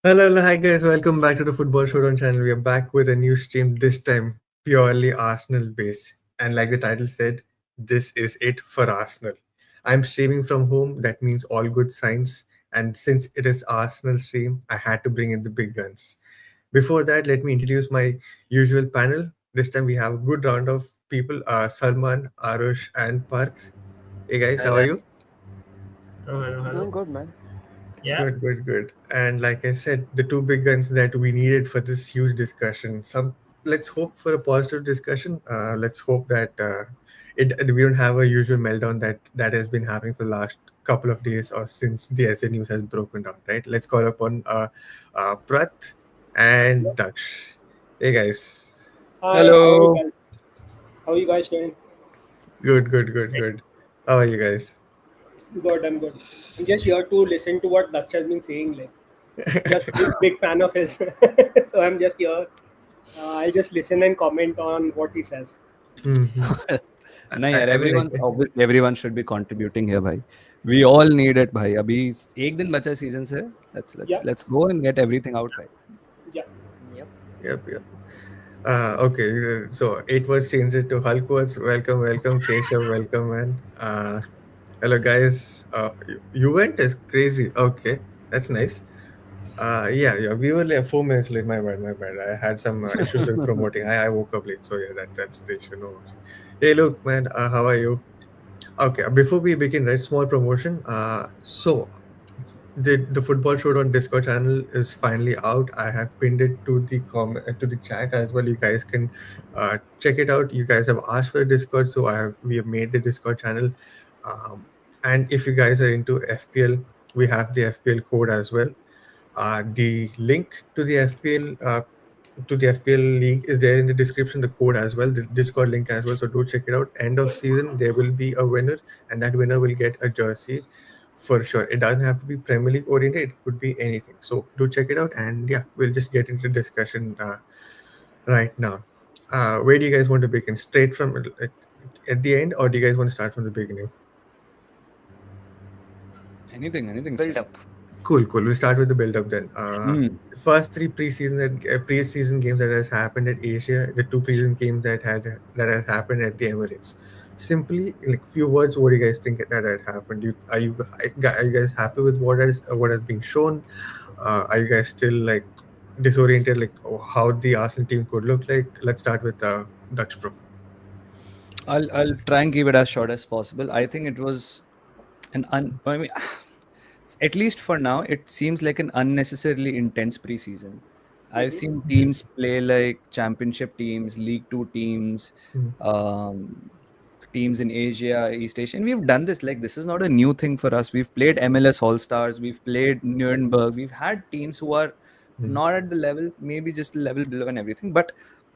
Hello, hello, hi guys, welcome back to the Football Showdown channel. We are back with a new stream, this time purely Arsenal based. And like the title said, this is it for Arsenal. I'm streaming from home, that means all good signs. And since it is Arsenal stream, I had to bring in the big guns. Before that, let me introduce my usual panel. This time we have a good round of people Salman, Aarush, and Parth. Hey guys, how are Hello. you? Oh, hello, hello. Doing good, man. Yeah. Good, good, good. And like I said, the two big guns that we needed for this huge discussion. Let's hope for a positive discussion. Let's hope that it we don't have a usual meltdown that has been happening for the last couple of days or since the SN news has broken down. Right. Let's call upon Prath and Daksh. Hey guys. Hi, how are you Hello. guys? How are you guys doing? Good, good, good, good. How are you guys? Good, I'm good. I'm just here to listen to what Daksh has been saying. Like, just big fan of his. So I'm just here. I'll just listen and comment on what he says. Mhm. नहीं यार, I mean, like, everyone's obviously everyone should be contributing here, भाई. We all need it, भाई. अभी एक दिन बचा season से. Let's let's Yeah, let's go and get everything out, भाई. yeah. Yep. yep, yep. Okay, so it was changed to Hulk was welcome, welcome, Keshav, welcome, man. Hello, guys. You went is crazy. Okay, that's nice. Yeah, we were like 4 minutes late. My bad, my bad. I had some issues with promoting. I woke up late, so yeah, that's the issue. No worries. Hey, look, man. How are you? Okay, before we begin, right, small promotion. So the football showdown Discord channel is finally out. I have pinned it to the to the chat as well. You guys can check it out. You guys have asked for a Discord, so we have made the Discord channel. And if you guys are into FPL, we have the FPL code as well. The link to the FPL league is there in the description. The code as well, the Discord link as well. So do check it out. End of season, there will be a winner, and that winner will get a jersey for sure. It doesn't have to be Premier League oriented. It could be anything. So do check it out. And yeah, we'll just get into discussion right now. Where do you guys want to begin? Straight from at the end, or do you guys want to start from the beginning? Anything's Build fine. up. Cool, cool. We'll start with the build up then. Hmm. The first three preseason games that has happened at Asia, the two preseason games that has happened at the Emirates. Simply, in like few words, what do you guys think that had happened? Are you guys happy with what has been shown? Are you guys still like disoriented, like how the Arsenal team could look like? Let's start with Dutch Pro. I'll try and keep it as short as possible. I think it was I mean, at least for now, it seems like an unnecessarily intense preseason. I've Mm-hmm. seen teams play like championship teams, League Two teams, Mm, um, teams in Asia, East Asia. And we've done this. Like, this is not a new thing for us. We've played MLS All Stars, we've played Nuremberg, we've had teams who are mm, not at the level, maybe just a level below and everything. But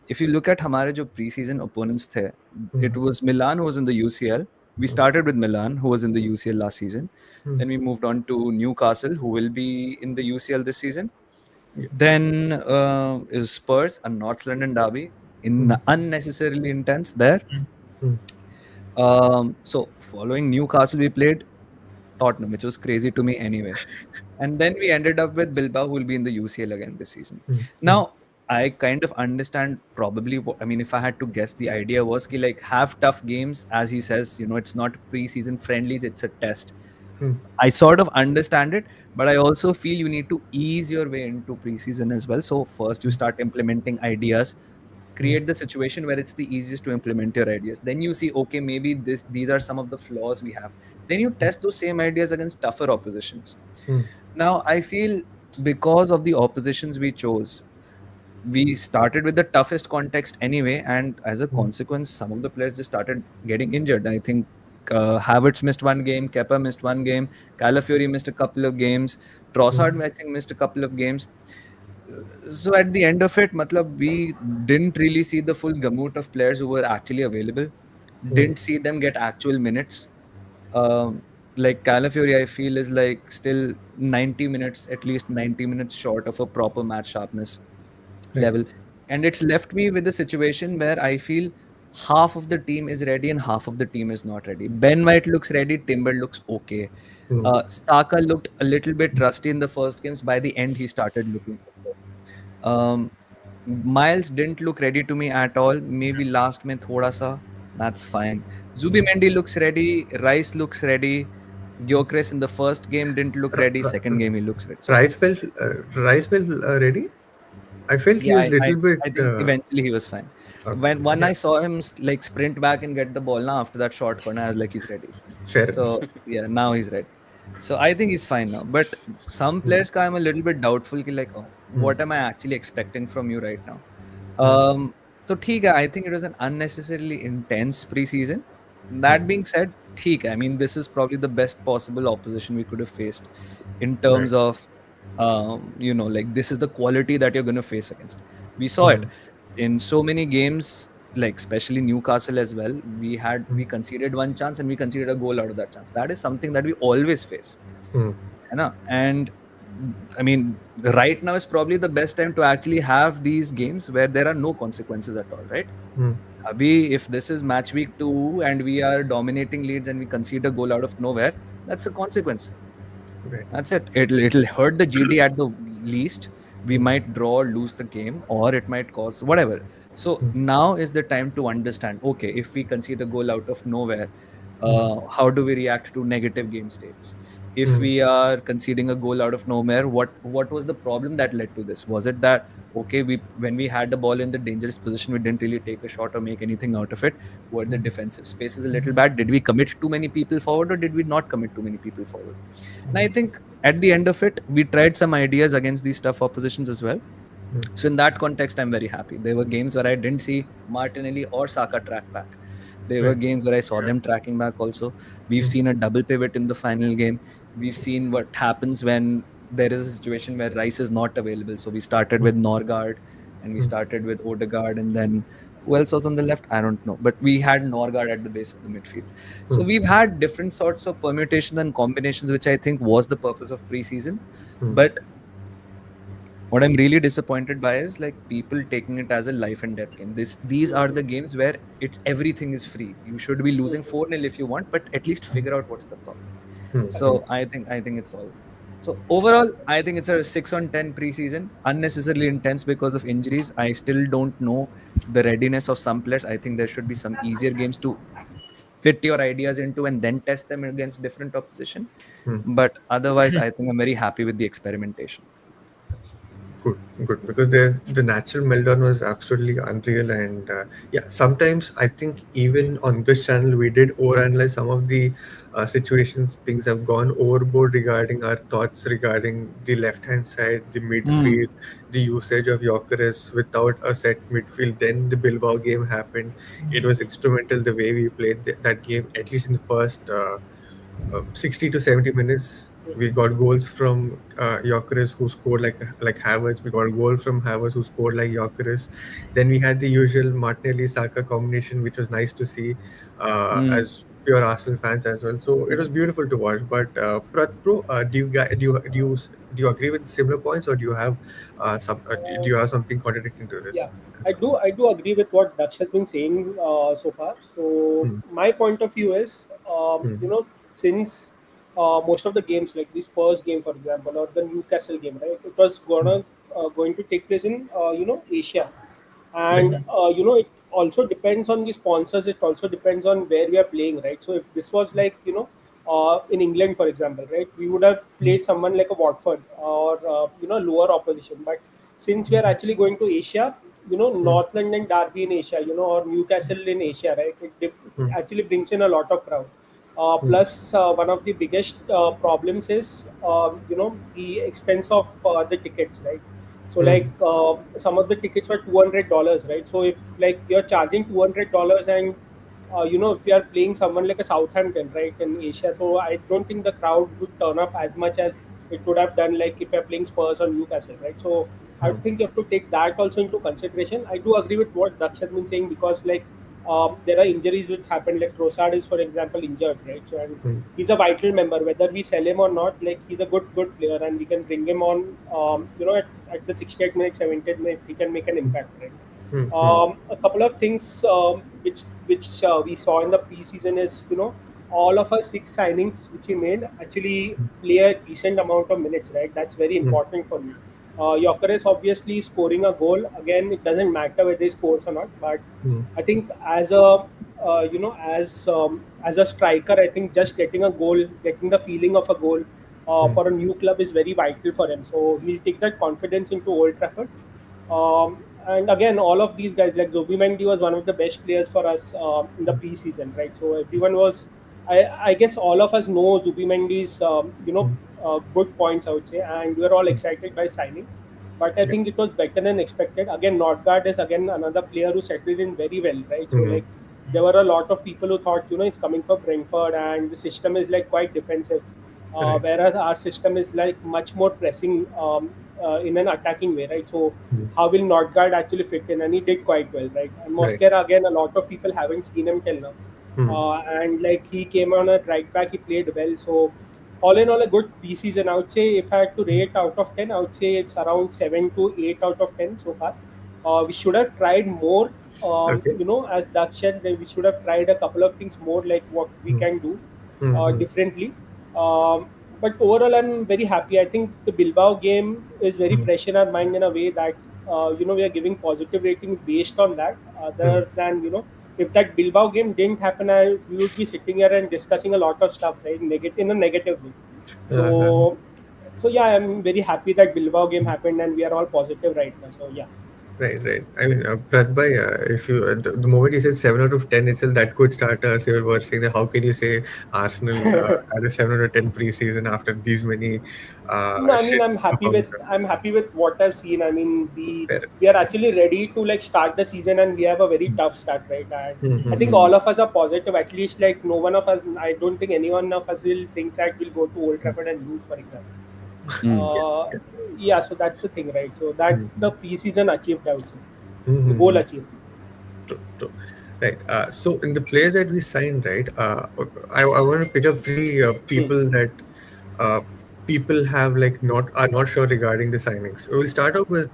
if you look at हमारे जो preseason opponents थे, mm, it was Milan who was in the UCL. We mm, started with Milan, who was in the UCL last season. mm. Then we moved on to Newcastle, who will be in the UCL this season. Yeah. Then is Spurs, a North London derby, in Mm, unnecessarily intense there. Mm. mm, So following Newcastle, we played Tottenham, which was crazy to me anyway. And then we ended up with Bilbao, who will be in the UCL again this season. mm, mm, Now, I kind of understand probably what I mean. If I had to guess, the idea was ki, like, have tough games, as he says. It's not preseason friendlies; it's a test. mm, I sort of understand it, but I also feel you need to ease your way into preseason as well. So first, you start implementing ideas, mm, create the situation where it's the easiest to implement your ideas. Then you see, okay, maybe these are some of the flaws we have. Then you test those same ideas against tougher oppositions. mm, Now, I feel because of the oppositions we chose, we started with the toughest context anyway, and as a mm, consequence, some of the players just started getting injured. I think Havertz missed one game, Kepa missed one game, Calafiori missed a couple of games, Trossard I think missed a couple of games. So at the end of it, matlab, we didn't really see the full gamut of players who were actually available. mm, Didn't see them get actual minutes. Like Calafiori, I feel is like still 90 minutes, at least 90 minutes short of a proper match sharpness right. level. And it's left me with a situation where I feel half of the team is ready and half of the team is not ready. Ben White looks ready, Timber looks okay. Hmm. Saka looked a little bit rusty in the first games. By the end, he started looking okay. Miles didn't look ready to me at all. Maybe last में थोड़ा सा. That's fine. Zubimendi looks ready. Rice looks ready. Gyökeres in the first game didn't look R- ready. Second r- game he looks ready. So Rice felt Rice felt ready. I felt he yeah, was little bit. I think eventually he was fine. Okay, When yeah, I saw him like sprint back and get the ball now after that short corner, I was like, he's ready. fair enough. So yeah, now he's ready. So I think he's fine now. But some Hmm. players, I'm a little bit doubtful. Ki like, oh, Hmm. what am I actually expecting from you right now? Hmm. So ठीक है, I think it was an unnecessarily intense preseason. Hmm. That being said, ठीक है. I mean, this is probably the best possible opposition we could have faced in Right. terms of, like this is the quality that you're going to face against. We saw it Hmm. in so many games, like especially Newcastle as well. Hmm. We conceded one chance and we conceded a goal out of that chance. That is something that we always face. Hmm. है ना? And I mean, right now is probably the best time to actually have these games where there are no consequences at all, right? Hmm. If this is match week 2 and we are dominating leads and we concede a goal out of nowhere, that's a consequence. Right. That's it. It'll hurt the GD at the least. We Hmm. might draw or lose the game, or it might cause whatever. So Hmm. now is the time to understand. Okay, if we concede a goal out of nowhere, Hmm. how do we react to negative game states? If Hmm. we are conceding a goal out of nowhere, what was the problem that led to this? Was it that okay, we when we had the ball in the dangerous position, we didn't really take a shot or make anything out of it? Were the defensive spaces a little bad? Did we commit too many people forward, or did we not commit too many people forward? And I think at the end of it, we tried some ideas against these tough oppositions as well. Hmm. So in that context, I'm very happy. There were games where I didn't see Martinelli or Saka track back. There were Right. games where I saw them tracking back also. We've Hmm. seen a double pivot in the final game. We've seen what happens when there is a situation where Rice is not available. So we started Hmm. with Norgard and we Hmm. started with Odegaard, and then who else was on the left? I don't know. But we had Norgard at the base of the midfield. So Hmm. we've had different sorts of permutations and combinations, which I think was the purpose of preseason. Hmm. But what I'm really disappointed by is like people taking it as a life and death game. These are the games where it's everything is free. You should be losing 4-0 if you want, but at least figure out what's the problem. Hmm. So I think it's all. So overall, I think it's a 6/10 preseason. Unnecessarily intense because of injuries. I still don't know the readiness of some players. I think there should be some easier games to fit your ideas into and then test them against different opposition. Hmm. But otherwise, I think I'm very happy with the experimentation. Good, good. Because the natural meltdown was absolutely unreal, and yeah, sometimes I think even on this channel we did overanalyze some of the situations. Things have gone overboard regarding our thoughts regarding the left hand side, the midfield, the usage of Gyökeres without a set midfield. Then the Bilbao game happened. It was instrumental the way we played that game, at least in the first 60 to 70 minutes. We got goals from Gyökeres, who scored like Havertz. We got a goal from Havertz, who scored like Gyökeres. Then we had the usual Martinelli Saka combination, which was nice to see Mm. as pure Arsenal fans as well. So it was beautiful to watch. But Prath, bro, do you agree with similar points, or do you have do you have something contradicting to Yeah, this? I do agree with what Daksh has been saying so far. So Hmm. my point of view is, Hmm. since most of the games, like this Spurs game, for example, or the Newcastle game, right, it was Hmm. going to take place in Asia, Right. and it also depends on the sponsors. It also depends on where we are playing, right? So if this was like in England, for example, right, we would have Hmm. played someone like a Watford or lower opposition. But since we are actually going to Asia, Hmm. North London Derby in Asia, or Newcastle in Asia, right? It Hmm. actually brings in a lot of crowd. Hmm. Plus, one of the biggest problems is the expense of the tickets, right? So Hmm. like some of the tickets were $200, right? So if like you're charging $200 and if you are playing someone like a Southampton, right, in Asia, so I don't think the crowd would turn up as much as it would have done like if you're playing Spurs or Newcastle, right? So I Hmm. think you have to take that also into consideration. I do agree with what Daksh has been saying because like there are injuries which happen. Like Trossard is, for example, injured, right? So and Hmm. he's a vital member. Whether we sell him or not, like he's a good player, and we can bring him on. At the 68 minutes, 70 minutes, he can make an impact, right? Hmm. Hmm. A couple of things. which we saw in the preseason is, all of our six signings which he made actually play a decent amount of minutes, right? That's very mm, important for me. Gyökeres obviously scoring a goal. Again, it doesn't matter whether he scores or not, but mm, I think as a as a striker, I think just getting a goal, getting the feeling of a goal mm, for a new club is very vital for him. So he'll take that confidence into Old Trafford. And again, all of these guys like Zubimendi was one of the best players for us in the preseason, right? So everyone was, I guess, all of us know Zubimendi's, mm, good points, I would say, and we were all mm. excited by signing. But I Yeah. think it was better than expected. Again, Nordgaard is again another player who settled in very well, right? So Mm, like there were a lot of people who thought, he's coming for Brentford and the system is like quite defensive, right. whereas our system is like much more pressing in an attacking way, right? So Mm, how will Nordgaard actually fit in? And he did quite well, right? And right. Mosquera, again, a lot of people haven't seen him till now. Mm, And like he came on at right back, he played well. So all in all, a good preseason. I would say if I had to mm. rate out of 10, I would say it's around 7 to 8 out of 10 so far. We should have tried more. Okay. As Daksh said, that we should have tried a couple of things more, like what we Mm, can do mm, mm, differently. Um, but overall, I'm very happy. I think the Bilbao game is very mm, fresh in our mind in a way that we are giving positive rating based on that. mm. Other than if that Bilbao game didn't happen, we would be sitting here and discussing a lot of stuff, right? In a negative way. Uh, So, yeah, I'm very happy that Bilbao game happened and we are all positive right now. So yeah. right, right. I mean, Prath bhai, if you the moment you said 7 out of 10 itself, that could start a civil war saying that how can you say Arsenal had a 7 out of 10 preseason after these many No, I mean shit performances? I'm happy with what I've seen. I mean Fair. we are actually ready to like start the season and we have a very tough start, right? And I think Mm-hmm. Mm. all of us are positive. At least like no one of us, I don't think anyone of us will think that we'll go to Old Trafford and lose, for example. Mm. Yeah, Uh, yeah. yeah, so that's the thing, right? So that's Mm-hmm. the preseason achieved, I would say, the goal Mm-hmm. achieved. True, true. Right. So in the players that we signed, right, I want to pick up three Hmm. people that uh, people have like not are not sure regarding the signings. We'll start off with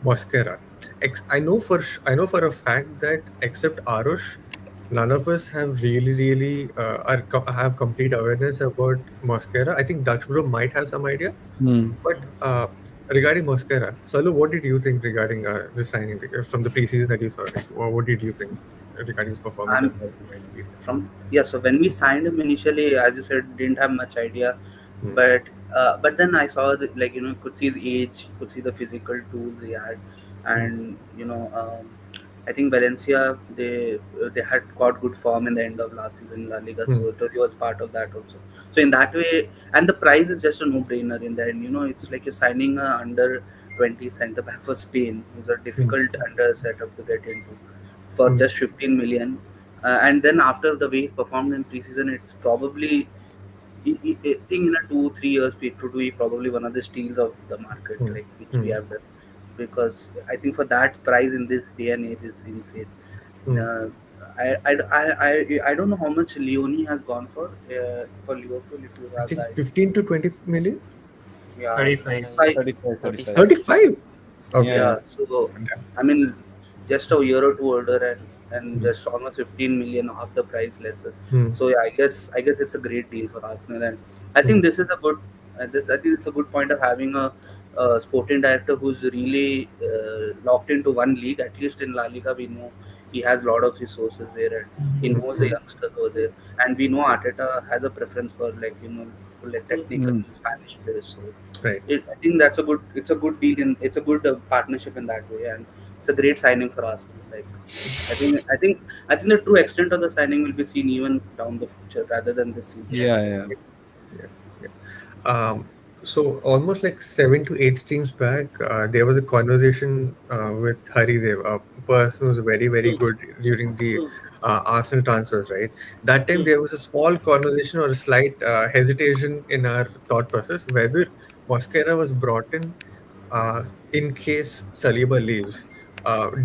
Mosquera. I know for a fact that except Aarush, none of us have really have complete awareness about Mosquera. I think Dutch Bro might have some idea, Mm. but regarding Mosquera, Salu, what did you think regarding the signing from the preseason that you saw? Like, what did you think regarding his performance and I'm how he might be there? from yeah. So when we signed him initially, as you said, didn't have much idea, Hmm. but then I saw like could see his age, could see the physical tools he had, Hmm. and I think Valencia they had got good form in the end of last season in La Liga, Hmm. so he was part of that also. So in that way, and the price is just a no-brainer in there. And it's like you're signing a under 20 centre back for Spain, who's a Hmm. difficult under setup to get into for Hmm. just 15 million. And then after the way he's performed in preseason, it's probably I think in a 2 3 years period to be probably one of the steals of the market, Hmm. like which we Hmm. have done, because I think for that price in this day and age is insane. Hmm. Uh, I don't know how much Leone has gone for Liverpool. If you I have the think idea, 15 to 20 million. yeah, 35. 35. 35, 35. 35. Yeah, Okay. yeah. Yeah, so Damn. I mean, just a year or two older and Hmm. just almost 15 million off the price lesser. Hmm. So yeah, I guess it's a great deal for Arsenal, and I Hmm. think this is a good. This I think it's a good point of having a sporting director who's really locked into one league. At least in La Liga, we know he has a lot of resources there, and he Hmm. knows the Hmm. youngsters over there. And we know Arteta has a preference for like Hmm. technical Mm. Spanish players. So Right. I think it's a good deal in it's a good partnership in that way, and it's a great signing for Arsenal. Like I think the true extent of the signing will be seen even down the future rather than this season. Yeah, yeah. Yeah. Yeah. So almost like 7 to 8 streams back, there was a conversation with Haridev, a person who was very Hmm. good during the Hmm. Arsenal transfers, right? That time Hmm. there was a small conversation or a slight hesitation in our thought process whether Mosquera was brought uh, in case Saliba leaves.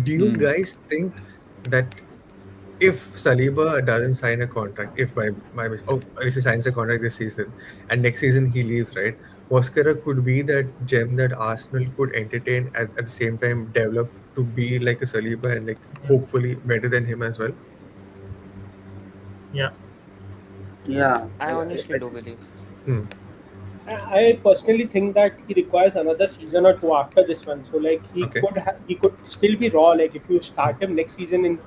Do you Mm. guys think that if Saliba doesn't sign a contract, if by if he signs a contract this season and next season he leaves, right? Mosquera could be that gem that Arsenal could entertain at the same time develop to be like a Saliba and like Yeah. hopefully better than him as well. Yeah. Yeah, I I honestly do think. believe. Hmm. I personally think that he requires another season or two after this one. So like Okay. he could still be raw. Like if you start him next season in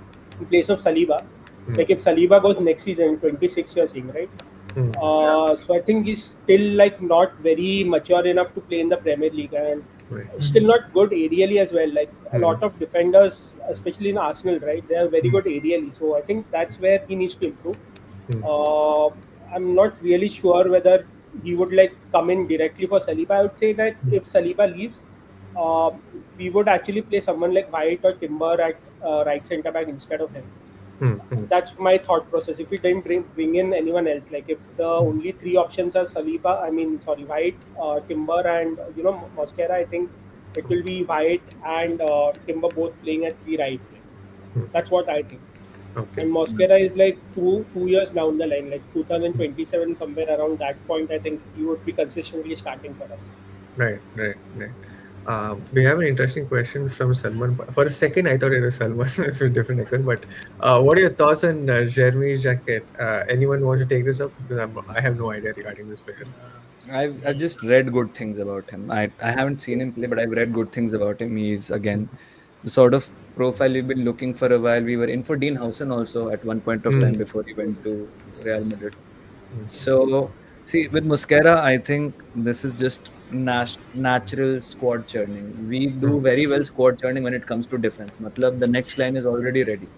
place of Saliba, Hmm. like if Saliba goes next season, 26 you're saying, right? Hmm. Yeah. So I think he's still like not very mature enough to play in the Premier League and Right. still not good aerially as well. Like a Hmm. lot of defenders, especially in Arsenal, right? They are very Hmm. good aerially. So I think that's where he needs to improve. Hmm. Uh, I'm not really sure whether he would like come in directly for Saliba. I would say that Hmm. if Saliba leaves, uh, we would actually play someone like White or Timber at right centre back instead of him. Hmm. Hmm. That's my thought process. If we didn't bring in anyone else, like if the only three options are Saliba, I mean, sorry, White, Timber, and Mosquera, I think it will be White and Timber both playing at the right. Hmm. That's what I think. Okay. And Mosquera is like two years down the line, like 2027, somewhere around that point. I think he would be consistently starting for us. Right. Right. Right. We have an interesting question from Salman. For a second, I thought it was Salman. It's a different accent. But what are your thoughts on Jeremy Jacket? Anyone want to take this up? Because I have no idea regarding this player. I've just read good things about him. I haven't seen him play, but I've read good things about him. He's again the sort of profile we've been looking for a while. We were in for Dean Housen also at one point of time Hmm. before he went to Real Madrid. Hmm. So see, with Mosquera, I think this is just natural squad churning. We Hmm. do very well squad churning when it comes to defense. Matlab, the next line is already ready.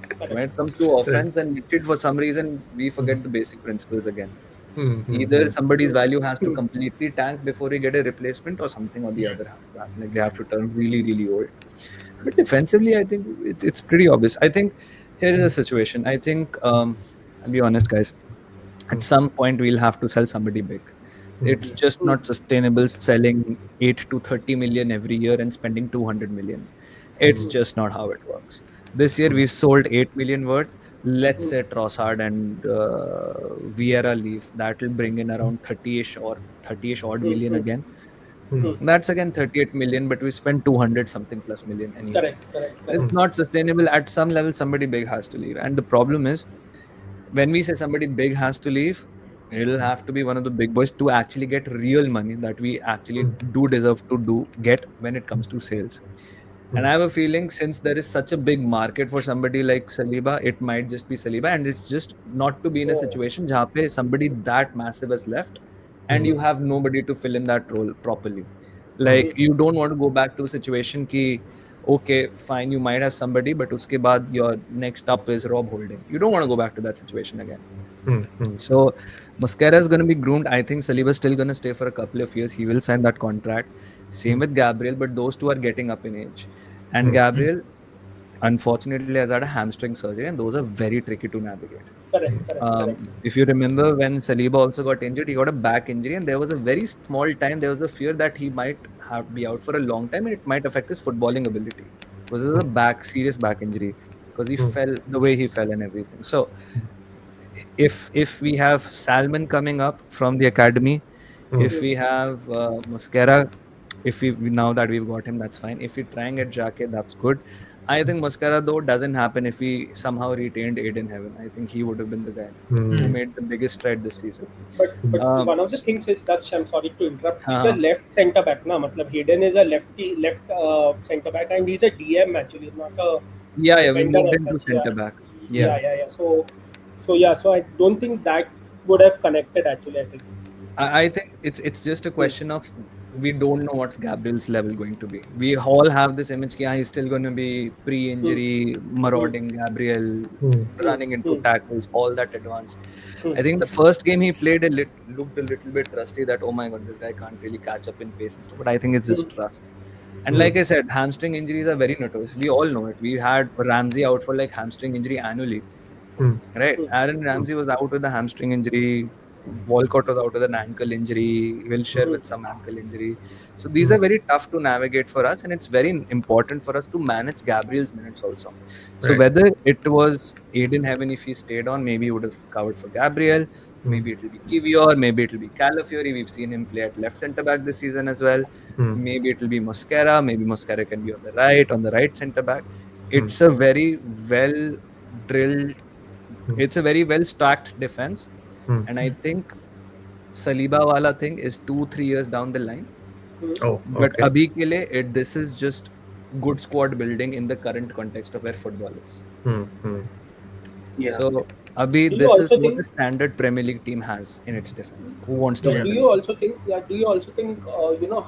Correct. When it comes to Right. offense and midfield, for some reason, we Hmm. forget the basic principles again. Hmm. Hmm. Either Hmm. somebody's value has to Hmm. completely tank before we get a replacement, or something or the Yeah. other has to happen. Like they have to turn really, really old. But defensively, I think it's pretty obvious. I think here is a situation. I think, I'll be honest, guys. At Hmm. some point, we'll have to sell somebody big. Hmm. It's just Hmm. not sustainable selling 8 to 30 million every year and spending 200 million. It's Hmm. just not how it works. This year, Hmm. we've sold 8 million worth. Let's Hmm. say Trossard and Vieira leave. That will bring in around 30ish or 30ish odd Hmm. million Hmm. again. Hmm. Hmm. That's again 38 million, but we spent 200 something plus million anyway. Correct. Correct. It's Correct. Hmm. not sustainable. At some level, somebody big has to leave. And the problem is, when we say somebody big has to leave, it'll have to be one of the big boys to actually get real money that we actually Hmm. do deserve to do get when it comes to sales. And Hmm. I have a feeling since there is such a big market for somebody like Saliba, it might just be Saliba, and it's just not to be in a Oh. situation jahan pe somebody that massive has left, and Hmm. you have nobody to fill in that role properly. Hmm. Like you don't want to go back to a situation ki okay, fine, you might have somebody, but uske baad your next up is Rob Holding. You don't want to go back to that situation again. Hmm. Hmm. So Mosquera is going to be groomed. I think Saliba is still going to stay for a couple of years. He will sign that contract. Same Hmm. with Gabriel, but those two are getting up in age. And Hmm. Gabriel, unfortunately, has had a hamstring surgery, and those are very tricky to navigate. Hmm. Correct. Correct. Correct. If you remember when Saliba also got injured, he got a back injury, and there was a very small time. There was a fear that he might have be out for a long time, and it might affect his footballing ability because it was a Hmm. serious back injury because he Hmm. fell the way he fell and everything. So if we have Salmon coming up from the academy, Hmm. if we have Mosquera, if now that we've got him, that's fine. If we try and get Jake, that's good. I think Mosquera though doesn't happen if we somehow retained Aiden Heaven. I think he would have been the guy who Hmm. made the biggest stride this season. But Um, one of the s- things is Daksh, I'm sorry to interrupt. He's a uh, left centre back, na. Matlab Hayden is a left centre back, and he's a DM actually, not a yeah, we defender moved as him to such. Yeah. centre back. Yeah. Yeah. Yeah. Yeah. So I don't think that would have connected actually. I think. I think it's just a question of we don't know what's Gabriel's level going to be. We all have this image that he's still going to be Hmm. pre-injury, Hmm. marauding Gabriel, Hmm. Hmm. running into Hmm. tackles, all that advanced. Hmm. I think the first game he played looked a little bit rusty. That oh my god, this guy can't really catch up in pace and stuff. But I think it's Hmm. just trust. And Hmm. like I said, hamstring injuries are very notorious. We all know it. We had Ramsey out for like hamstring injury annually, Hmm. right? Hmm. Aaron Hmm. Ramsey was out with a hamstring injury Walcott was out with an ankle injury, Wilshere Mhm. with some ankle injury. So these are very tough to navigate for us, and it's very important for us to manage Gabriel's minutes also. So Right. whether it was Aiden Heaven, if he stayed on, maybe he would have covered for Gabriel. Mm. Maybe it'll be Kivior, maybe it'll be Calafiori. We've seen him play at left centre back this season as well. Mm. Maybe it'll be Mosquera. Maybe Mosquera can be on the right centre back. Mm. It's a very well drilled, Mm. it's a very well stacked defense. Mm. And I think Saliba wala thing is 2-3 years down the line. Mhm. Oh, But okay. abhi ke liye, this is just good squad building in the current context of where football is. Mm. Mm. Yeah. So abhi, Do you this is also what think? a standard Premier League team has in its defense. Who wants to Yeah. Yeah. win Do the you league? also think? Yeah. Do you also think?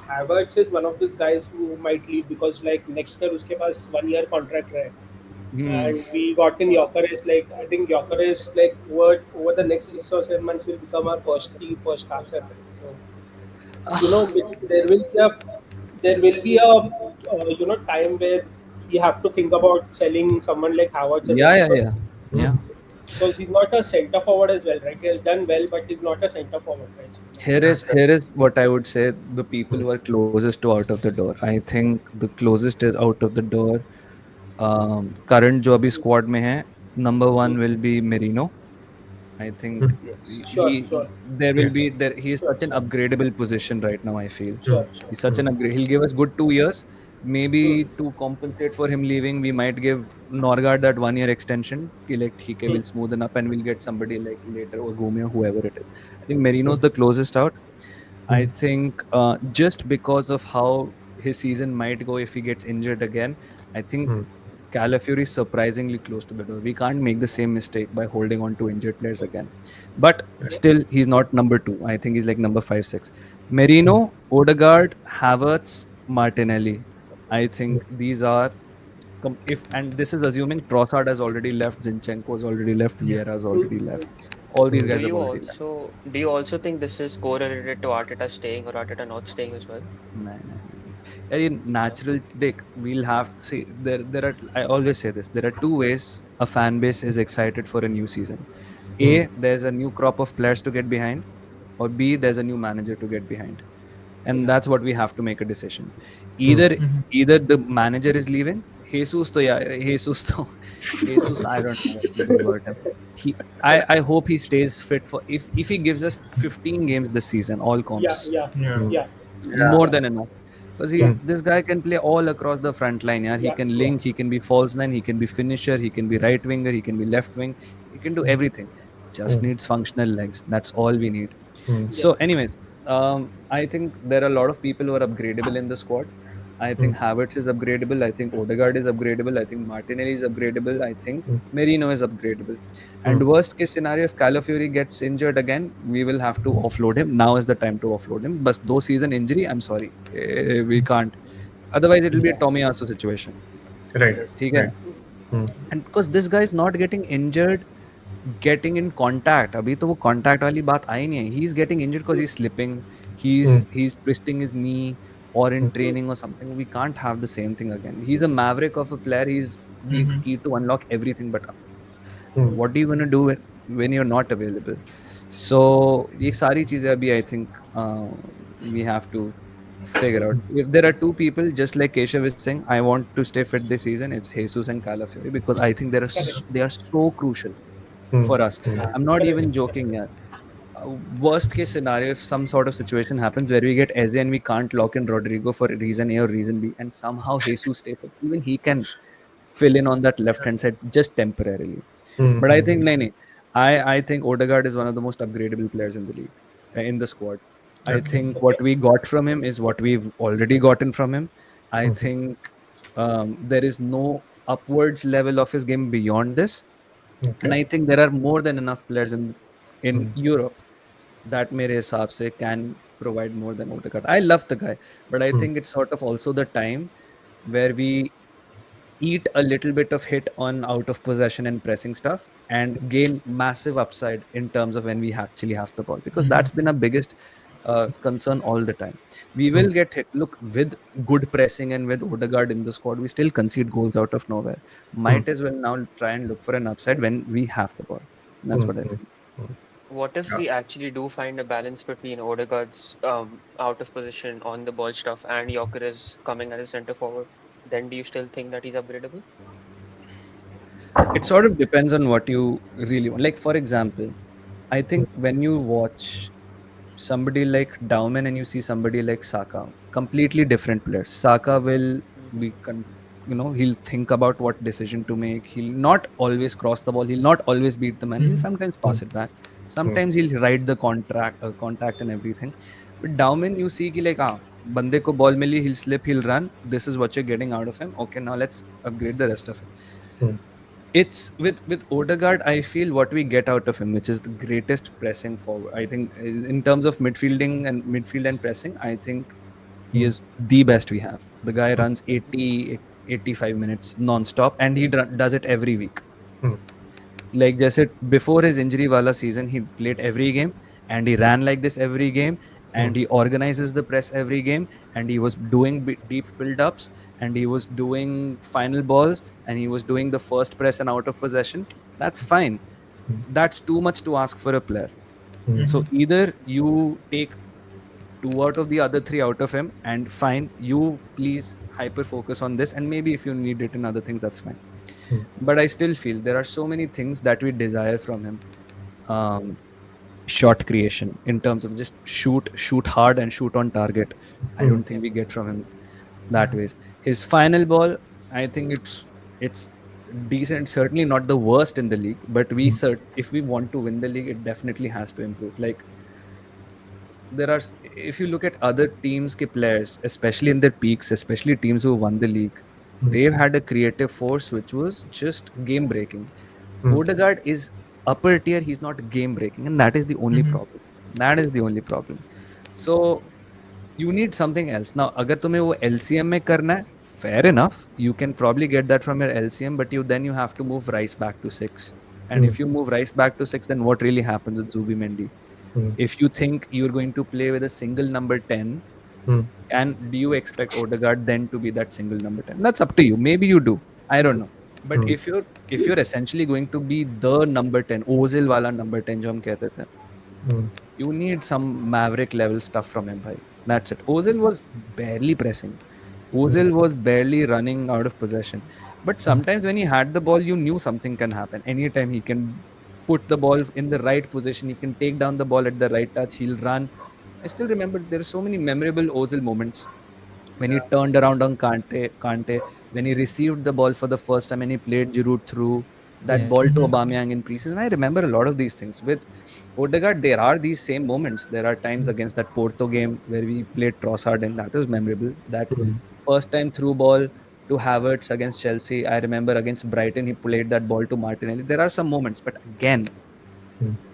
Havertz is one of these guys who might leave because like next year उसके पास 1 year contract है. Hmm. And we got in Jokeres. Like I think Jokeres, like over the next 6 or 7 months, will become our first team, first starter. Right? So there will be a time where you have to think about selling someone like Havertz as well, Yeah, yeah, because yeah. Mm. Yeah. he's not a centre forward as well, right? He has done well, but he's not a centre forward, right? Here Yeah. is here is what I would say, the people who are closest to out of the door. I think the closest is out of the door. Current जो अभी squad में है, number one will be Merino. I think Mm. Yes, sure, sure, there Yeah. will be there. He is sure, such an sure, upgradable position right now. I feel Mm. sure, sure. he's such Mm. an upgrade. He'll give us good 2 years. Hmm. Maybe to compensate for him leaving, we might give Norgard that 1 year extension. Like he Hmm. will smoothen up and we'll get somebody like later or Gomez or whoever it is. I think Merino's Mm. the closest out. I Mm. think just because of how his season might go if he gets injured again, I think Mm. Calafiori is surprisingly close to the door. We can't make the same mistake by holding on to injured players again. But Right. Yeah. still, he's not number two. I think he's like number 5, 6. Mm. Merino, Odegaard, Havertz, Martinelli. I Mm. think these are if, and this is assuming Trossard has already left, Zinchenko has already left, Yeah. Vieira has Hmm. already Hmm. left. All these Mm. guys have already left. Do you also think this is correlated to Arteta staying or Arteta not staying as well? No, no, no, no. Yeah, natural. We'll have to see. There are. I always say this. There are two ways a fan base is excited for a new season. Mm. A, there's a new crop of players to get behind, or B, there's a new manager to get behind, and Yeah. that's what we have to make a decision. Mm. Either Mhm. either the manager is leaving. Jesus, to yeah, Jesus, to Jesus. I don't know what to do about him. I hope he stays fit for if he gives us 15 games this season, all Yeah, comps, yeah, Yeah. Mm. yeah, Yeah. more than enough. Because yeah, Mm. this guy can play all across the front line. Yeah, he yeah, can yeah. link, he can be false nine, he can be finisher, he can be right winger, he can be left wing, he can do Mm. everything. Just Mm. needs functional legs. That's all we need. Mm. So, Yes. anyways, I think there are a lot of people who are upgradable in the squad. I Mm. think Havertz is upgradable. I think Odegaard is upgradable. I think Martinelli is upgradable. I think Mm. Merino is upgradable. And Mm. worst case scenario, if Calafiori gets injured again, we will have to offload him. Now is the time to offload him. But though season injury, I'm sorry, we can't. Otherwise, it will be a Yeah. Tommy Asu situation. Right. Yes. ठीक है? Right. Mm. And because this guy is not getting injured, getting in contact, अभी तो वो contact वाली बात आई नहीं है. He's getting injured because he's slipping, Mm. he's twisting his knee, or in Mm. Hmm. training or something. We can't have the same thing again. He's a maverick of a player. He's the Mhm. key to unlock everything. But Mm. what are you going to do when you're not available? So ये सारी चीजें अभी I think we have to figure out. If there are two people, just like Keshav is saying, I want to stay fit this season, it's Jesus and Calafiori, because I think Correct. they are so crucial Mm. for us. Mm. Yeah. I'm not Correct. even joking, yeah. Worst case scenario, if some sort of situation happens where we get Eze and we can't lock in Rodrigo for reason A or reason B, and somehow Jesus stay fit, even he can fill in on that left hand side just temporarily. Mm. But I Mm. think nahi, I think Odegaard is one of the most upgradable players in the league, in the squad. I Okay. think Okay. what we got from him is what we've already gotten from him. I Mhm. think there is no upwards level of his game beyond this, and Okay. I think there are more than enough players in Mm. Europe that मेरे हिसाब से can provide more than Odegaard. I love the guy, but I Mm. think it's sort of also the time where we eat a little bit of hit on out of possession and pressing stuff and gain massive upside in terms of when we actually have the ball, because Mhm. that's been our biggest concern all the time. We Mm. will get hit. Look, with good pressing and with Odegaard in the squad, we still concede goals out of nowhere. Mm. Might as well now try and look for an upside when we have the ball. That's Mm. what I Mm. feel. Mm. what if we actually do find a balance between Odegaard's out of position on the ball stuff and Gyökeres coming as a center forward? Then do you still think that he's upgradable? It sort of depends on what you really want. Like, for example, I think when you watch somebody like Dowman and you see somebody like Saka, completely different players. Saka will Mm, be, he'll think about what decision to make. He'll not always cross the ball. He'll not always beat the man. He'll sometimes pass it back. Sometimes he'll ride the contact and everything. But Dowman, you see, ki like, bande ko ball mili, he'll slip, he'll run. This is what you're getting out of him. Okay, now let's upgrade the rest of it. It's with Odegaard, I feel what we get out of him, which is the greatest pressing forward. I think in terms of midfield and pressing, I think he is the best we have. The guy runs 85 minutes non-stop, and he does it every week. Like just it before his injury wala season, he played every game and he ran like this every game, and he organizes the press every game, and he was doing deep build-ups, and he was doing final balls, and he was doing the first press and out of possession. That's fine. That's too much to ask for a player. So either you take two out of the other three out of him, and fine, you please hyper focus on this, and maybe if you need it in other things, that's fine. But I still feel there are so many things that we desire from him. Shot creation, in terms of just shoot hard and shoot on target. I don't think yeah. we get from him that ways. His final ball, I think it's decent. Certainly not the worst in the league, but if we want to win the league, it definitely has to improve. Like there are, if you look at other teams ke players, especially in their peaks, especially teams who won the league, they've had a creative force which was just game breaking. Odegaard is upper tier, he's not game breaking, and that is the only problem. That is the only problem. So you need something else. Now, अगर तुम्हें वो LCM में करना है, fair enough, you can probably get that from your LCM, but you have to move Rice back to 6. And if you move Rice back to 6, then what really happens with Zubimendi? If you think you're going to play with a single number 10, and do you expect Odegaard then to be that single number 10? That's up to you. Maybe you do. I don't know. But if you're essentially going to be the number 10, Ozil wala number 10 जो हम कहते थे, you need some maverick level stuff from him, bhai. That's it. Ozil was barely pressing. Ozil was barely running out of possession. But sometimes when he had the ball, you knew something can happen. Anytime he can put the ball in the right position, he can take down the ball at the right touch, he'll run. I still remember there are so many memorable Ozil moments when he turned around on Kante, when he received the ball for the first time and he played Giroud through that Yeah. ball to Aubameyang in preseason. I remember a lot of these things. With Odegaard, there are these same moments. There are times against that Porto game where we played Trossard, and that was memorable. That first time through ball to Havertz against Chelsea. I remember against Brighton, he played that ball to Martinelli. There are some moments, but again,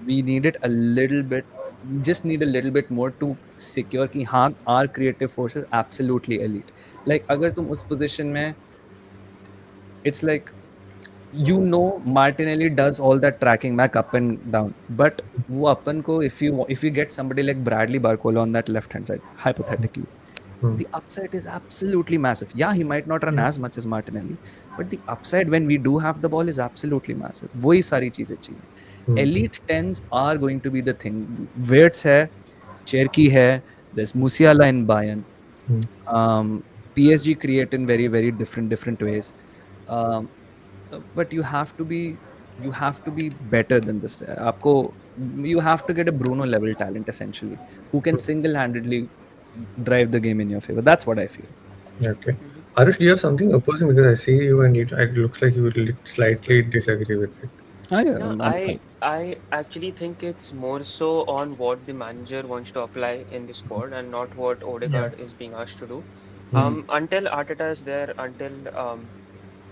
we needed a little bit, just need a little bit more to secure कि हाँ, our creative force is absolutely elite. Like अगर तुम उस position में, it's like, Martinelli does all that tracking back up and down, but वो अपन को, if you get somebody like Bradley Barcola on that left hand side, hypothetically, the upside is absolutely massive. Yeah, he might not run as much as Martinelli, but the upside when we do have the ball is absolutely massive. वही सारी चीजें चाहिए. Elite 10s are going to be the thing. Wirtz है, Cherki है, there's Musiala in Bayern. PSG create in very, very different ways. But you have to be better than this. You have to get a Bruno level talent essentially, who can single-handedly drive the game in your favor. That's what I feel. Okay. Mhm. Arush, do you have something opposing? Because I see you and it looks like you would slightly disagree with it. Yeah, No, I'm fine. I actually think it's more so on what the manager wants to apply in the squad and not what Odegaard is being asked to do. Until Arteta is there,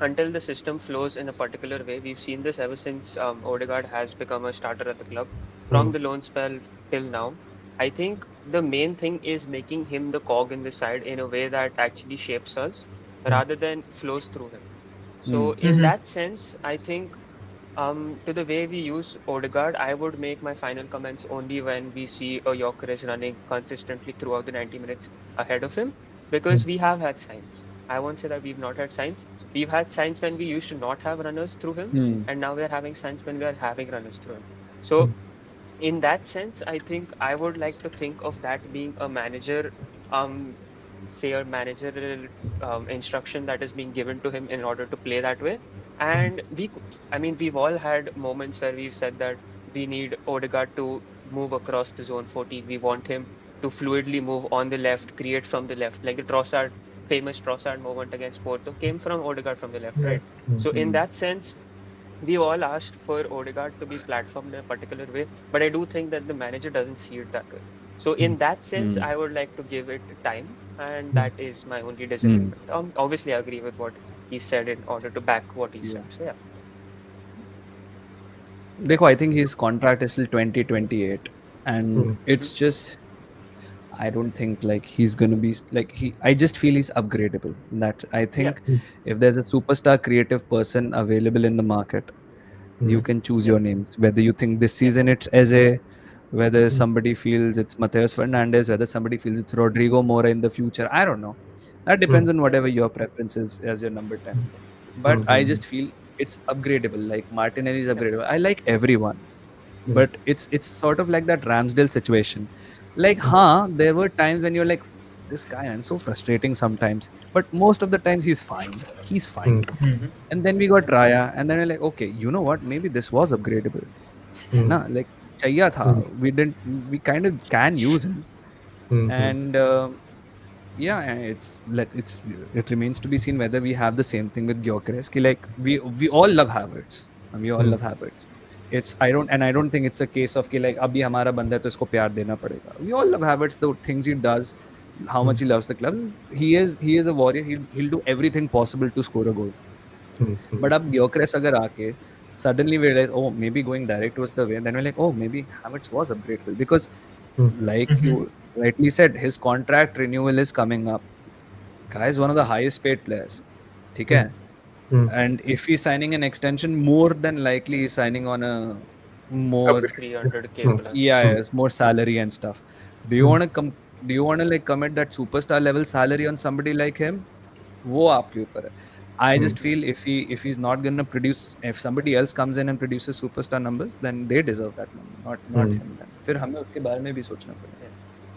until the system flows in a particular way, we've seen this ever since Odegaard has become a starter at the club, from the loan spell till now. I think the main thing is making him the cog in the side in a way that actually shapes us rather than flows through him. So in that sense, I think to the way we use Odegaard, I would make my final comments only when we see a Gyökeres running consistently throughout the 90 minutes ahead of him, because we have had signs. I won't say that we've not had signs. We've had signs when we used to not have runners through him, and now we're having signs when we are having runners through him. So in that sense, I think I would like to think of that being a manager, um, say a managerial instruction that is being given to him in order to play that way. And I mean, we've all had moments where we've said that we need Odegaard to move across the zone 14. We want him to fluidly move on the left, create from the left, like the famous Trossard moment against Porto came from Odegaard from the left, Yeah. right? So in that sense, we all asked for Odegaard to be platformed in a particular way, but I do think that the manager doesn't see it that way. So in that sense, Hmm. I would like to give it time, and that is my only Hmm. disagreement. Obviously, I agree with what he said in order to back what he Yeah. said. So yeah, देखो, I think his contract is till 2028, and hmm, it's just I don't think like he's gonna be like he. I just feel he's upgradable. That I yeah, think if there's a superstar creative person available in the market, you can choose yeah, your names. Whether you think this yeah, season it's Eze, whether somebody feels it's Mateus Fernandez, whether somebody feels it's Rodrigo Mora in the future. I don't know. That depends on whatever your preference is as your number 10. But I just feel it's upgradable. Like Martinelli is yeah, upgradable. I like everyone, but it's sort of like that Ramsdale situation. Like, huh, there were times when you're like, this guy, and so frustrating sometimes. But most of the times he's fine. He's fine. Hmm. And then we got Raya, and then we're like, okay, you know what? Maybe this was upgradable. है ना? Like, चाहिए था. We kind of can use him. And yeah, and it remains to be seen whether we have the same thing with Gyökeres. Ki like we all love Havertz, and we all love Havertz. I don't think it's a case of कि like अभी हमारा बंदा है तो इसको प्यार देना पड़ेगा. We all love Havertz, the things he does, how much he loves the club. He is a warrior. He'll do everything possible to score a goal. But अब Gyökeres अगर आके suddenly we realize, oh, maybe going direct was the way, and then we're like, oh, maybe Havertz was upgradable because, like Hmm. you rightly said, his contract renewal is coming up. Guy is one of the highest paid players. ठीक है? And if he's signing an extension, more than likely he's signing on a more 300K plus. yeah, yes, more salary and stuff. Do you want to do you want to like commit that superstar level salary on somebody like him? वो आपके ऊपर है. I just feel if he's not gonna produce, if somebody else comes in and produces superstar numbers, then they deserve that money, not him. Then फिर हमें उसके बारे में भी सोचना पड़ेगा. Yeah,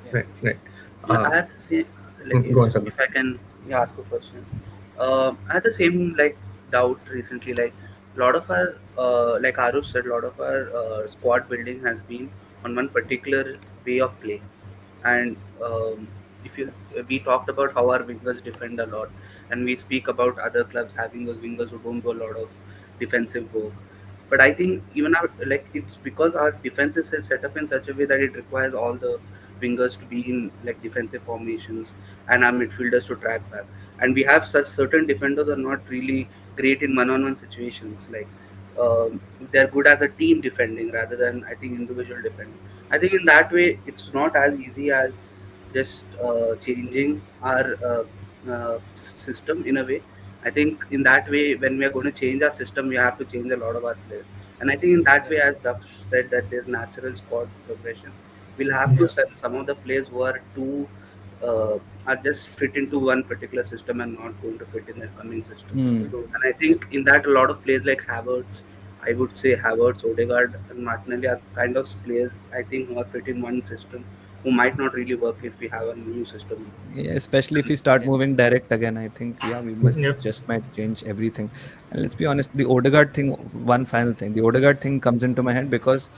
yeah, Right, right. Yeah, I had the same, like Go on, Sagar. if I can, yeah, ask a question. I had the same like doubt recently. Like a lot of our, like Aarush said, a lot of our squad building has been on one particular way of play. And if you, we talked about how our wingers defend a lot, and we speak about other clubs having those wingers who don't do a lot of defensive work. But I think even our, like, it's because our defense is set up in such a way that it requires all the wingers to be in like defensive formations and our midfielders to track back. And we have such certain defenders are not really great in one-on-one situations. Like they're good as a team defending rather than I think individual defending. I think in that way it's not as easy as just changing our system in a way. I think in that way, when we are going to change our system, we have to change a lot of our players. And I think in that yeah, way, as Daksh said, that there's natural squad progression. We'll have to Yeah. sell some of the players who are too are just fit into one particular system and not going to fit in the coming system. true. And I think in that a lot of players like Havertz, I would say Havertz, Odegaard, and Martinelli are kind of players I think who are fit in one system, who might not really work if we have a new system in place. Yeah, especially if we start Yeah, moving direct again, I think yeah, we must Yep. just might change everything. And let's be honest, the Odegaard thing, one final thing, the Odegaard thing comes into my head because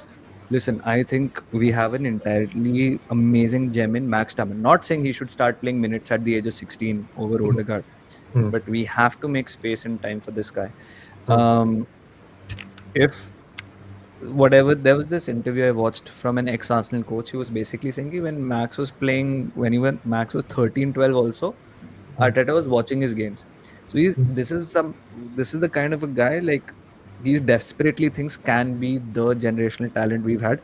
listen, I think we have an entirely amazing gem in Max Taman. Not saying he should start playing minutes at the age of 16 over Odegaard, but we have to make space and time for this guy. Um, if whatever, there was this interview I watched from an ex-Arsenal coach. He was basically saying that when Max was playing, when Max was 13, 12 also, Arteta was watching his games. So this is the kind of a guy like he desperately thinks can be the generational talent we've had.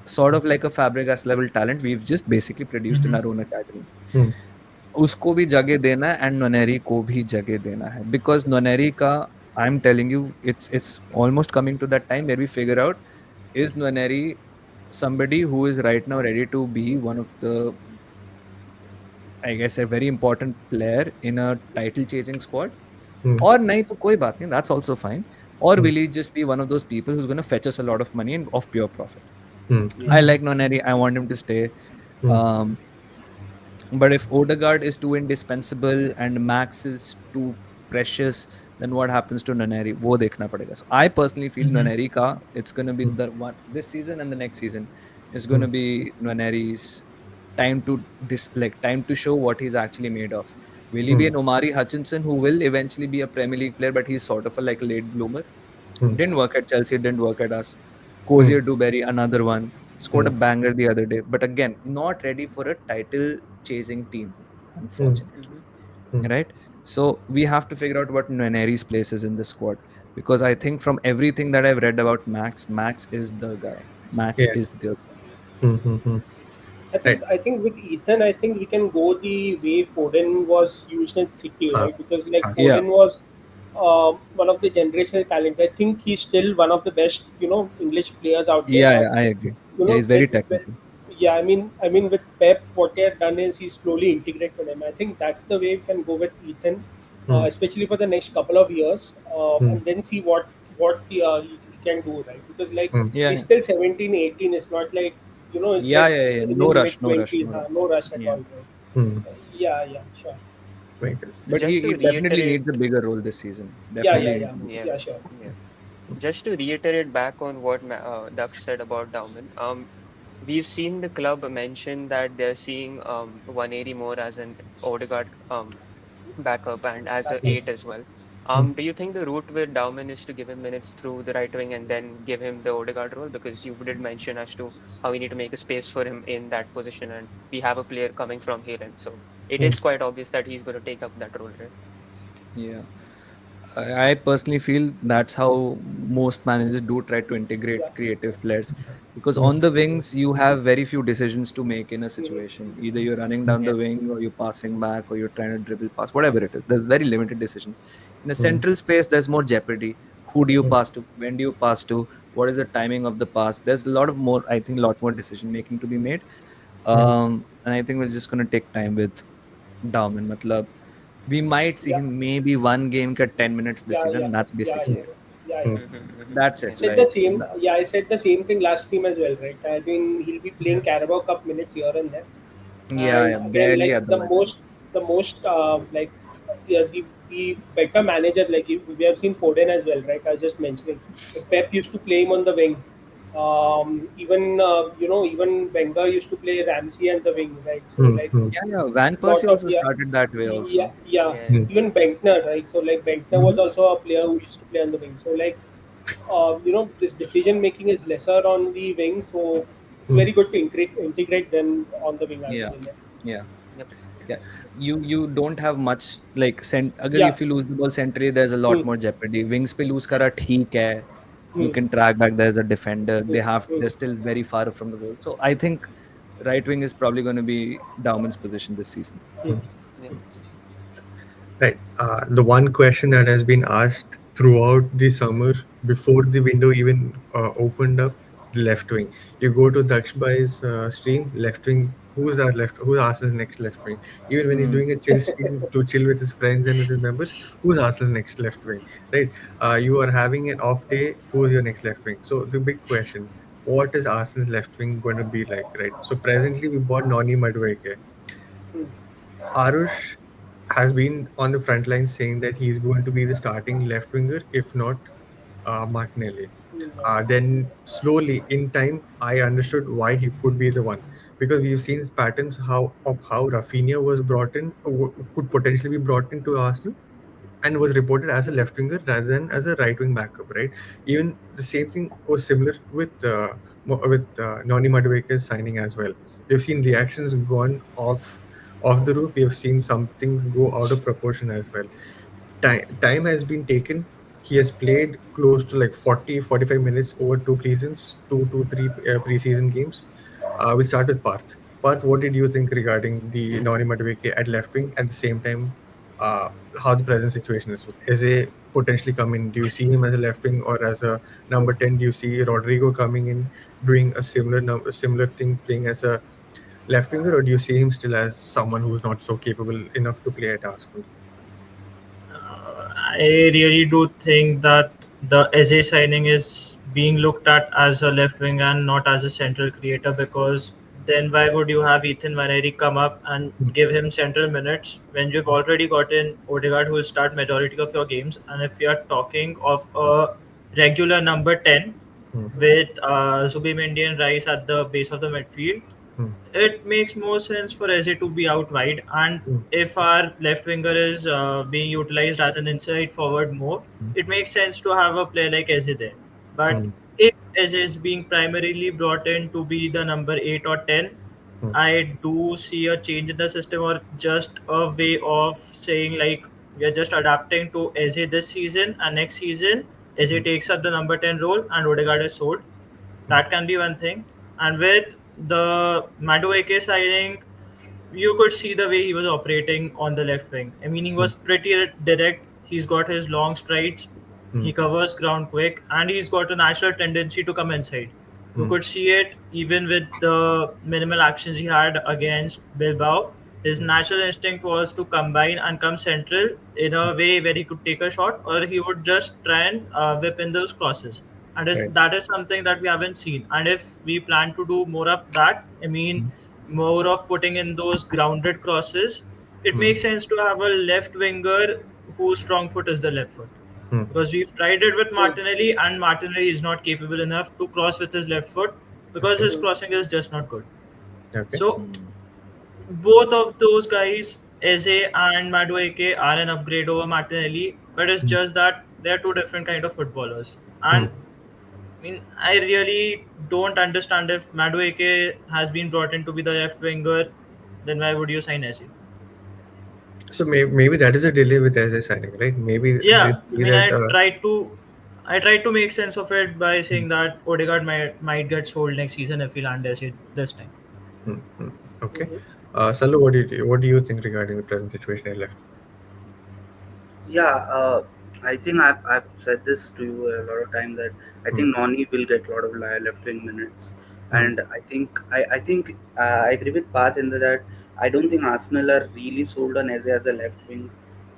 Sort of like a Fabregas level talent we've just basically produced in Hmm. our own academy. उसको भी जगह देना है and नोनेरी को भी जगह देना है because नोनेरी का I'm telling you it's almost coming to that time where we figure out is Nwaneri somebody who is right now ready to be one of the, I guess, a very important player in a title chasing squad or nahi to koi baat nahi, that's also fine, or will he just be one of those people who's going to fetch us a lot of money and of pure profit. Hmm. Yeah. I like Noneri. I want him to stay. Hmm. Um, but if Odegaard is too indispensable and Max is too precious, then what happens to Noneri? वो देखना पड़ेगा. So I personally feel Noneri ka it's gonna be Hmm. the one this season and the next season is Hmm. gonna be Noneri's time to show what he's actually made of. Will he be Hmm. an Omari Hutchinson who will eventually be a Premier League player, but he's sort of a like late bloomer? Hmm. Didn't work at Chelsea, didn't work at us. Hmm. Cozier Dewberry, another one, scored a Hmm. banger the other day, but again, not ready for a title chasing team, Hmm. unfortunately. Hmm. Hmm. Right? So we have to figure out what Nwaneri's place is in the squad because I think from everything that I've read about Max, Max is the guy. Max Yeah. is the guy. Hmm. Hmm. Hmm. I Right. think I think with Ethan, I think we can go the way Foden was used in City, Uh, right? Because like uh, Yeah, Foden was one of the generational talent. I think he's still one of the best, English players out there. yeah, But yeah, I agree. you Yeah, know, he's very technical. yeah, I mean, with Pep, what they have done is he's slowly integrated him. I think that's the way we can go with Ethan, hmm. especially for the next couple of years, Hmm. and then see what he can do, right? Because like Hmm. Yeah, he's yeah, still 17, 18. It's not like it's yeah, like yeah, yeah. in No his rush, mid no rush, twenties. no rush. No rush at Yeah, all, right? Hmm. Yeah, yeah, sure. Makes sense. but Just he to definitely reiterate, needs a bigger role this season. Yeah, Definitely yeah, needs yeah, a bigger yeah, yeah, sure. yeah. Just to reiterate back on what Daksh said about Dauman, we've seen the club mention that they're seeing 180 more as an Odegaard backup and as a Hmm. eight as well. Hmm. Do you think the route with Dauman is to give him minutes through the right wing and then give him the Odegaard role? Because you did mention as to how we need to make a space for him in that position, and we have a player coming from here, and so it Hmm. is quite obvious that he's going to take up that role, right? Yeah. I personally feel that's how most managers do try to integrate Yeah. creative players because Hmm. on the wings you have very few decisions to make in a Mhm. situation. Either you're running Hmm. down the Yeah. wing or you're passing back or you're trying to dribble pass, whatever it is. There's very limited decisions. In a Hmm. central space, there's more jeopardy. Who do you Hmm. pass to? When do you pass to? What is the timing of the pass? There's a lot of more, I think, a lot more decision making to be made. Hmm. And I think we're just going to take time with Dauman. Matlab, we might see Yeah, him maybe one game get 10 minutes this yeah, yeah, season. That's yeah, basically yeah, it. yeah, Hmm. yeah. That's I it. Yeah. said the Like, same. Yeah, I said the same thing last team as well, right? I mean, he'll be playing Yeah. Carabao Cup minutes here and there, yeah, and yeah, again, barely like otherwise. the most yeah, the better manager, like we have seen Foden as well, right? I was just mentioning, like Pep used to play him on the wing. Even Wenger used to play Ramsey and the wing, right? So Hmm. like Hmm. Yeah, yeah. Van Persie lot of also yeah, started that way yeah, also. yeah. Yeah. Hmm. Even Bentner, right? So like Bentner was Mhm. also a player who used to play on the wing. So like the decision making is lesser on the wing, so it's Hmm. very good to integrate them on the wing, I would Yeah, say. Like, yeah, Yep. yeah. You don't have much like agar yeah. if you lose the ball centrally, there's a lot Hmm. more jeopardy. Wings pe lose kara theek hai. You Hmm. can track back. There's a defender. Hmm. Hmm. They're still very far from the goal. So I think right wing is probably going to be Dauman's position this season. Hmm. Yep. Right. The one question that has been asked throughout the summer before the window even opened up, the left wing. You go to Daksh Bhai's stream, left wing. Who's our left? Who's Arsenal's next left wing? Even when he's Hmm. doing a chill stream to chill with his friends and with his members, who's Arsenal's next left wing? Right. You are having an off day. Who's your next left wing? So the big question: what is Arsenal's left wing going to be like? Right. So presently we bought Noni Madueke. Hmm. Aarush has been on the front line saying that he's going to be the starting left winger, if not Martinelli. Hmm. Then slowly in time, I understood why he could be the one because we've seen patterns how Rafinha was brought in, could potentially be brought into Arsenal, and was reported as a left winger rather than as a right wing backup. Right. Even the same thing was similar with Noni Madueke's signing as well. We've seen reactions gone off the roof. We have seen some things go out of proportion as well. Time has been taken. He has played close to like 40-45 minutes over two preseasons, two to three preseason games. We start with Parth. Parth, what did you think regarding the Noni Madueke at left wing? At the same time, uh, how the present situation is with Eze potentially coming? Do you see him as a left wing or as a number 10? Do you see Rodrigo coming in doing a similar thing, playing as a left winger, or do you see him still as someone who's not so capable enough to play at Arsenal? I really do think that the SA signing is being looked at as a left wing and not as a central creator, because then why would you have Ethan Vaneri come up and mm, give him central minutes when you've already gotten Odegaard who will start majority of your games? And if you are talking of a regular number 10 mm, with Zubimendi and Rice at the base of the midfield, mm, it makes more sense for Eze to be out wide. And mm, if our left winger is being utilized as an inside forward more, mm, it makes sense to have a player like Eze there. But mm, if Eze is being primarily brought in to be the number 8 or 10, mm, I do see a change in the system, or just a way of saying like we are just adapting to Eze this season, and next season Eze mm, takes up the number 10 role and Odegaard is sold. mm, That can be one thing. And with the Madueke signing, you could see the way he was operating on the left wing. I mean, he mm, was pretty direct. He's got his long strides, he mm, covers ground quick, and he's got a natural tendency to come inside. You mm, could see it even with the minimal actions he had against Bilbao. His natural instinct was to combine and come central in a way where he could take a shot, or he would just try and whip in those crosses. And right. that is something that we haven't seen. And if we plan to do more of that, I mean, Mm, more of putting in those grounded crosses, it mm, makes sense to have a left winger whose strong foot is the left foot, mm, because we've tried it with Mm. Martinelli, and Martinelli is not capable enough to cross with his left foot because okay. his Mm. crossing is just not good. Okay. So both of those guys, Eze and Madueke, are an upgrade over Martinelli, but it's Mm, just that they're two different kind of footballers. mm. And I mean, I really don't understand, if Madueke has been brought in to be the left winger, then why would you sign Eze? So maybe that is a delay with SI signing, right? Maybe they Yeah, I see mean, that. I tried to make sense of it by Mm, saying that Odegaard might get sold next season if he lands it this time. mm, mm. Okay. Mhm. Salu, what do you think regarding the present situation at left? Yeah, I think I've said this to you a lot of times that I Mm, think Noni will get a lot of left wing minutes, mm, and I agree with Parth in that I don't think Arsenal are really sold on Eze as a left wing,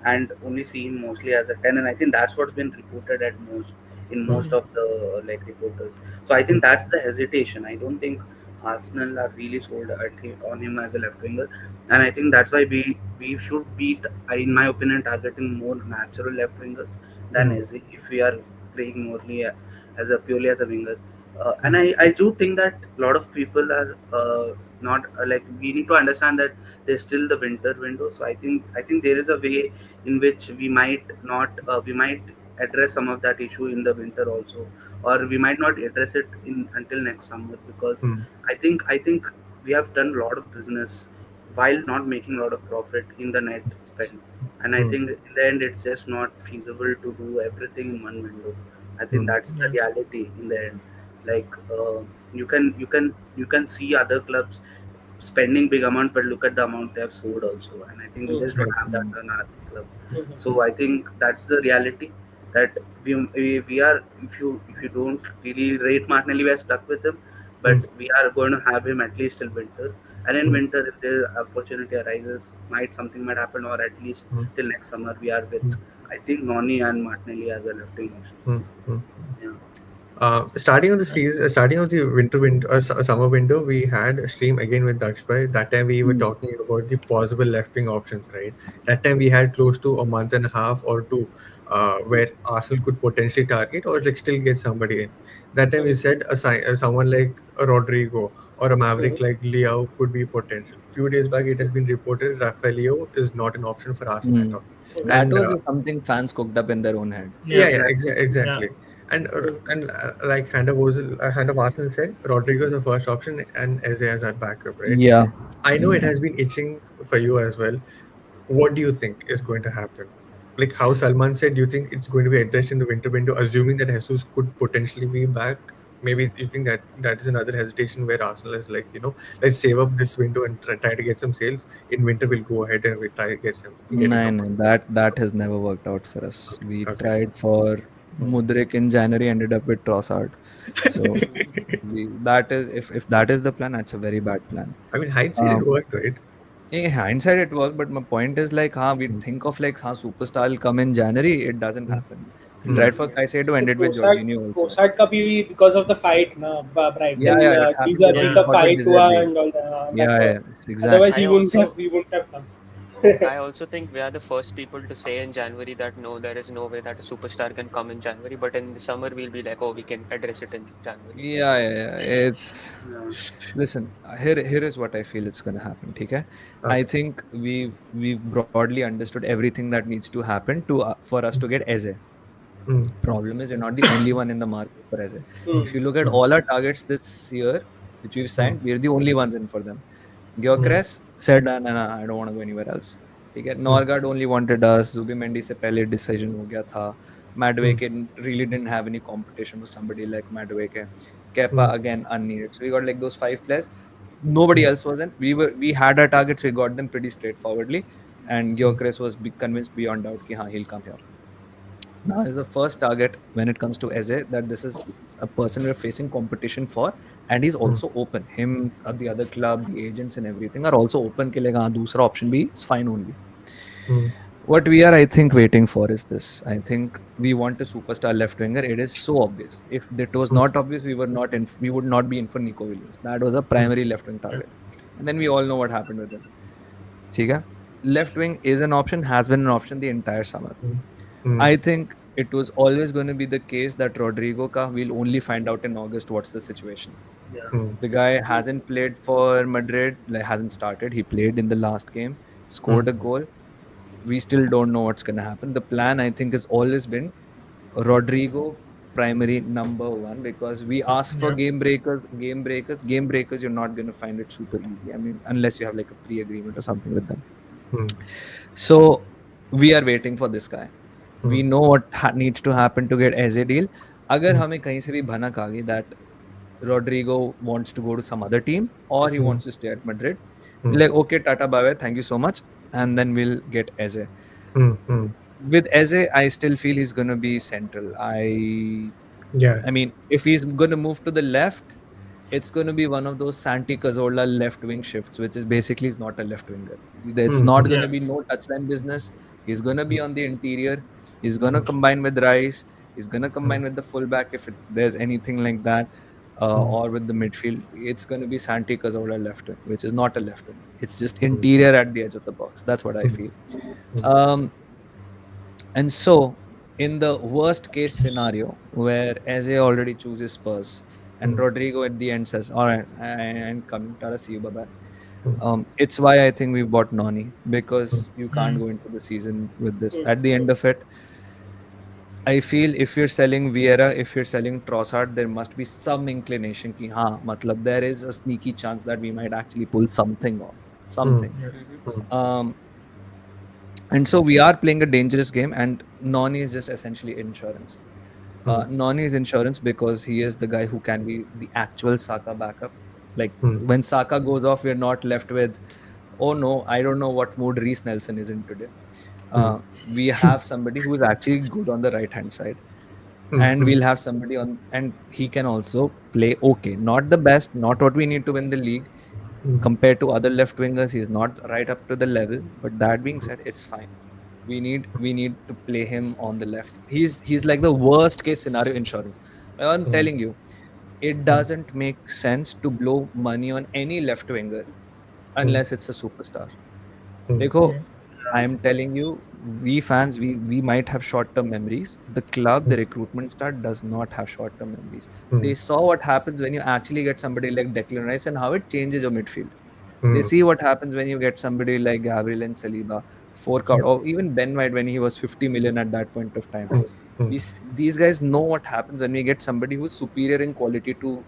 and only see him mostly as a 10, and I think that's what's been reported at most in mm, most of the like reporters. So I think mm, that's the hesitation. I don't think Arsenal are really sold on him as a left winger, and I think that's why we should be, in my opinion, targeting more natural left wingers than mm, as if we are playing morely as a purely as a winger. And mm, I do think that a lot of people are not like, we need to understand that there's still the winter window. So I think there is a way in which we might not we might address some of that issue in the winter also, or we might not address it in until next summer, because mm, I think we have done a lot of business while not making a lot of profit in the net spend. And I mm, think in the end, it's just not feasible to do everything in one window. I think mm, that's the Yeah. reality in the end. Like you can see other clubs spending big amounts, but look at the amount they have sold also. And I think we Mm. just don't right. have that in our club. Mhm. So I think that's the reality, that we are, if you don't really rate Martinelli, we are stuck with him, but Mm, we are going to have him at least till winter. And in mm, winter, if the opportunity arises, something might happen, or at least mm, till next summer, we are with, mm, I think, Noni and Martinelli as the left wing mm, options. mm. Yeah. Starting of the season, starting of the winter window, summer window, we had a stream again with Daksh. That time we were talking about the possible left wing options, right? That time we had close to a month and a half or two, where Arsenal could potentially target or like still get somebody in. That time we Mhm. said someone like a Rodrigo or a Maverick Mhm. like Leo could be potential. Few days back, it has been reported Rafaelio is not an option for Arsenal at Hmm. all. Mhm. That And was something fans cooked up in their own head. yeah, Yeah. yeah, Exactly. Yeah. exactly. Mhm. And like kind of Arsenal said, Rodrigo is the first option and Eze as our backup, right? Yeah. I know it Yeah. has been itching for you as well. What do you think is going to happen? Like how Salman said, do you think it's going to be addressed in the winter window, assuming that Jesus could potentially be back? Maybe you think that that is another hesitation where Arsenal is like, let's save up this window and try to get some sales. In winter, we'll go ahead and we try to get No, in no, option. that has never worked out for us. We Okay. tried for Hmm. Mudrik in January, ended up with Trossard. So that is, if that is the plan, that's a very bad plan. I mean, hindsight, it Um, worked, right? in hindsight, it worked, but my point is like, we Hmm. think of like, superstar will come in January. It doesn't Hmm. happen. Right for Yes. Caicedo, So ended with Trossard, Jorginho also. Trossard का भी because of the fight ना Yeah, Brighton yeah, that happened deserving because the of Yeah. what fight हुआ Deserve. and all that. That's Yeah, why. yeah, yes, Otherwise exactly. I also he wouldn't have come. I also think we are the first people to say in January that no, there is no way that a superstar can come in January, but in the summer we'll be like, oh, we can address it in January. Yeah, yeah, yeah. It's Yeah. listen. Here is what I feel it's gonna happen. Okay, I Okay. think we've broadly understood everything that needs to happen to for us to get Eze. Mm, Problem is, you're not the only one in the market for Eze. Hmm. If you look at mm, all our targets this year, which we've mm, signed, we're the only ones in for them. mm, Gyökeres said, "No, no, no, I don't want to go anywhere else." ठीक है, mm, Norgard only wanted us. Zubimendi से पहले decision हो गया था. mm, Madueke really didn't have any competition with somebody like Madueke. Kepa mm, again unneeded. So we got like those five players. Nobody mm, else was in. We had our targets. We got them pretty straightforwardly. And mm, Gyökeres was convinced beyond doubt कि हाँ, he'll come here. Now is the first target when it comes to Eze that this is a person we're facing competition for, and he's mm, also open. Him, the other club, the agents, and everything are also open. कि like हाँ, दूसरा option भी is fine only. mm, What we are, I think, waiting for is this. I think we want a superstar left winger. It is so obvious. If it was mm, not obvious, we were not in. We would not be in for Nico Williams. That was a mm, primary left wing target, and then we all know what happened with him. ठीक है? Left wing is an option. Has been an option the entire summer. mm, mm, I think it was always going to be the case that Rodrigo ka we'll only find out in August what's the situation. Yeah. mm, The guy hasn't played for Madrid, like hasn't started. He played in the last game, mm, scored a goal. We still don't know what's going to happen. The plan, I think, has always been Rodrigo primary number one because we ask for Yeah. game breakers. You're not going to find it super easy. I mean, unless you have like a pre-agreement or something with them. mm, So we are waiting for this guy. We mm, know what needs to happen to get as a deal. अगर mm, हमें कहीं से भी भनक आ गई that Rodrigo wants to go to some other team or he mm, wants to stay at Madrid, mm, like okay, Tata bye bye, thank you so much, and then we'll get Eze. mm, mm. With Eze, I still feel he's gonna be central. Yeah. I mean, if he's gonna move to the left, it's going to be one of those Santi Cazorla left wing shifts, which is basically he's not a left winger. It's Mm, not mm, going to Yeah. be no touchline business. He's going to be on the interior. He's going to mm, combine with Rice. He's going to mm, combine with the fullback if there's anything like that, mm, or with the midfield. It's going to be Santi Cazorla left wing, which is not a left wing. It's just mm, interior at the edge of the box. That's what I mm, feel. mm, Um, and so, in the worst case scenario where Eze already chooses Spurs and mm, Rodrigo at the end says, "All right, I'm coming. Tara, see you. Bye bye." mm, It's why I think we've bought Noni mm, because you can't Mm. go into the season with this. Hmm. At the end of it, I feel if you're selling Vieira, if you're selling Trossard, there must be some inclination ki हाँ, मतलब there is a sneaky chance that we might actually pull something off, mm, something. Yeah. Hmm. mm, Um, and so we are playing a dangerous game, and Noni is just essentially insurance. mm, Noni is insurance because he is the guy who can be the actual Saka backup. Like mm, when Saka goes off, we're not left with, oh no, I don't know what mood Reece Nelson is in today. mm, We have somebody who is actually good on the right hand side, mm, and mm, we'll have somebody on, and he can also play okay, not the best, not what we need to win the league. mm, Compared to other left wingers, he's not right up to the level. But that being said, it's fine. We need to play him on the left. He's like the worst case scenario insurance. I'm mm, telling you, it mm, doesn't make sense to blow money on any left winger mm, unless it's a superstar. mm, Dekho, Yeah. I am telling you, we fans, we might have short-term memories. The club, the recruitment start does not have short-term memories. mm, They saw what happens when you actually get somebody like Declan Rice and how it changes your midfield. They mm, see what happens when you get somebody like Gabriel and Saliba, fork out, or even Ben White when he was 50 million at that point of time. mm, mm, These guys know what happens when we get somebody who's superior in quality to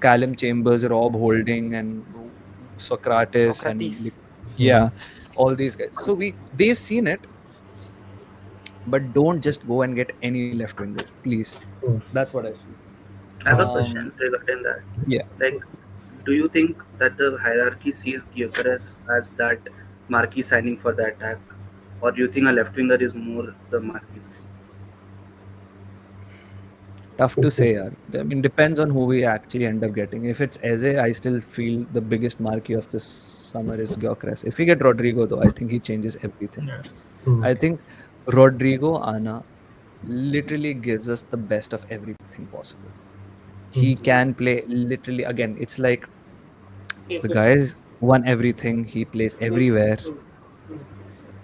Callum Chambers, Rob Holding, and Socrates, and Socrates. mm, yeah, all these guys. So they've seen it, but don't just go and get any left winger, please. mm. That's what I feel. I have a question regarding that. Yeah. Like, do you think that the hierarchy sees Gyökeres as that marquee signing for the attack, or do you think a left winger is more the marquee signing? Tough to say, yaar. I mean, depends on who we actually end up getting. If it's Eze, I still feel the biggest marquee of this summer is Gyökeres. If we get Rodrigo, though, I think he changes everything. Yeah. Mm, I think Rodrigo, Ana, literally gives us the best of everything possible. He mm, can play literally, again, it's like Yes, the yes. guy's won everything. He plays Mm, everywhere. mm, mm.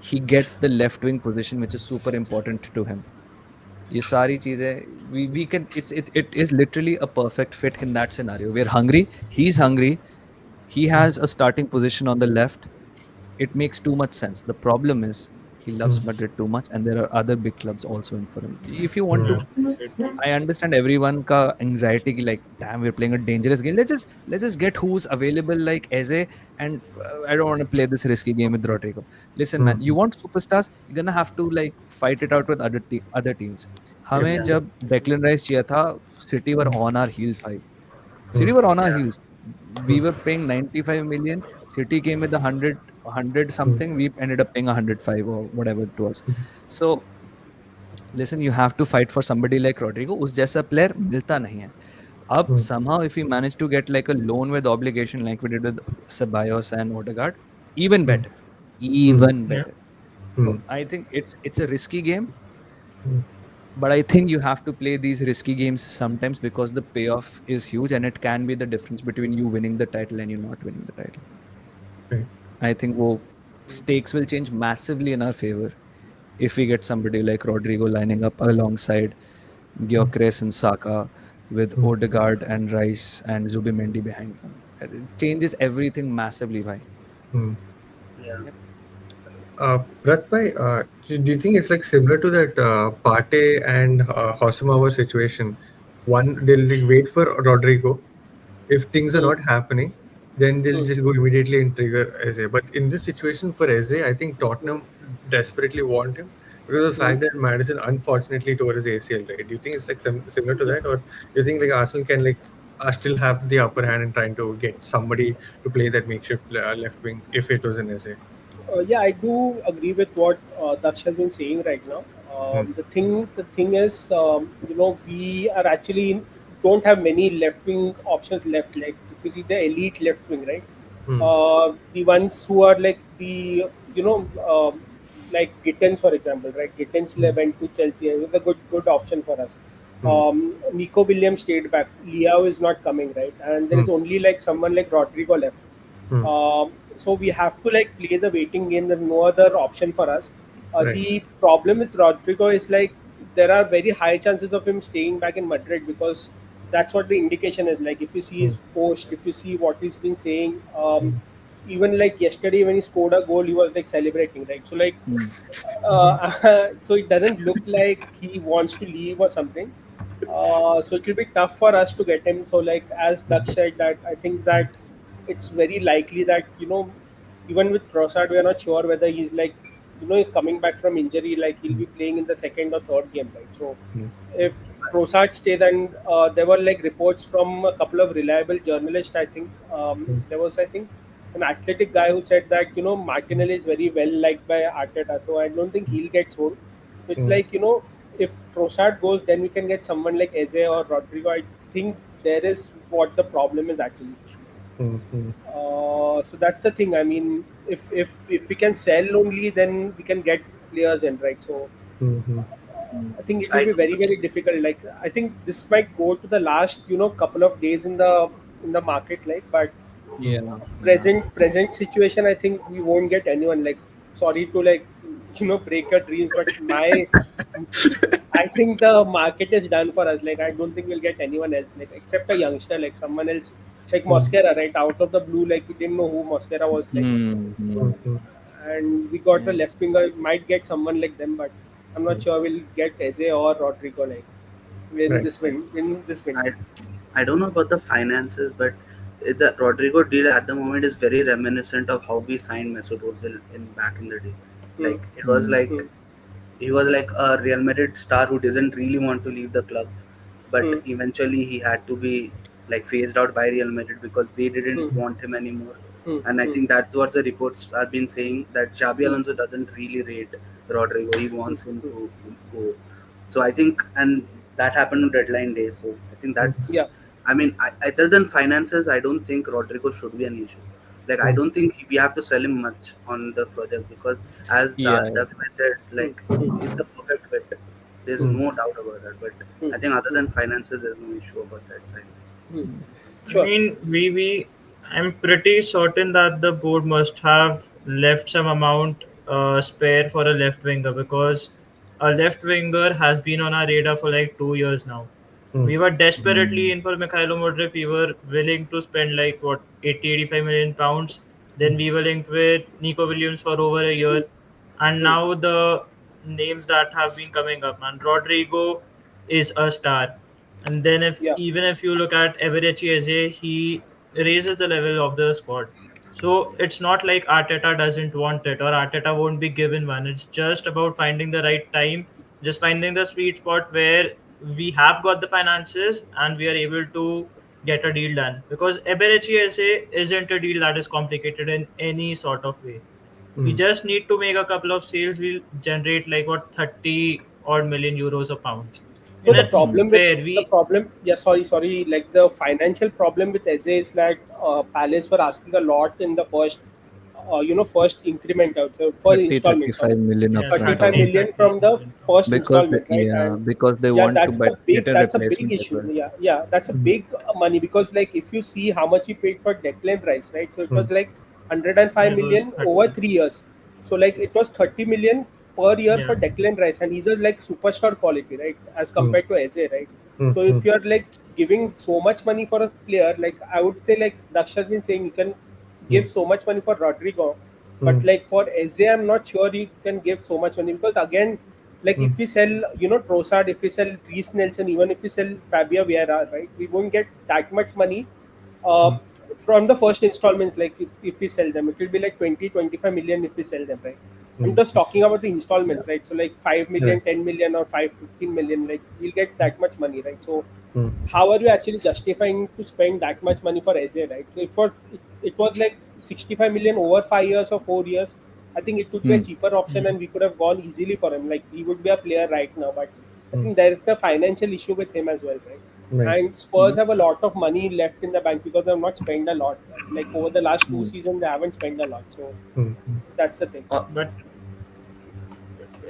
He gets the left wing position, which is super important to him. ये सारी चीजें we can it is literally a perfect fit in that scenario. We're hungry. He's hungry. He mm, has a starting position on the left. It makes too much sense. The problem is he loves mm, Madrid too much, and there are other big clubs also in for him. If you want to mm, Yeah. sit, I understand everyone ka anxiety ki like, damn, we're playing a dangerous game. Let's just get who's available like Eze, and I don't want to play this risky game with Rodrigo. Listen, man, you mm, want superstars, you're gonna have to like fight it out with other teams. yep, हमें Yeah. जब Declan Rice चाहिए था, City were mm, on our heels, भाई. mm, City were on our Yeah. heels. We mm, were paying 95 million. City came with 100 mm, something. We ended up paying 105 or whatever it was. mm, So listen, you have to fight for somebody like Rodrigo. उस जैसा player मिलता नहीं है. अब mm, somehow if we manage to get like a loan with obligation like we did with Ceballos and Odegaard, even mm, better, mm, even Yeah. better. So mm, I think it's a risky game, mm, but I think you have to play these risky games sometimes because the payoff is huge and it can be the difference between you winning the title and you not winning the title. right, I think stakes will change massively in our favor if we get somebody like Rodrigo lining up alongside mm, Gyökeres and Saka with mm, Odegaard and Rice and Zubimendi behind them. It changes everything massively, bhai. mm. Yeah. Yep. Prath bhai, do you think it's like similar to that Partey and Hossemawer situation? One, they'll like wait for Rodrigo. If things are Mm, not happening, then they'll mm, just go immediately and trigger Eze. But in this situation for Eze, I think Tottenham desperately want him because of the mm. fact that Madison unfortunately tore his ACL. Right? Do you think it's like similar to that, or do you think like Arsenal can like still have the upper hand in trying to get somebody to play that makeshift left wing if it was an Eze? Yeah, I do agree with what Daksh has been saying right now. Hmm. The thing is, we are actually don't have many left wing options left. Like if you see the elite left wing, right? Hmm. The ones who are like you know, like Gittens, for example, right? Gittens Hmm. went to Chelsea. It was a good option for us. Hmm. Nico Williams stayed back. Liao is not coming, right? And there Hmm. is only like someone like Rodrigo left. Hmm. So we have to like play the waiting game. There's no other option for us. Right. The problem with Rodrigo is like there are very high chances of him staying back in Madrid because that's what the indication is. Like if you see Hmm. his post, if you see what he's been saying, Hmm. even like yesterday when he scored a goal, he was like celebrating, right? So like, Hmm. so it doesn't look like he wants to leave or something. So it will be tough for us to get him. So like as Hmm. Daksh said, that I think that it's very likely that even with Trossard, we are not sure whether he's like he's coming back from injury. Like he'll Hmm. be playing in the second or third game, right? So Hmm. if Trossard stays, and there were like reports from a couple of reliable journalists. I think Hmm. there was an athletic guy who said that Martinelli is very well liked by Arteta. So I don't think he'll get sold. So it's Hmm. like if Trossard goes, then we can get someone like Eze or Rodrigo. I think there is what the problem is actually. Hmm. Hmm. So that's the thing. I mean, if we can sell only, then we can get players in, right? So Hmm. Hmm. Hmm. I think it will I be do. very difficult. Like I think this might go to the last couple of days in the market, like. But Yeah, yeah. present situation, I think we won't get anyone. Like sorry to like break your dreams, but I think the market is done for us. Like I don't think we'll get anyone else, like except a youngster, like someone else, like Hmm. Mosquera, right? Out of the blue, like we didn't know who Mosquera was, like, Hmm. Hmm. Hmm. Hmm. and we got a Yeah. left winger. Might get someone like them, but I'm not Hmm. sure we'll get Eze or Rodrigo like Right. in this window. I I don't know about the finances, but the Rodrigo deal at the moment is very reminiscent of how we signed Mesut Ozil in back in the day. Hmm. Like it was Hmm. Hmm. like he was like a Real Madrid star who doesn't really want to leave the club, but Hmm. eventually he had to be like phased out by Real Madrid because they Hmm. didn't want him anymore. Hmm. And I Hmm. think that's what the reports have been saying, that Xabi Hmm. Alonso doesn't really rate Rodrigo. He Hmm. wants him Hmm. to go. So I think, and that happened on deadline day. So I think Hmm. that's. Yeah. I mean, other than finances, I don't think Rodrigo should be an issue. Like I Hmm. don't think we have to sell him much on the project because, as Yeah. Daksh said, Hmm. like Hmm. it's a perfect fit. There's mm, no doubt about that. But Hmm. I think other Hmm. than finances, there's no issue about that side. Hmm. Mm. I Sure. mean, I'm pretty certain that the board must have left some amount spare for a left winger, because a left winger has been on our radar for like 2 years now. mm, We were desperately Mm. in for Mikhailo Modric. We were willing to spend like what 80-85 million pounds. Then we were linked with Nico Williams for over a Hmm. year, and Hmm. now the names that have been coming up, man. Rodrigo is a star, and then if Yeah. even if you look at Eberechi Eze, he raises the level of the squad. So it's not like Arteta doesn't want it or Arteta won't be given one. It's just about finding the right time, just finding the sweet spot where we have got the finances and we are able to get a deal done. Because Eberechi Eze isn't a deal that is complicated in any sort of way. We mm, just need to make a couple of sales. We'll generate like what 30 odd million euros or pounds, So and the it's Mm. problem with fair. the We problem, yeah, sorry, like the financial problem with Eze is that Palace were asking a lot in the first, first increment out, so first 30, installment, sorry, 35 million yeah, upfront 35 also. million 30 from the million pounds. first Because installment, right? And they yeah, want to that's the get big a that's a big replacement as issue. well. Yeah, that's a mm, big money, because like if you see how much he paid for Declan Rice, right? So it mm, was like 105 It was million over 30. 3 years. So like it was 30 million per year Yeah. for Declan Rice, and he's a like superstar quality, right? As mm, compared to Eze, right? mm, So mm, if you're like giving so much money for a player, like I would say, like Daksh has been saying, you can mm, give so much money for Rodrigo, but mm, like for Eze, I'm not sure you can give so much money, because again, like mm, if we sell, Trossard, if we sell Reece Nelson, even if we sell Fabio Vieira, right, we won't get that much money uh, mm. from the first installments. Like if we sell them, it will be like 20-25 million if we sell them, right? I'm Mm. just talking about the Yeah. installments, right? So like 5 million, Right. 10 million, or 5-15 million, like we'll get that much money, right? So Mm, how are you actually justifying to spend that much money for Eze, right? So if it was like 65 million over 5 years or 4 years, I think it could be a Hmm. cheaper option Mm. and we could have gone easily for him. Like he would be a player right now, but I mm. think there is the financial issue with him as well, right? Right. And Spurs Hmm. have a lot of money left in the bank because they have not spent a lot. Like over the last two Hmm. seasons, they haven't spent a lot. So Mm, mm, that's the thing. Uh, But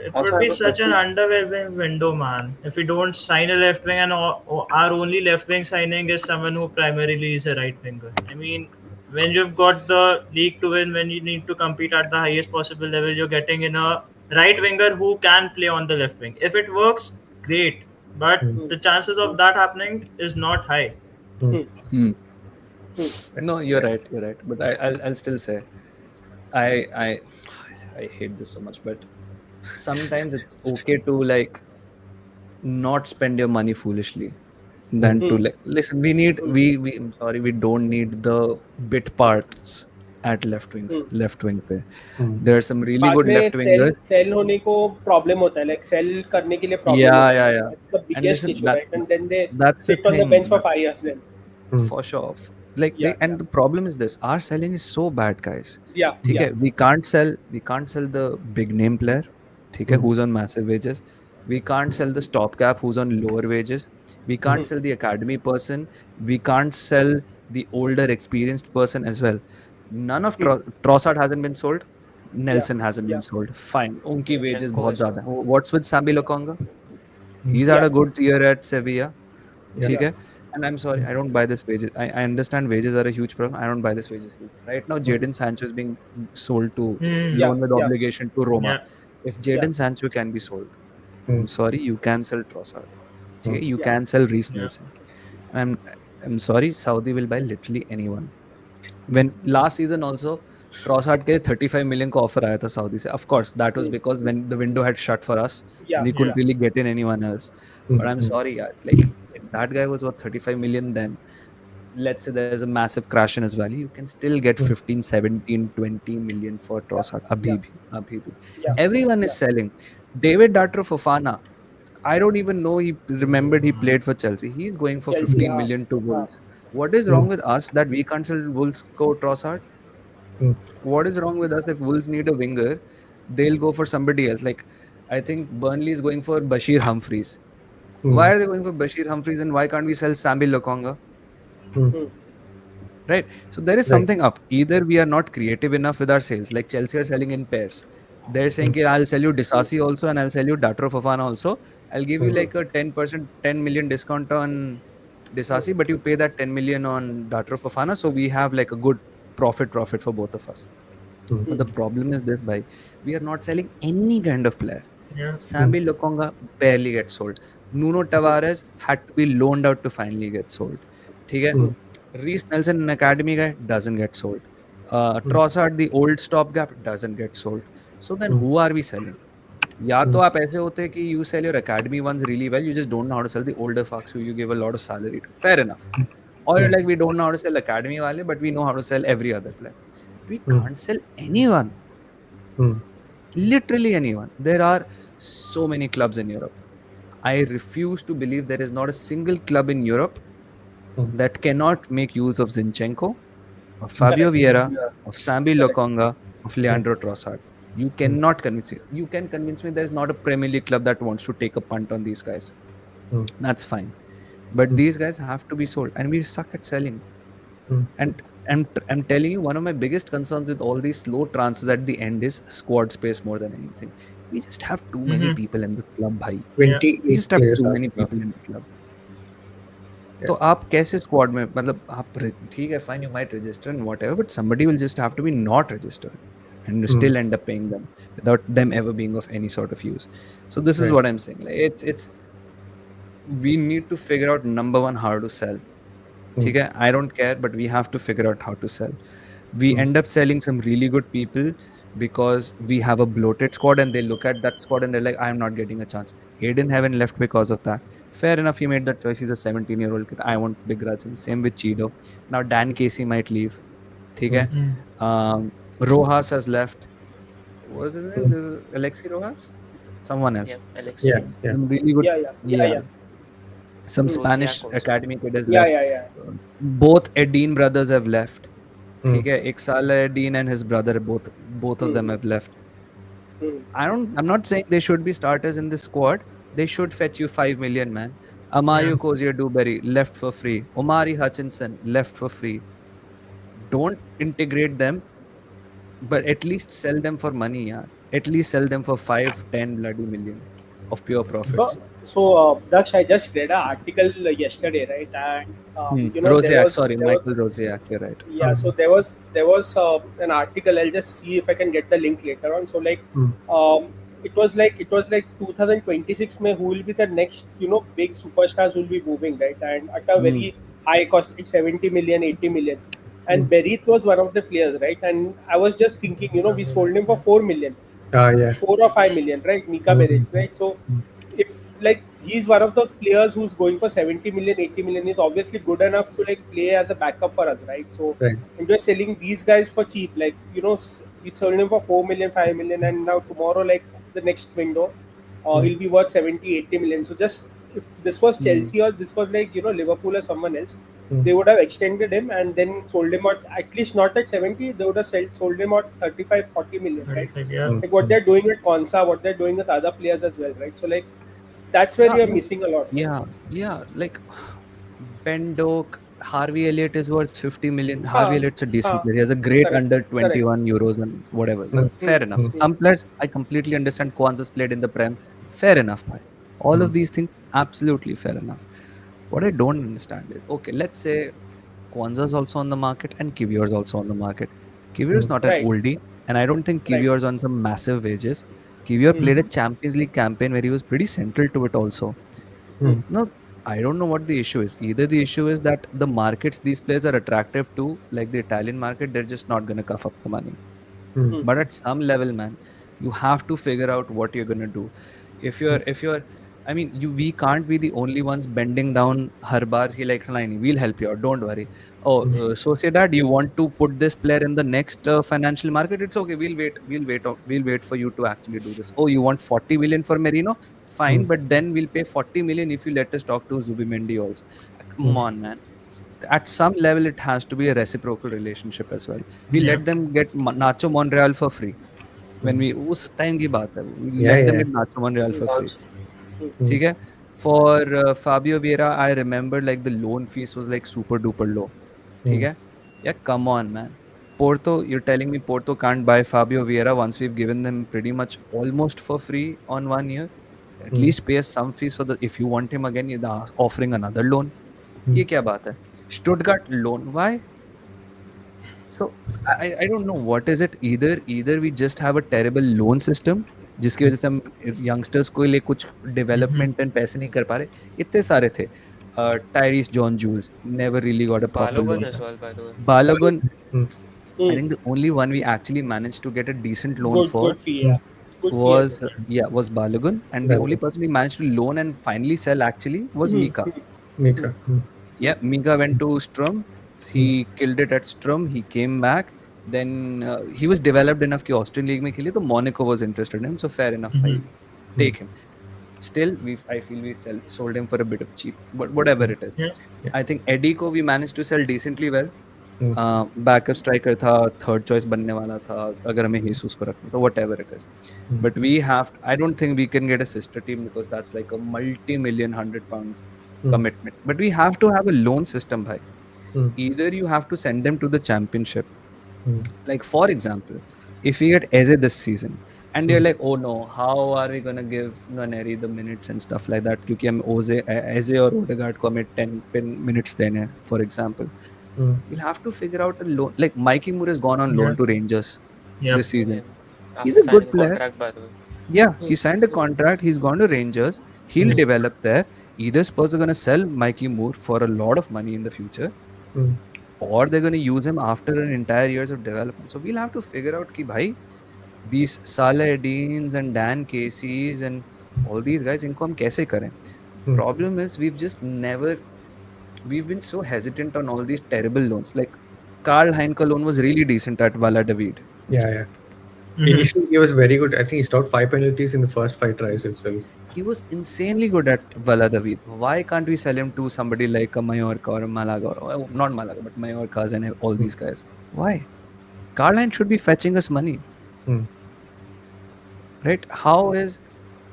it Also, would I be have a such an question. underwhelming window, man. If we don't sign a left wing and our only left wing signing is someone who primarily is a right winger. I mean, when you've got the league to win, when you need to compete at the highest possible level, you're getting in a right winger who can play on the left wing. If it works, great. But mm, Hmm. the chances of that happening is not high. mm. Hmm. Hmm. Hmm. No, you're right. You're right. But I'll still say I I I hate this so much. But sometimes it's okay to like not spend your money foolishly Mm, than to Hmm. like listen. We need Hmm. we I'm sorry, we don't need the bit parts at Hmm. left wing पे. mm, There are some really बाद good में left cell wingers. Cell होने को problem होता है, like cell करने के लिए प्रॉब्लम Yeah, होता है, yeah, like yeah. That's the And biggest listen, issue, right? And then they that's the sit on the thing. Bench for 5 years then. mm, For sure. Like Yeah, yeah, and the problem is this: our selling is so bad, guys. yeah, ठीक yeah. है, we can't sell the big name player, ठीक है, mm, who's on massive wages. We can't sell the stopgap who's on lower wages. We mm, can't sell the academy person. We can't sell the older experienced person as well. None of Hmm. Trossard hasn't been sold. Yeah, Nelson hasn't been yeah, sold. Fine. उनकी wages Zinchenko बहुत as well. ज़्यादा हैं. What's with Sambi Lokonga? mm. He's had yeah, a good year at Sevilla. Yeah. ठीक yeah. है. And I'm sorry, I don't buy this wages. I understand wages are a huge problem. I don't buy this wages. Right now, Mm, Jadon Sancho is being sold to Hmm. Yeah, loan with yeah, obligation to Roma. Yeah. If yeah, Jadon Sancho can be sold, mm, I'm sorry, you can sell Trossard. mm, Okay, you yeah. can sell Reece Yeah. Nelson. I'm I'm sorry, Saudi will buy literally anyone. When last season also, Trossard के 35 million को offer आया था Saudi से. Of course, that was Hmm. because when the window had shut for us, Yeah, we Yeah. couldn't yeah, really get in anyone else. mm, But I'm mm, sorry, yeah, like if that guy was worth 35 million then. Let's say there's a massive crash in his value, you can still get mm, 15, 17, 20 million for yeah, Trossard. yeah, Abhi bhi. yeah, Everyone is yeah. selling. David Datro Fofana, I don't even know he remembered he played for Chelsea. He's going for Chelsea, 15 हाँ, million to हाँ. Wolves. What is mm, wrong with us that we can't sell Wolves co Trossard? mm, What is wrong with us if Wolves need a winger? They'll go for somebody else. Like, I think Burnley is going for Bashir Humphreys. Why mm, are they going for Bashir Humphreys and why can't we sell Sambi Lokonga? mm. Hmm. Right. So there is Right. something up. Either we are not creative enough with our sales, like Chelsea are selling in pairs. They're saying, Mm, "Okay, I'll sell you Hmm. Disasi also and I'll sell you Datro Fofana also. I'll give you like a 10%, 10 million discount on Disasi, but you pay that 10 million on Dato Fofana. So we have like a good profit for both of us. But the problem is this, bhai. We are not selling any kind of player. Yeah. Sambi Lokonga barely gets sold. Nuno Tavares had to be loaned out to finally get sold. Okay? Reece Nelson, an academy guy, doesn't get sold. Trossard, the old stopgap, doesn't get sold. So then who are we selling? या तो आप ऐसे होते हैं कि you sell your academy ones really well, you just don't know how to sell the older fucks who you give a lot of salary to. Fair enough. Or you're like, we don't know how to sell academy wale, but we know how to sell every other player. We can't sell anyone. Literally anyone. There are so many clubs in Europe. I refuse to believe there is not a single club in Europe that cannot make use of Zinchenko, of Fabio Vieira, of Sambi Lokonga, of Leandro Trossard. You cannot convince me. You can convince me there is not a Premier League club that wants to take a punt on these guys. That's fine. But these guys have to be sold, and we suck at selling. And I'm telling you, one of my biggest concerns with all these slow transfers at the end is squad space more than anything. We just have too many people in the club, bhai. We 28 just have players too are many club. people in the club. तो आप कैसे squad में मतलब आप ठीक है fine you might register and whatever but somebody will just have to be not registered and you still end up paying them without them ever being of any sort of use. So this is what I'm saying. Like it's we need to figure out number one how to sell. Okay, I don't care, but we have to figure out how to sell. We end up selling some really good people because we have a bloated squad and they look at that squad and they're like, I'm not getting a chance. Aiden Heaven left because of that. Fair enough, he made that choice. He's a 17-year-old kid. I won't begrudge him. Same with Cheeto. Now Dan Casey might leave. Okay? Rojas has left. What was his name? Alexi Rojas? Someone else. Yeah, Alex. Some really good. Yeah. Some Rosiak Spanish also. academy kid has left. Both Edin brothers have left. Okay, Iksala Edin and his brother both of them have left. I'm not saying they should be starters in this squad. They should fetch you 5 million, man. Amario Cozier Dewberry left for free. Omari Hutchinson left for free. Don't integrate them, but at least sell them for money, yeah. At least sell them for 5, 10 bloody million of pure profits. So Daksh, I just read an article yesterday, right? And Michael Rosiak, you're right. Yeah, so there was an article. I'll just see if I can get the link later on. So like, it was like 2026 mein who will be the next big superstars who will be moving, right? And at a very high cost, like 70 million, 80 million. And Berit was one of the players, right? And I was just thinking, we sold him for 4 million. 4 or 5 million, right? Mika Berit, right? So if like he's one of those players who's going for 70 million, 80 million, is obviously good enough to like play as a backup for us, right? So I'm just selling these guys for cheap. Like, we sold him for 4 million, 5 million, and now tomorrow, like the next window, he'll be worth 70, 80 million. So just if this was Chelsea or this was like, Liverpool or someone else, they would have extended him and then sold him at least not at 70, they would have sold him at 35, 40 million, right? Like what they're doing with Konsa, what they're doing with other players as well, right? So like, that's where we are missing a lot. Yeah. Like Ben Doak, Harvey Elliott is worth 50 million. Harvey Elliott's a decent player. He has a great under 21 euros and whatever. But fair enough. Some players, I completely understand. Kwanzaa's played in the Prem. Fair enough, bhai. All of these things, absolutely fair enough. What I don't understand is, okay, let's say Kwanzaa is also on the market and Kivior is also on the market. Kivior is not an oldie, and I don't think Kivior is on some massive wages. Kivior played a Champions League campaign where he was pretty central to it also. No, I don't know what the issue is. Either the issue is that the markets these players are attractive to, like the Italian market, they're just not going to cough up the money. But at some level, man, you have to figure out what you're going to do. If you're I mean, we can't be the only ones bending down her bar. He like, we'll help you out. Don't worry. Oh, Sociedad, you want to put this player in the next financial market? It's okay. We'll wait for you to actually do this. Oh, you want 40 million for Merino? Fine, but then we'll pay 40 million if you let us talk to Zubimendi also. Come on, man. At some level, it has to be a reciprocal relationship as well. We let them get Nacho Monreal for free. When we us time ki baat hai, we let them get Nacho Monreal for free. Okay? For Fabio Vieira, I remember like the loan fees was like super duper low. Okay? Yeah, come on, man. Porto, you're telling me Porto can't buy Fabio Vieira once we've given them pretty much almost for free on 1 year? At least pay us some fees for the, if you want him again, you're offering another loan. ये क्या बात है? Stuttgart loan, why? So I don't know what is it. Either we just have a terrible loan system जिसकी वजह से हम youngsters को लिए कुछ development and पैसे नहीं कर पा रहे. इतने सारे थे. Tyrese John Jules never really got a proper Balogun loan. as well, by the way. Balogun, I Hmm. think the only one we actually managed to get a decent loan for Good fee, yeah. Good fee as was well. was Balogun, and the only person we managed to loan and finally sell actually was Hmm. Mika. Hmm. Mika. Yeah, Mika went to Strum. He killed it at Strum. He came back. Then he was developed enough कि Austrian League में खेले, तो Monaco was interested in him. So fair enough, भाई, take him. Still, I feel we sold him for a bit of cheap, but whatever it is. Yeah. I think Eddie को we managed to sell decently well. Backup striker था, third choice बनने वाला था अगर हमें Jesus को रखना था, whatever it is. But we have, I don't think we can get a sister team because that's like a multi-million £100 commitment. But we have to have a loan system, bhai. Either you have to send them to the championship. Like for example, if we get Eze this season and they're like, oh no, how are we gonna give Nwaneri the minutes and stuff like that? क्योंकि हम Eze or Odegaard को हमें 10 minutes देने हैं, for example. We'll have to figure out a loan. Like Mikey Moore has gone on loan to Rangers Yep. this season. He's After a good signing a player. contract, by the way. Yeah, he signed a contract. He's gone to Rangers. He'll develop there. Either Spurs are going to sell Mikey Moore for a lot of money in the future, or they're going to use him after an entire years of development. So we'll have to figure out कि भाई these Salah Deans and Dan Casey's and all these guys इनको हम कैसे करें? Problem is we've been so hesitant on all these terrible loans. Like Karl Heinke loan was really decent at Valladolid. Yeah. Initially, he was very good. I think he stopped 5 penalties in the first 5 tries itself. He was insanely good at Valladolid. Why can't we sell him to somebody like a Mallorca or a Malaga? Or, not Malaga, but Mallorca's and all these guys. Why? Carline should be fetching us money. Right? How is...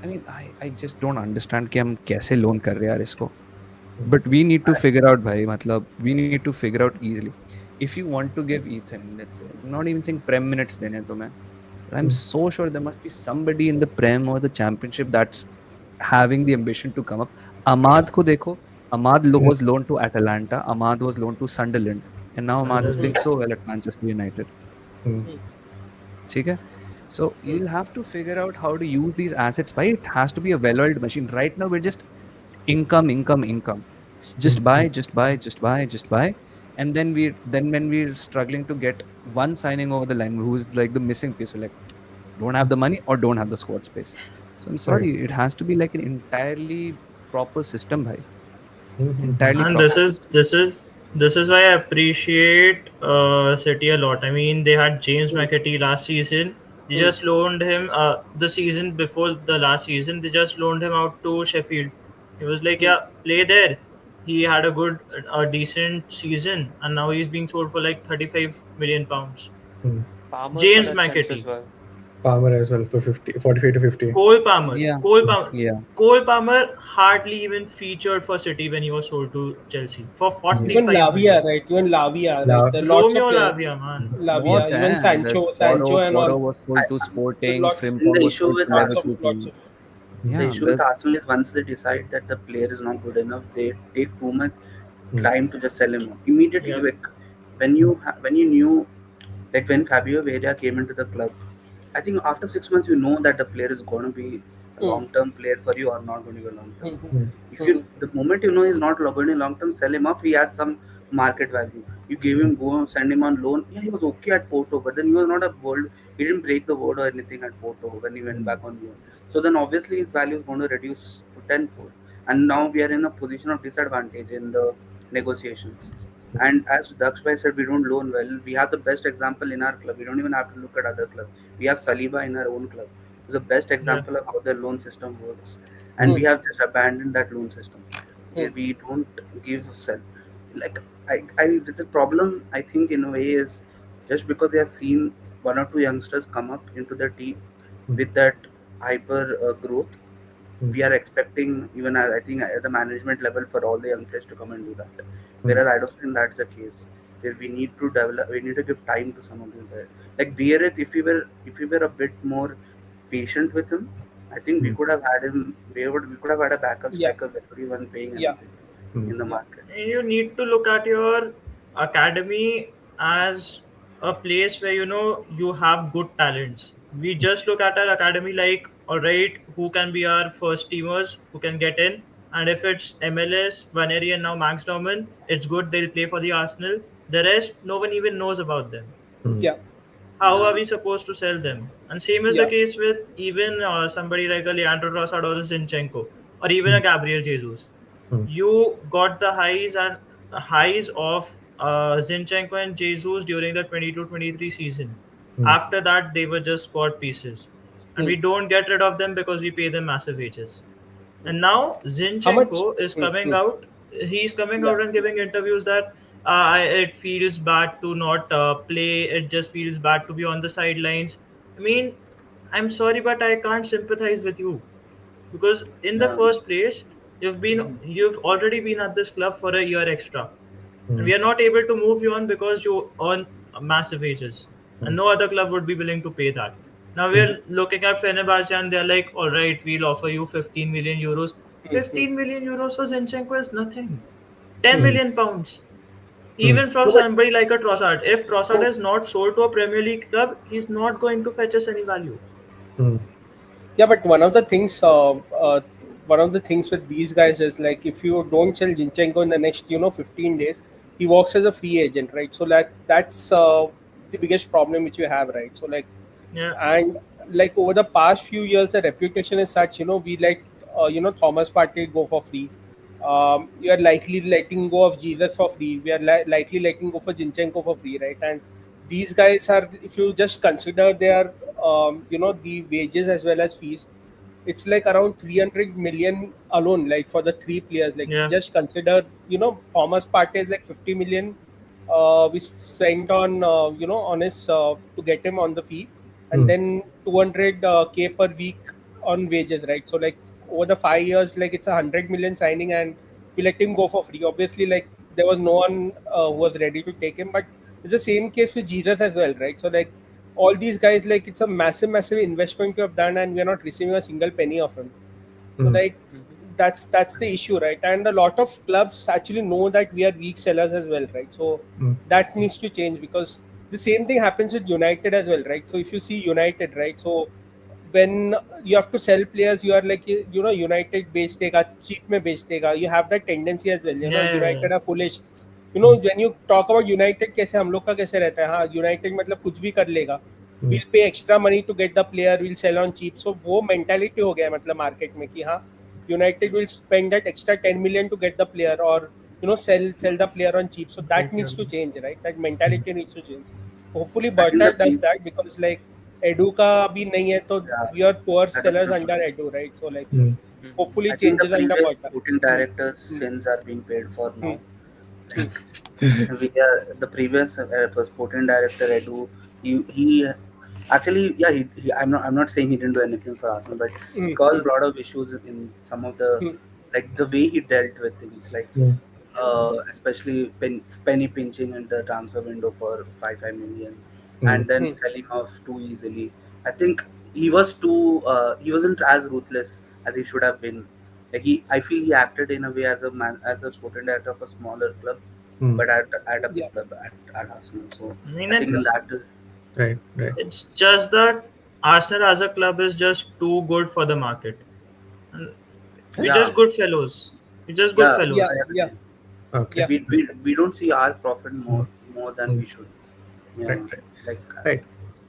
I mean, I just don't understand कि हम कैसे loan कर रहे हैं यार इसको. But we need to figure out, bhai. मतलब, we need to figure out easily. If you want to give Ethan, let's say, I'm not even saying Prem minutes देने तुम्हें, but I'm so sure there must be somebody in the Prem or the Championship that's having the ambition to come up. Ahmad ko dekho. Ahmad was loaned to Atalanta. Ahmad was loaned to Sunderland. And now Ahmad is playing so well at Manchester United. Okay? So you'll have to figure out how to use these assets. Bhai, it has to be a well-oiled machine. Right now, we're just income. Just buy. And then when we're struggling to get one signing over the line, who's like the missing piece, we're like, don't have the money or don't have the squad space. So I'm sorry, it has to be like an entirely proper system, bhai. Entirely And proper. this is why I appreciate City a lot. I mean, they had James McAtee last season. They just loaned him the season before the last season. They just loaned him out to Sheffield. He was like, yeah, play there. He had a decent season, and now he's being sold for like £35 million. Palmer James for that sense McAtee. as well. Palmer as well for 45 to 50. Cole Palmer. Yeah. Yeah. Cole Palmer hardly even featured for City when he was sold to Chelsea for 45 Even million. Lavia, right? Even Lavia, right? There are lots Romeo of players. Lavia, man. Lavia, What, even Sancho and Poro all. was sold to There's Sporting. lots. Frimpong The was issue sold with to Lots of Leverkusen. The Yeah, issue with Arsenal is once they decide that the player is not good enough, they take too much time to just sell him off. Immediately, Yeah. like when you knew, like when Fabio Vieira came into the club, I think after 6 months you know that the player is going to be a long-term player for you or not going to be a long-term. If you the moment you know he's not going to be long-term, sell him off. He has some market value. You give him go send him on loan. Yeah, he was okay at Porto, but then he was not a world. He didn't break the world or anything at Porto when he went back on loan. So then obviously his value is going to reduce for tenfold. And now we are in a position of disadvantage in the negotiations. And as Daksh said, we don't loan well. We have the best example in our club. We don't even have to look at other clubs. We have Saliba in our own club. It's the best example of how the loan system works. And we have just abandoned that loan system. We don't give sell. Like the problem I think in a way is just because they have seen one or two youngsters come up into the team with that hyper growth, we are expecting even I think at the management level for all the young players to come and do that. Whereas I don't think that's the case. Where we need to develop, we need to give time to some of these players. Like Biereth, if we were a bit more patient with him I think we mm, could have had him. We could have had a backup Yeah, striker without even paying yeah, anything mm, in the yeah, market. You need to look at your academy as a place where you have good talents. We just look at our academy like, all right, who can be our first teamers, who can get in, and if it's MLS, Vaneri, and now Max Dorman, it's good. They'll play for the Arsenal. The rest, no one even knows about them. mm, yeah, How are Yeah, we supposed to sell them? And same is the yeah, case with even somebody like a Leandro Trossard or a Zinchenko or even a mm, Gabriel Jesus. mm, You got the highs of Zinchenko and Jesus during the 22-23 season. mm, After that, they were just squad pieces, and hmm, we don't get rid of them because we pay them massive wages. hmm. And now How much? Zinchenko is Hmm, coming hmm. out. He's coming Yeah, out and giving interviews that it feels bad to not play. It just feels bad to be on the sidelines. I mean, I'm sorry, but I can't sympathize with you because in the yeah, first place, you've already been at this club for a year extra, and mm, we are not able to move you on because you earn massive wages, and mm, no other club would be willing to pay that. Now we mm, are looking at Fenerbahce, and they're like, "All right, we'll offer you 15 million euros." hmm, hmm. 15 million euros for Zinchenko is nothing. 10 mm, million pounds. mm, Even from No, but somebody like a Trossard. If Trossard so is not sold to a Premier League club, he's not going to fetch us any value. mm, yeah, but one of the things with these guys is like if you don't sell Zinchenko in the next 15 days, he works as a free agent, right? So like that's the biggest problem which you have, right? So like Yeah, and like over the past few years the reputation is such, we let Thomas Partey go for free. You are likely letting go of Jesus for free. We are likely letting go for Jinchenko for free, right? And these guys are, if you just consider their the wages as well as fees, it's like around 300 million alone, like for the three players. Like if you yeah, just consider, Thomas Partey is like 50 million we spent on on his to get him on the fee, and mm, then 200 k per week on wages, right? So like over the 5 years, like it's 100 million signing, and we let him go for free. Obviously, like there was no one who was ready to take him, but it's the same case with Jesus as well, right? So like all these guys, like it's a massive investment you have done, and we're not receiving a single penny of him. So mm, like that's the issue, right? And a lot of clubs actually know that we are weak sellers as well, right? So mm, that needs to change, because the same thing happens with United as well, right? So if you see United, right? So when you have to sell players, you are like, United बेच देगा, cheap में बेच देगा. You have that tendency as well. yeah, yeah, yeah. United are foolish. mm, When you talk about United, कैसे हम लोग का कैसे रहता है, हाँ, United मतलब कुछ भी कर लेगा. mm, We'll pay extra money to get the player, we'll sell on cheap. So वो mentality हो गया है मतलब market में कि हाँ, United will spend that extra 10 million to get the player, or sell the player on cheap. So that Completely needs to agree. change, right? That mm, mentality needs to change. Hopefully I think the Berta does that, because like Edu का अभी नहीं है, तो yeah, we are poor that is sellers true. under Edu, right? So like mm, hopefully I think the changes under previous Berta. sporting Hmm. director's Hmm. sins are being paid for Hmm. now. Hmm. Like we are the previous sporting director Edu. He actually, yeah, I'm not saying he didn't do anything for Arsenal, but Hmm. he caused Hmm. a lot of issues in some of the, Hmm. like the way he dealt with things, like mm, especially penny pinching in the transfer window for 5 million, mm, and then Hmm. selling off too easily. I think he wasn't as ruthless as he should have been. Like I feel he acted in a way as a sporting director of a smaller club, mm. but at a Yeah. big club at Arsenal. So I mean, I think in Right, that, right, right. it's just that Arsenal as a club is just too good for the market. And we're Okay. yeah, just good fellows. We're just good yeah, Yeah. fellows. I Yeah. agree. Okay. Yeah. We don't see our profit Mm, more than mm, we should. Yeah, right, right, like right.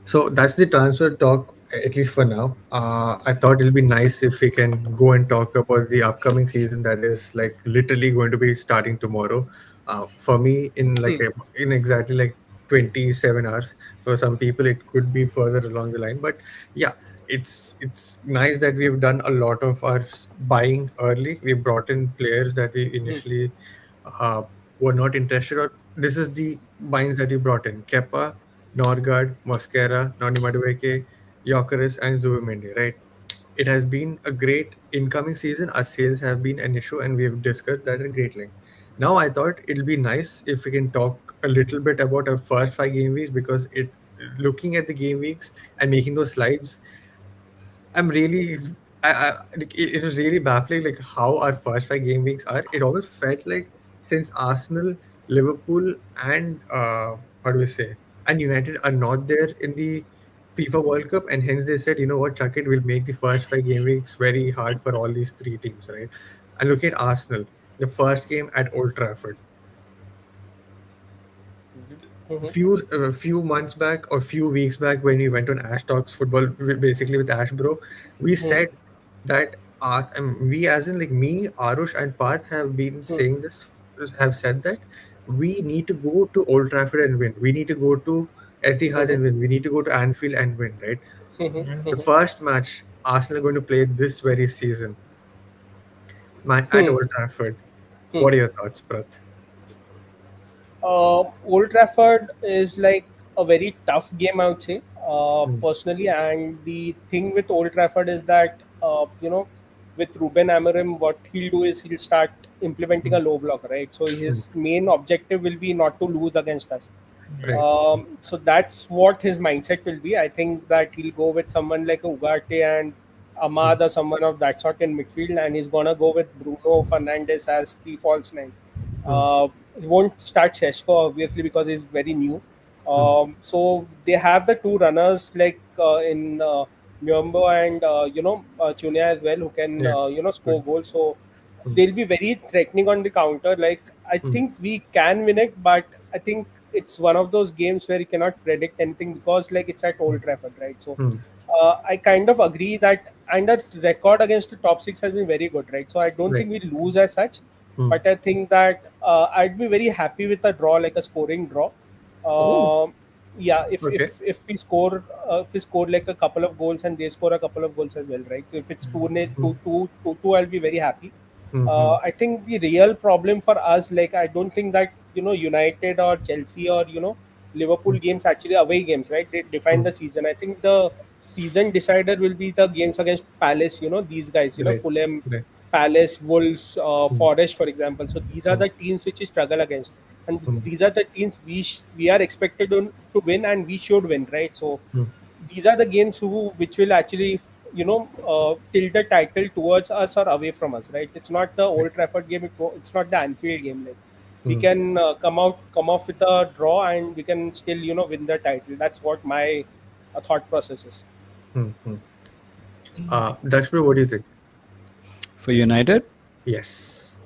So that's the transfer talk, at least for now. I thought it'll be nice if we can go and talk about the upcoming season that is like literally going to be starting tomorrow. For me, Hmm. in exactly like 27 hours. For some people, it could be further along the line. But yeah, it's nice that we've done a lot of our buying early. We brought in players that we Hmm. initially uh, were not interested. Or this is the binds that we brought in: Kepa, Norgard, Mosquera, Noni Madueke, Jokeris, and Zubimendi, right? It has been a great incoming season. Our sales have been an issue, and we have discussed that at great length. Now, I thought it'll be nice if we can talk a little bit about our first 5 game weeks, because looking at the game weeks and making those slides, I'm really it was really baffling, like how our first five game weeks are. It almost felt like since Arsenal, Liverpool, and how do we say, and United are not there in the FIFA World Cup, and hence they said, you know what, chuck it, we'll make the first five game weeks very hard for all these three teams, right? And look at Arsenal, the first game at Old Trafford. Mhm. Few months back or few weeks back when we went on Ash Talks Football, basically with Ash Bro, we said that we, as in like me, Aarush, and Parth, have been saying this, have said that we need to go to Old Trafford and win. We need to go to Etihad and win. We need to go to Anfield and win, right? Yeah. The first match Arsenal are going to play this very season at Old Trafford. What are your thoughts, Prath? Old Trafford is like a very tough game, I would say, Mm, personally. And the thing with Old Trafford is that, with Ruben Amorim, what he'll do is he'll start implementing mm, a low block, right? So mm. his main objective will be not to lose against us. Yeah. Right. So that's what his mindset will be. I think that he'll go with someone like Ugarte and Mm, Ahmad or someone of that sort in midfield, and he's gonna go with Bruno Fernandes as the false nine. mm, Uh, he won't start Sheshko obviously because he's very new. mm. So they have the two runners like in Nyombo and Chunia as well, who can Yeah. score Good. goals. So Mm, they'll be very threatening on the counter. Like I mm, think we can win it, but I think it's one of those games where you cannot predict anything because like it's at mm, Old Trafford, right? So mm. I kind of agree that, and that record against the top six has been very good, right? So I don't Right. think we lose as such, Mm. but I think that I'd be very happy with a draw, like a scoring draw. Oh, Um yeah, if okay. if we score like a couple of goals and they score a couple of goals as well, right? So if it's two nil, Mm, I'll be very happy. mm, mm, I think the real problem for us, like I don't think that United or Chelsea or Liverpool mm, games actually away games, right? They define mm. the season. I think the season decider will be the games against Palace. These guys. Right. Fulham, Right. Palace, Wolves, Mm, Forest, for example. So these are mm, the teams which we struggle against, and mm, these are the teams we are expected to win, and we should win, right? So mm. these are the games which will actually tilt the title towards us or away from us, right? It's not the Right. Old Trafford game. It's not the Anfield game. Like we Mm, can come off with a draw and we can still win the title. That's what my thought process is. mm, mm. Daksh, bro, what do you think? For United, Yes.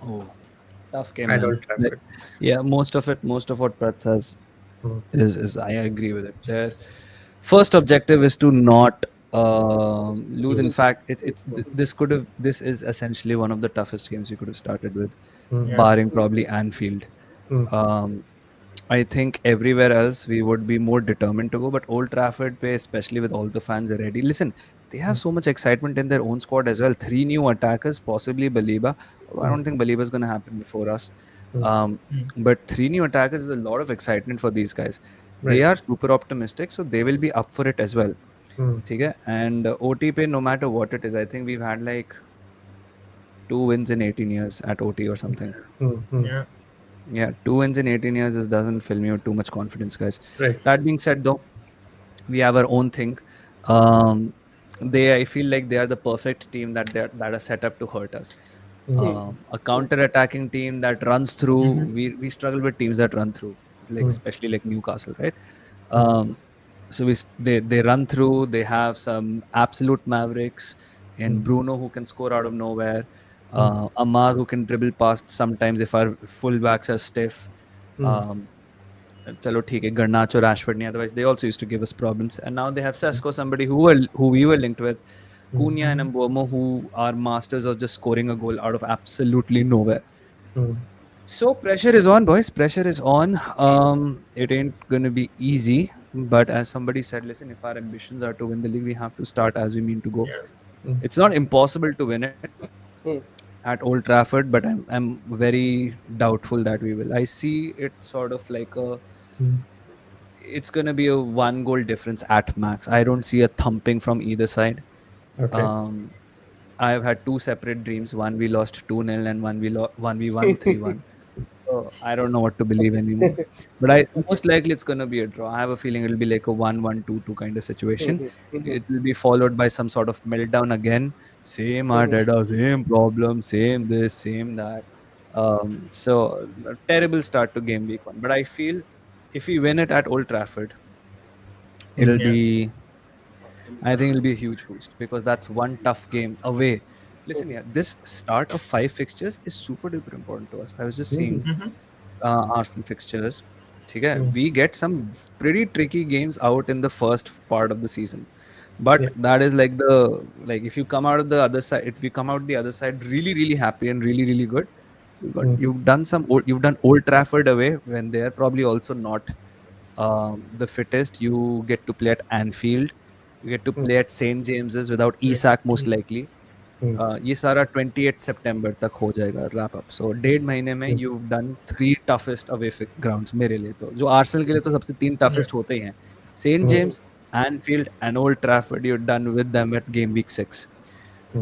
oh, tough game, At man. Old Like, Trafford. yeah, most of what Prath says Mm, is I agree with it. Their first objective is to not lose. In lose. fact, this is essentially one of the toughest games you could have started with, Mm, Yeah. barring probably Anfield. mm, Um, I think everywhere else we would be more determined to go, but Old Trafford, Way, especially with all the fans ready. Listen, they have mm, so much excitement in their own squad as well. Three new attackers, possibly Baliba. I mm, don't think Baliba is going to happen before us. mm. Um, Mm. but three new attackers is a lot of excitement for these guys. They Right. are super optimistic, so they will be up for it as well. Mm, Okay? And OTP, no matter what it is, I think we've had like 2 wins in 18 years at OT or something. mm, mm. Yeah. Yeah, 2 wins in 18 years is doesn't fill me with too much confidence, guys. Right. That being said, though, we have our own thing. Um, I feel like they are the perfect team that are set up to hurt us. Mm, A counter-attacking team that runs through. Mhm. We struggle with teams that run through, like mm, especially like Newcastle, right? mm, Um, so they run through. They have some absolute mavericks in mm, Bruno who can score out of nowhere. mm, Ahmad who can dribble past sometimes if our fullbacks are stiff. mm, Um, Chalo theek hai, Garnacho, Rashford नहीं, otherwise they also used to give us problems. And now they have Sesko, somebody who we were linked with, mm, Cunha and Mbomo, who are masters of just scoring a goal out of absolutely nowhere. mm. So pressure is on, boys. Pressure is on. It ain't gonna be easy. But as somebody said, listen, if our ambitions are to win the league, we have to start as we mean to go. Yeah. Mm. It's not impossible to win it Hmm. at Old Trafford, but I'm very doubtful that we will. I see it sort of like Mm. it's gonna be a 1 goal difference at max. I don't see a thumping from either side. Okay. Um, I've had two separate dreams. One we lost 2-0 and one we won 3-1. So I don't know what to believe anymore. But I most likely it's gonna be a draw. I have a feeling it'll be like a 1-1, 2-2 kind of situation. It will be followed by some sort of meltdown again. Same Arteta, same problem, same this, same that. So a terrible start to game week 1. But I feel if we win it at Old Trafford, it'll Yeah. be I think it'll be a huge boost because that's one tough game away. Listen, yeah, this start of 5 fixtures is super duper important to us. I was just seeing Mm-hmm. Arsenal fixtures. Okay, we get some pretty tricky games out in the first part of the season, but Yeah. that is like the like if you come out of the other side, if we come out the other side really really happy and really really good, you've done Old Trafford away when they're probably also not the fittest. You get to play at Anfield, you get to play at St James's without So, Isak most likely. ये सारा 28 सितंबर तक हो जाएगा wrap up so 1.5 महीने में you done 3 toughest away grounds मेरे लिए तो जो आर्सेनल के लिए तो सबसे 3 toughest होते ही हैं Saint James Anfield and Old Trafford you done with them at game week 6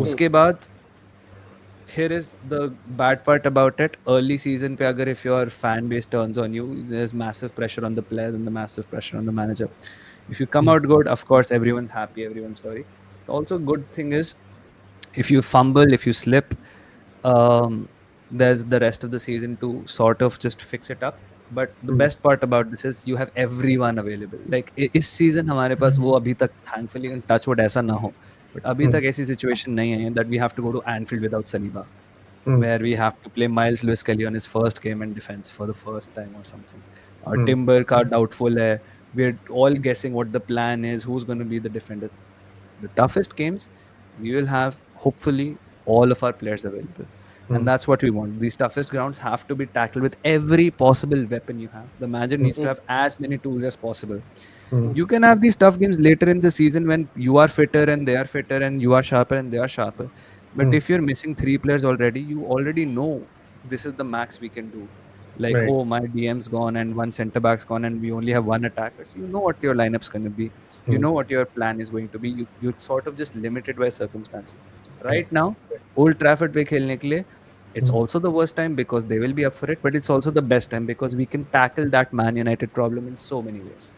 उसके बाद here is the bad part about it early season pe agar if your fan base turns on you there's massive pressure on the players and the massive pressure on the manager if you come out good of course everyone's happy everyone's sorry also good thing is if you fumble, if you slip, there's the rest of the season to sort of just fix it up. But the best part about this is you have everyone available. Like इस season हमारे पास वो अभी तक thankfully in touch wood ऐसा ना हो. But अभी तक ऐसी situation नहीं है that we have to go to Anfield without Saliba, where we have to play Miles Lewis Kelly on his first game in defense for the first time or something. Timber का doubtful है. We're all guessing what the plan is, who's going to be the defender. The toughest games, we will have hopefully all of our players available. And that's what we want. These toughest grounds have to be tackled with every possible weapon you have. The manager needs to have as many tools as possible. You can have these tough games later in the season when you are fitter and they are fitter and you are sharper and they are sharper. But if you're missing 3 players already, you already know this is the max we can do. Like, Right. oh, my DM's gone and one centre back's gone and we only have one attacker. So you know what your lineup's going to be. You know what your plan is going to be. You're sort of just limited by circumstances. Right now, Old Trafford पे खेलने के लिए, it's also the worst time because they will be up for it, but it's also the best time because we can tackle that Man United problem in so many ways.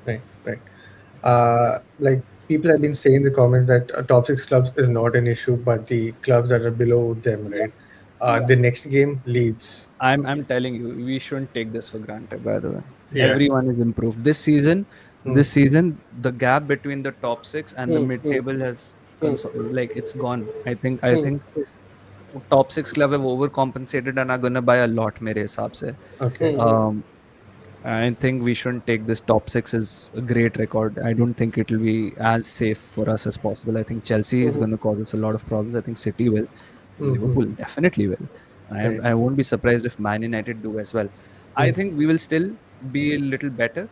Right, right. Like people have been saying in the comments that top six clubs is not an issue, but the clubs that are below them, right? The next game Leeds. I'm telling you, we shouldn't take this for granted. By the way, Yeah. everyone is improved this season. This season, the gap between the top six and the mid-table has like it's gone. I think top six club have overcompensated and are gonna buy a lot. मेरे हिसाब से. Okay. I think we shouldn't take this top six as a great record. I don't think it will be as safe for us as possible. I think Chelsea is going to cause us a lot of problems. I think City will. Liverpool definitely will. I won't be surprised if Man United do as well. I think we will still be a little better.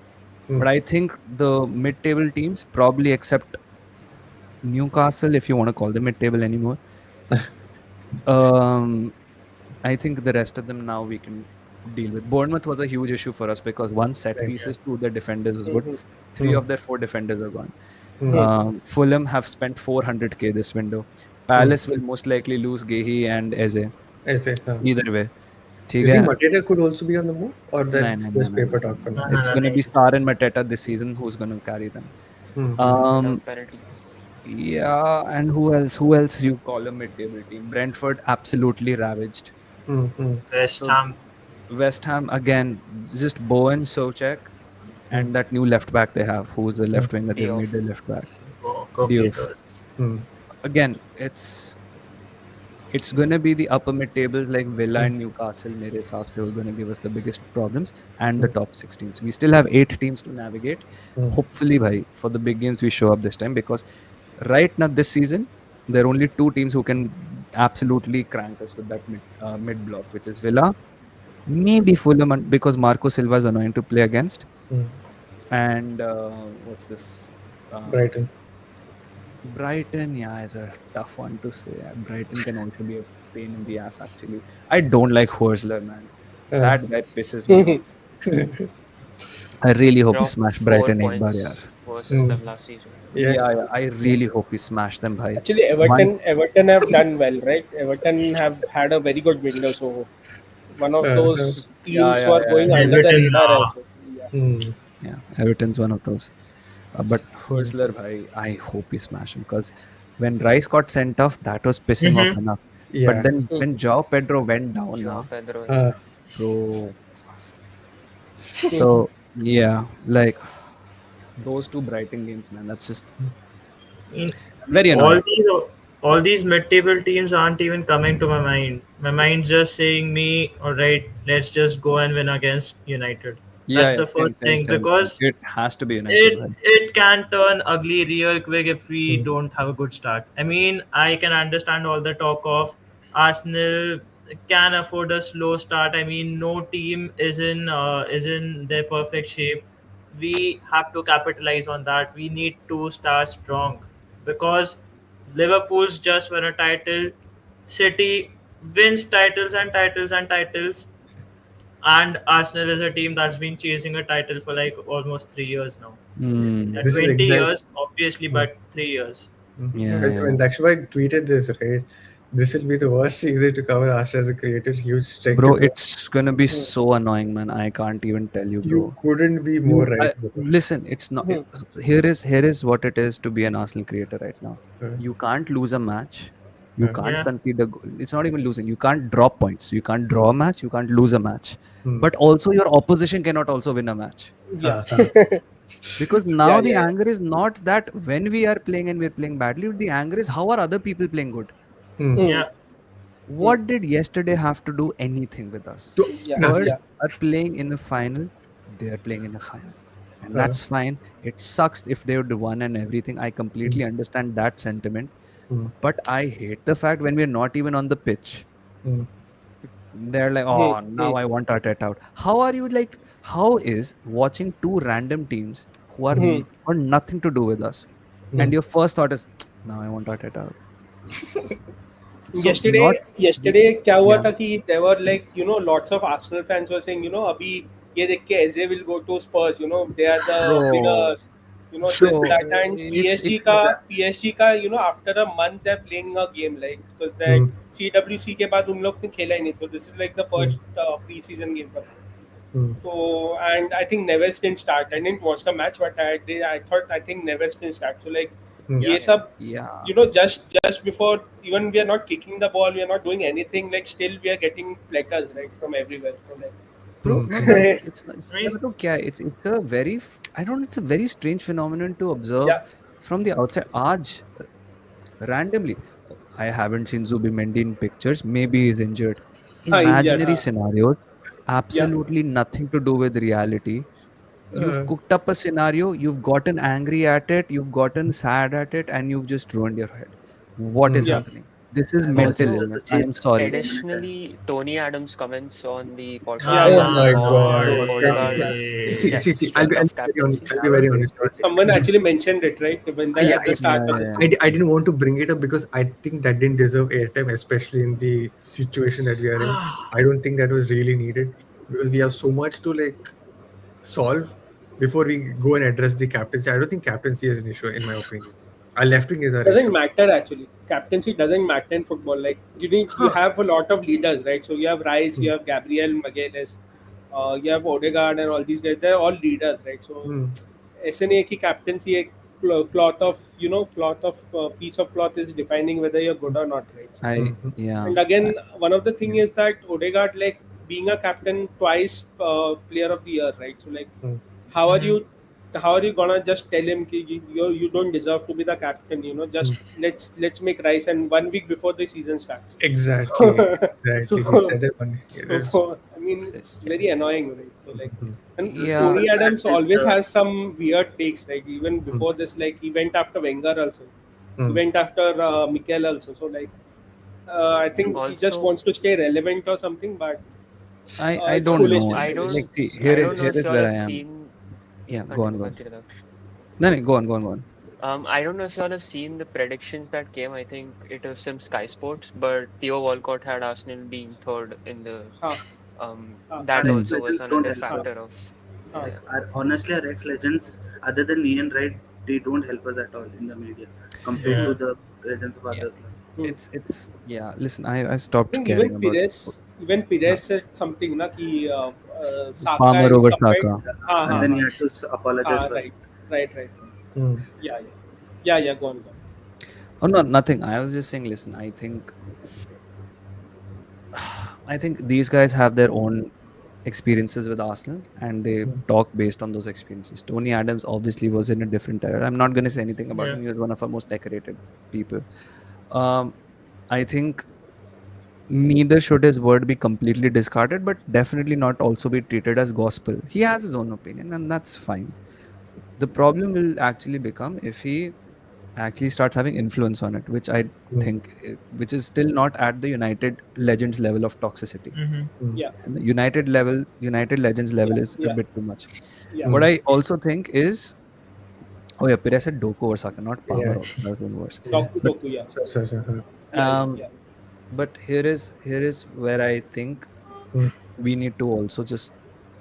But I think the mid-table teams, probably except Newcastle, if you want to call them mid-table anymore, I think the rest of them now we can deal with. Bournemouth was a huge issue for us because one set pieces, two of their defenders was good. 3 of their 4 defenders are gone. Fulham have spent 400k this window. Palace will most likely lose Gehi and Eze. Either way. You think Mateta could also be on the move, or that's just paper talk for now? It's going to be Sar and Mateta this season who's going to carry them. Without penalties. Yeah, and who else? Who else you call a mid-table team? Brentford absolutely ravaged. West Ham. West Ham again, just Bowen, Soucek, and that new left back they have, who's the left winger. They made the left back. Diouf. Again, it's gonna be the upper mid tables like Villa and Newcastle. मेरे हिसाब से who are gonna give us the biggest problems, and the top 6 teams. We still have 8 teams to navigate. Hopefully, bhai, for the big games we show up this time because right now this season there are only 2 teams who can absolutely crank us with that mid block, which is Villa, maybe Fulham because Marco Silva is annoying to play against, and what's this? Brighton, yeah, is a tough one to say. Brighton can also be a pain in the ass, actually. I don't like Horsler, man. That guy pisses me off. I really hope he smash Brighton एक बार यार. Versus them last season. Yeah. I really hope he smash them, bhai. Actually, Everton have done well, right? Everton have had a very good window, so one of Uh, those Yeah, teams who yeah, are yeah, going yeah. under the Everton, radar as well. Yeah. hmm, Yeah, Everton's one of those. But hmm. Hurstler, bhai, I hope he smash him because when Rice got sent off, that was pissing off Mm-hmm. enough. But Yeah. then when Joao Pedro went down, Joao now, Pedro, yeah. Uh, bro, fast. So yeah, like those two Brighton games, man, that's just In very all annoying. these all these mid-table teams aren't even coming to my mind. My mind's just saying me, all right, let's just go and win against United. Yeah, That's yeah, the same, first same, thing same, same. because It has to be United, it bhai. it can turn ugly real quick if we hmm, don't have a good start. I mean, I can understand all the talk of Arsenal can afford a slow start. I mean, no team is in their perfect shape. We have to capitalize on that. We need to start strong because Liverpool's just won a title. City wins titles and titles and titles, and Arsenal is a team that's been chasing a title for like almost 3 years now. Hmm. this is 20 exact. years, obviously, Hmm, but 3 years. hmm. Yeah, When yeah. Daksh tweeted this, right? This will be the worst season to cover Arsenal as a creative, huge strength Bro, to throw. it's gonna be so annoying, man. I can't even tell you, You bro. couldn't be more You right, bro. listen. It's not. It's, here is what it is to be an Arsenal creator right now. Uh, You can't lose a match. You uh, can't Yeah. concede a. It's not even losing. You can't drop points. You can't draw a match. You can't lose a match. hmm. But also, your opposition cannot also win a match Yeah. Uh, because Yeah, now the yeah, yeah. anger is not that when we are playing and we're playing badly. The anger is how are other people playing good. hmm. Hmm. Yeah. Hmm. What did yesterday have to do anything with us? Yeah, Spurs Nothing. yeah. are playing in a final. They are playing in a final. And Uh, that's fine. It sucks if they would won and everything. I hmm, completely understand that sentiment. hmm, But I hate the fact when we're not even on the pitch. hmm, They're like, Hmm. oh, Hmm. now I want Arteta out. How are you like, how is watching two random teams who are Hmm. or nothing to do with us? hmm, And your first thought is, now I want Arteta out. So yesterday not, yesterday क्या हुआ yeah. था कि there were like lots of Arsenal fans were saying अभी ये देख के Eze will go to Spurs, they are the Bro, winners, this bro, that, and it's PSG का after a month they're playing a game, like because that hmm, CWC के बाद उन लोग ने खेला ही नहीं, so this is like the hmm, first pre-season game for them. hmm. So, and I think Neves didn't start. I didn't watch the match, but I did. I think Neves didn't start. So like, Hmm. ये yeah, सब, yeah. just before, even we are not kicking the ball, we are not doing anything. Like still, we are getting letters right from everywhere. So Bro, Hmm. no, that's it's not. I Yeah, mean, तो क्या है? It's a very I don't. It's a very strange phenomenon to observe yeah, from the outside. आज randomly, I haven't seen Zubimendi in pictures. Maybe he's injured. injured, Imaginary scenarios, yeah. absolutely nothing to do with reality. You've Uh, cooked up a scenario. You've gotten angry at it. You've gotten sad at it, and you've just ruined your head. What is hmm. Yeah. happening? This is As mental Mr. Also, illness. I Sucheet am sorry. so many times. additionally, Tony Adams' comments on the Yeah, podcast Oh yeah. my called God. So Odegaard See, bhai. see, see. I'll be, stripped I'll of be very honest. captaincy. I'll be very honest. Right? Someone actually mentioned it, right, when Yeah, at the Yeah, start of this yeah, thing. I didn't want to bring it up because I think that didn't deserve airtime, especially in the situation that we are in. I don't think that was really needed because we have so much to like solve before we go and address the captaincy. I don't think captaincy is an issue, in my opinion. Our left wing is our Doesn't issue. matter actually. Captaincy doesn't matter in football. Like you Huh. have a lot of leaders, right? So you have Rice, Hmm. you have Gabriel Magalhaes, you have Odegaard, and all these guys. They're all leaders, right? So Hmm. ऐसे नहीं है कि captaincy एक cloth of cloth of piece of cloth is defining whether you're good or not, right? So, I Hmm. yeah. and again, one of the thing Yeah. is that Odegaard, like being a captain twice, player of the year, right? So like, Hmm. how are Mhm. you? How are you gonna just tell him कि you don't deserve to be the captain? Hmm. Just let's make Rice, and 1 week before the season starts. Exactly. So, Exactly. He said that one. Yes. so I mean, it's very annoying, right? So like, Hmm. and So Yeah. Tony the Adams fact is always has some weird takes. Like even Hmm. before this, like he went after Wenger also. He Hmm. went after Mikel also. So like, I think he just Also, wants to stay relevant or something, but I it's don't know. foolishness. I Like, don't, see, Foolishness. I here is don't know here if is y'all where have I am. seen. Yeah, go on, Continue, go on. continue, Daksh. No, no, go on, go on, go on. I don't know if y'all have seen the predictions that came. I think it was some Sky Sports, but Theo Walcott had Arsenal being third in the. Huh, That our Hmm. also was ex-legends don't another help huh, factor us. of. huh. Like Yeah. honestly, our ex-legends, other than Ian Wright, they don't help us at all in the media compared Hmm. to Yeah. the legends of Yeah, other clubs. Hmm. it's yeah. Listen, I I stopped think even caring about Pires, football. even Perez said something na कि Saka Palmer is over compared. Saka. हाँ And हाँ then Mm. he हाँ had to apologize for it. right right right mm, yeah yeah go on. Oh no, nothing. I was just saying. Listen, I think these guys have their own experiences with Arsenal, and they mm, talk based on those experiences. Tony Adams obviously was in a different era. I'm not going to say anything about Yeah. him. He was one of our most decorated people. Um, I think neither should his word be completely discarded, but definitely not also be treated as gospel. He has his own opinion, and that's fine. The problem will actually become if he actually starts having influence on it, which I mm, think, which is still not at the United Legends level of toxicity. Mm-hmm. mm, Yeah And the United Legends level yeah is a yeah bit too much. yeah What mm. I also think is, oh yeah, Perez said Doku or Saka, not Yeah, Palmer. Also, that's even worse. yeah. Doku But Doku yeah So, yeah yeah um, yeah but here is where I think mm, we need to also just,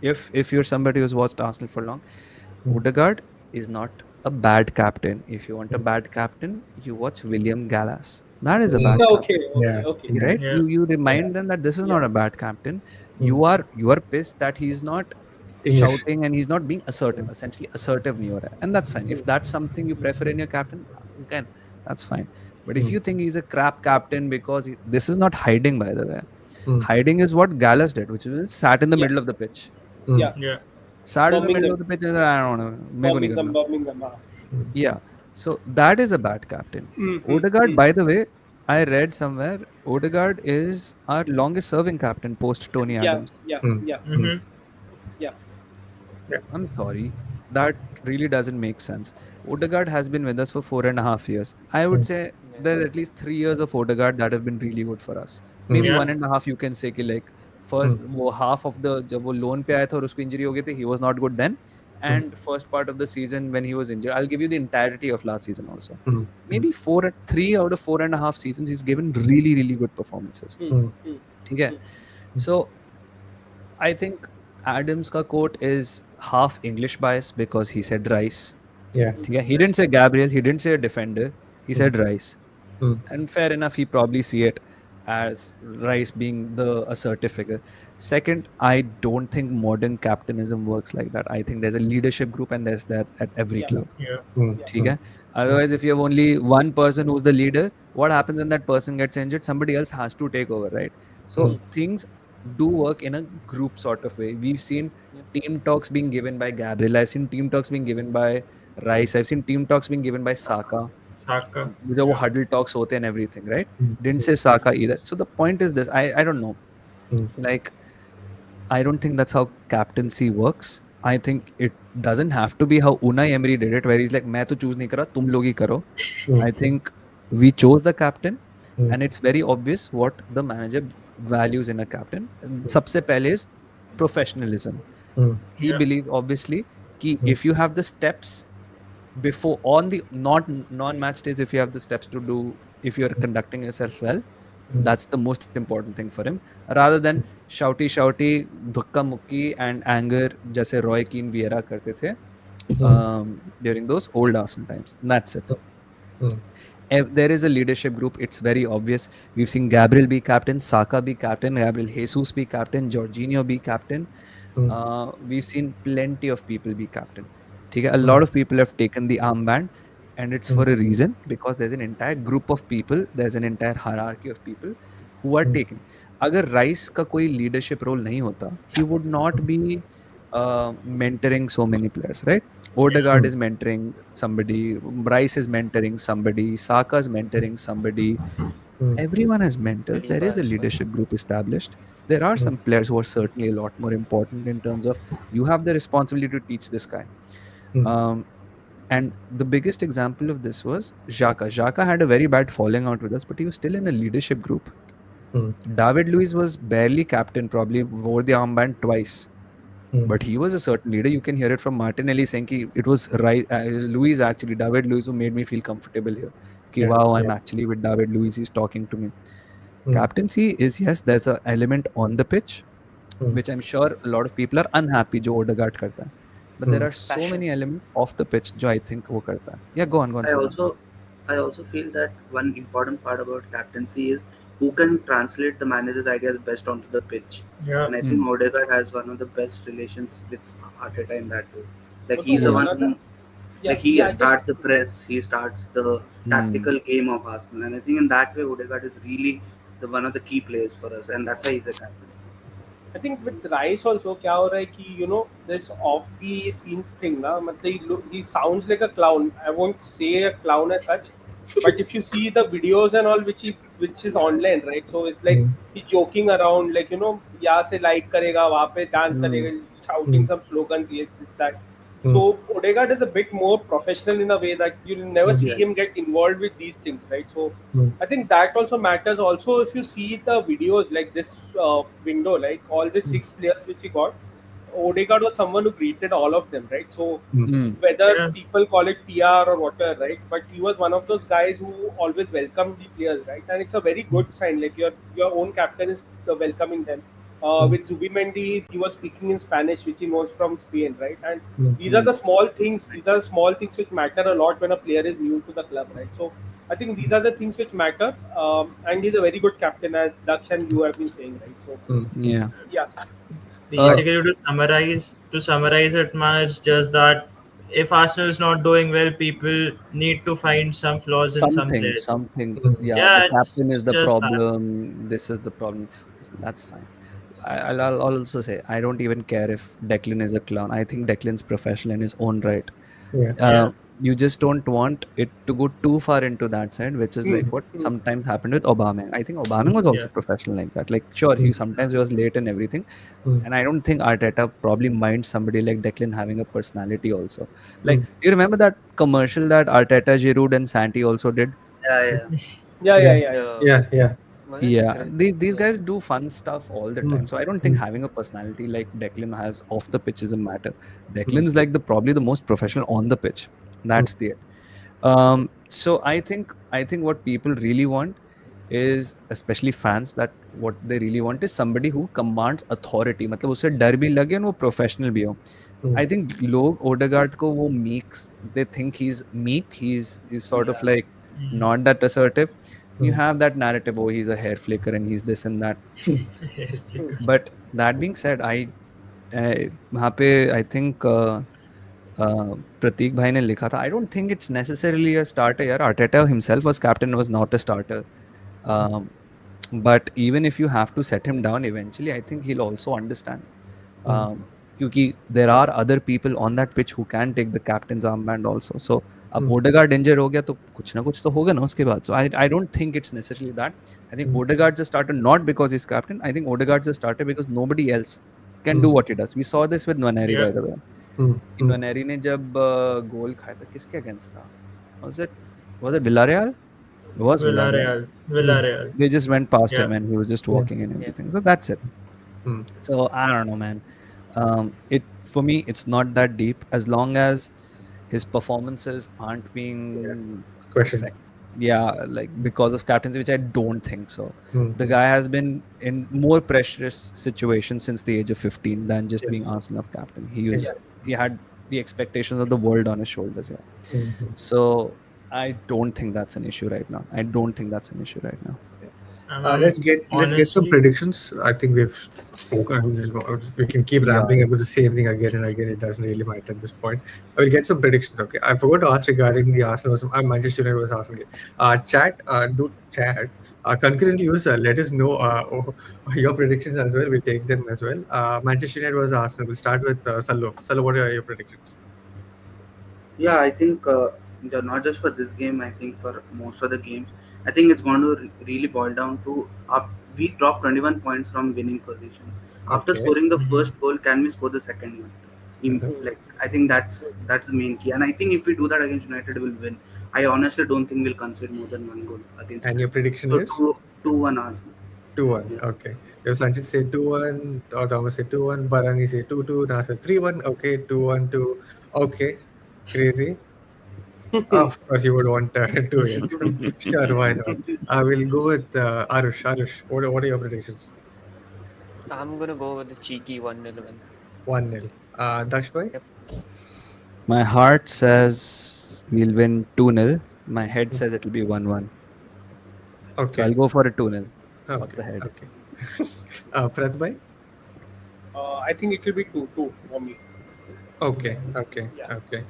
if you're somebody who's watched Arsenal for long, mm, Odegaard is not a bad captain. If you want a mm, bad captain, you watch William Gallas. That is a mm. bad okay captain. Yeah, okay yeah, Right? Yeah. You yeah. remind them that this is yeah not a bad captain. Mm. You are pissed that he's not English. shouting and he's not being assertive, Mm, essentially assertive near, and that's fine. If mm, that's something you prefer in your captain, again, that's fine. But if mm, you think he's a crap captain because this is not hiding, by the way. mm, Hiding is what Gallus did, which was sat in the yeah middle of the pitch. mm, yeah Yeah. Sat in the middle Birmingham of the pitch and said, I don't know, मेरे को नहीं Birmingham करना. Birmingham mm, Yeah. So that is a bad captain. mm-hmm. Odegaard, by the way, I read somewhere, Odegaard is our longest serving captain post Tony yeah Adams. yeah mm, yeah mm. Mm-hmm. yeah Yeah. I'm sorry. That really doesn't make sense. Odegaard has been with us for 4.5 years. I would Mm, say Yeah. there's at least 3 years of Odegaard that have been really good for us. mm, Maybe Yeah. 1.5 you can say कि like first mm, वो half of the जब वो loan पे आया था और उसको injury हो गई थी, he was not good then. mm, And first part of the season when he was injured, I'll give you the entirety of last season also. mm, mm, Maybe 3 out of 4.5 seasons he's given really really good performances. mm, mm, mm, ठीक है? mm. So I think Adams' ka quote is half English bias because he said Rice. Yeah. ठीक है? He didn't say Gabriel, he didn't say a defender, he Mm, said Rice. mm, And fair enough, he probably see it as Rice being the assertive figure. Second, I don't think modern capitalism works like that. I think there's a leadership group and there's that at every yeah club. Yeah. mm, yeah ठीक mm, है? Otherwise, if you have only one person who's the leader, what happens when that person gets injured? Somebody else has to take over, right? So mm, mm, things do work in a group sort of way. We've seen Yeah. team talks being given by Gabriel. I've seen team talks being given by Rice. I've seen team talks being given by Saka. Saka. जो वो Yeah. huddle talks होते and everything, right? mm, Didn't say Saka either. So the point is this. I don't know. mm, Like I don't think that's how captaincy works. I think it doesn't have to be how Unai Emery did it, where he's like, मैं तो choose नहीं करा, तुम लोग ही करो. mm, I think we chose the captain, mm, and it's very obvious what the manager values in a captain. And सबसे पहले is professionalism. mm, He Yeah. believes obviously कि mm, if you have the steps before on the not non-match days, if you have the steps to do, if you're conducting yourself well, mm, that's the most important thing for him, rather than shouty dhukka mukki and anger जैसे रॉय कीन Vieira करते थे mm, during those old Arsenal times. That's it. mm, There is a leadership group. It's very obvious. We've seen Gabriel be captain, Saka be captain, Gabriel Jesus be captain, Jorginho be captain. mm, We've seen plenty of people be captain. ठीक है? A mm, lot of people have taken the armband, and it's mm, for a reason, because there's an entire group of people, there's an entire hierarchy of people who are mm, taking. अगर rice का कोई leadership role नहीं होता, he would not be mentoring so many players, right? Odegaard mm, is mentoring somebody, Rice is mentoring somebody, Saka is mentoring somebody. mm, Everyone has mentors. There Saliba is a as well. leadership group established. There are mm, some players who are certainly a lot more important in terms of you have the responsibility to teach this guy. mm, Um, and the biggest example of this was Xhaka. Xhaka had a very bad falling out with us, but he was still in a leadership group. mm, David Luiz was barely captain, probably wore the armband twice. mm. But he was a certain leader. You can hear it from Martinelli saying ki it was Luiz actually, David Luiz, who made me feel comfortable here. Ki Yeah, wow, I'm yeah. actually with David Luiz. He's talking to me. Mm, Captaincy is, yes, there's an element on the pitch, mm, which I'm sure a lot of people are unhappy जो Odegaard करता है. But there mm, are so Passion. many elements off the pitch जो I think वो करता है. Yeah, go on, I Savan. also I also feel that one important part about captaincy is who can translate the manager's ideas best onto the pitch. Yeah. And I think Mm. Odegaard has one of the best relations with Arteta in that way. Like Also, he's the Yeah. one another, who, yeah, like he yeah, just starts the press, he starts the Mm. tactical game of Arsenal, and I think in that way Odegaard is really the one of the key players for us, and that's why he's a captain. I think with Rice also क्या हो रहा है कि this off the scenes thing ना मतलब he sounds like a clown. I won't say a clown as such, but if you see the videos and all which is online, right? So it's like mm, he's joking around, like यहाँ से like करेगा वहाँ पे dance Mm. करेगा, shouting mm, some slogans, this that. mm, So Odegaard is a bit more professional in a way that you'll never mm, see him Yes. get involved with these things, right? So mm, I think that also matters. Also, if you see the videos like this window, like all the mm, six players which he got, Odegaard was someone who greeted all of them, right? So mm, Mm. whether Yeah. people call it PR or whatever, right? But he was one of those guys who always welcomed the players, right? And it's a very mm, good sign. Like your own captain is welcoming them. mm, With Zubimendi, he was speaking in Spanish, which he knows from Spain, right? And mm, these are Mm. the small things. These are small things which matter a lot when a player is new to the club, right? So I think these are the things which matter. And he's a very good captain, as Daksh and you have been saying, right? So mm, mm. Yeah. yeah, Uh, Basically, to summarize it, man, it's just that if Arsenal is not doing well, people need to find some flaws in some something, players. something. Mm, Yeah, the Yeah, captain is it's the just that. problem. This is the problem. That's fine. I'll also say I don't even care if Declan is a clown. I think Declan's professional in his own right. Yeah. uh, Yeah. you just don't want it to go too far into that side, which is Hmm, like what hmm, sometimes happened with Aubameyang. I think Aubameyang was Yeah. also professional like that. Like, sure, he Mm, sometimes was late and everything, mm, and I don't think Arteta probably minds somebody like Declan having a personality also. Like, mm. do you remember that commercial that Arteta, Giroud, and Santi also did? Yeah, yeah. yeah, yeah, Yeah. yeah, yeah. Yeah. Yeah. Yeah. Was it Yeah, Chris? these Yeah. guys do fun stuff all the time. Mm, So I don't think mm, having a personality like Declan has off the pitch is a matter. mm, Declan's like the probably the most professional on the pitch. mm, That's the it. So I think what people really want is, especially fans, that what they really want is somebody who commands authority. मतलब उसे डर भी लगे और वो professional भी हो. mm, I think लोग Odegaard को वो they think he's meek. He's sort of Yeah. like Mm. not that assertive. You mm, have that narrative, oh, he's a hair flicker and he's this and that. Hmm. But that being said, वहाँ पे I think प्रतीक भाई ने लिखा था, I don't think it's necessarily a starter यार. Arteta himself was captain, was not a starter. Um, but even if you have to set him down eventually, I think he'll also understand. mm, क्योंकि there are other people on that pitch who can take the captain's armband also. So अब mm, Odegaard injured हो गया तो कुछ ना कुछ तो होगा ना उसके बाद. So I don't think it's necessarily that. I think mm, Odegaard's a starter not because he's captain. I think Odegaard's a starter because nobody else can do mm, what he does. We saw this with Nwaneri, Yeah. by the way. mm, mm. Nwaneri ने जब गोल खाया था किसके against था? Was it Villarreal? It was Villarreal. Villarreal. Mm, Villarreal. They just went past Yeah. him and he was just yeah. walking and Yeah. everything. So that's it. Mm, So I don't know, man. It for me, it's not that deep as long as his performances aren't yeah. being Question. affected. Yeah, like because of captaincy, which I don't think so. Mm, The guy has been in more pressurous situations since the age of 15 than just being yes. Arsenal captain. Yeah. He had the expectations of the world on his shoulders. Yeah. Mm, So I don't think that's an issue right now. I don't think that's an issue right now. Let's get some Honestly, predictions. I think we've spoken. We can keep Yeah. rambling about the same thing again and again. It doesn't really matter at this point. I will get some predictions. Okay, I forgot to ask regarding the Arsenal. Manchester United was Arsenal game. Do chat. Concurrently, user, let us know your predictions as well. We'll take them as well. Manchester United was Arsenal. We'll start with Salo. Salo, what are your predictions? Yeah, I think not just for this game. I think for most of the games, I think it's going to really boil down to we dropped 21 points from winning positions. After Okay. scoring the mhm. first goal, can we score the second one? Uh-huh. Hmm. Like I think that's the main key, and I think if we do that against United, we'll win. I honestly don't think we'll concede more than one goal against And your United. prediction So is 2-1 Arsenal. 2-1. Yeah. Okay. If Sanchit say 2-1, or Thomas say 2-1, Barani say 2-2, Nasa 3-1. Okay, 2-1 2. Okay, crazy. Of course, you would want to it. Sure, why not? I will go with Aarush. Aarush, what are your predictions? I'm gonna go with the cheeky 1-0 win. 1-0. Daksh bhai? Yep. My heart says we'll win 2-0. My head says it'll be 1-1. So Okay. I'll go for a 2-0. Fuck Okay, the head. okay. Prath bhai? I think it will be 2-2 for me. Okay, okay, Yeah. okay.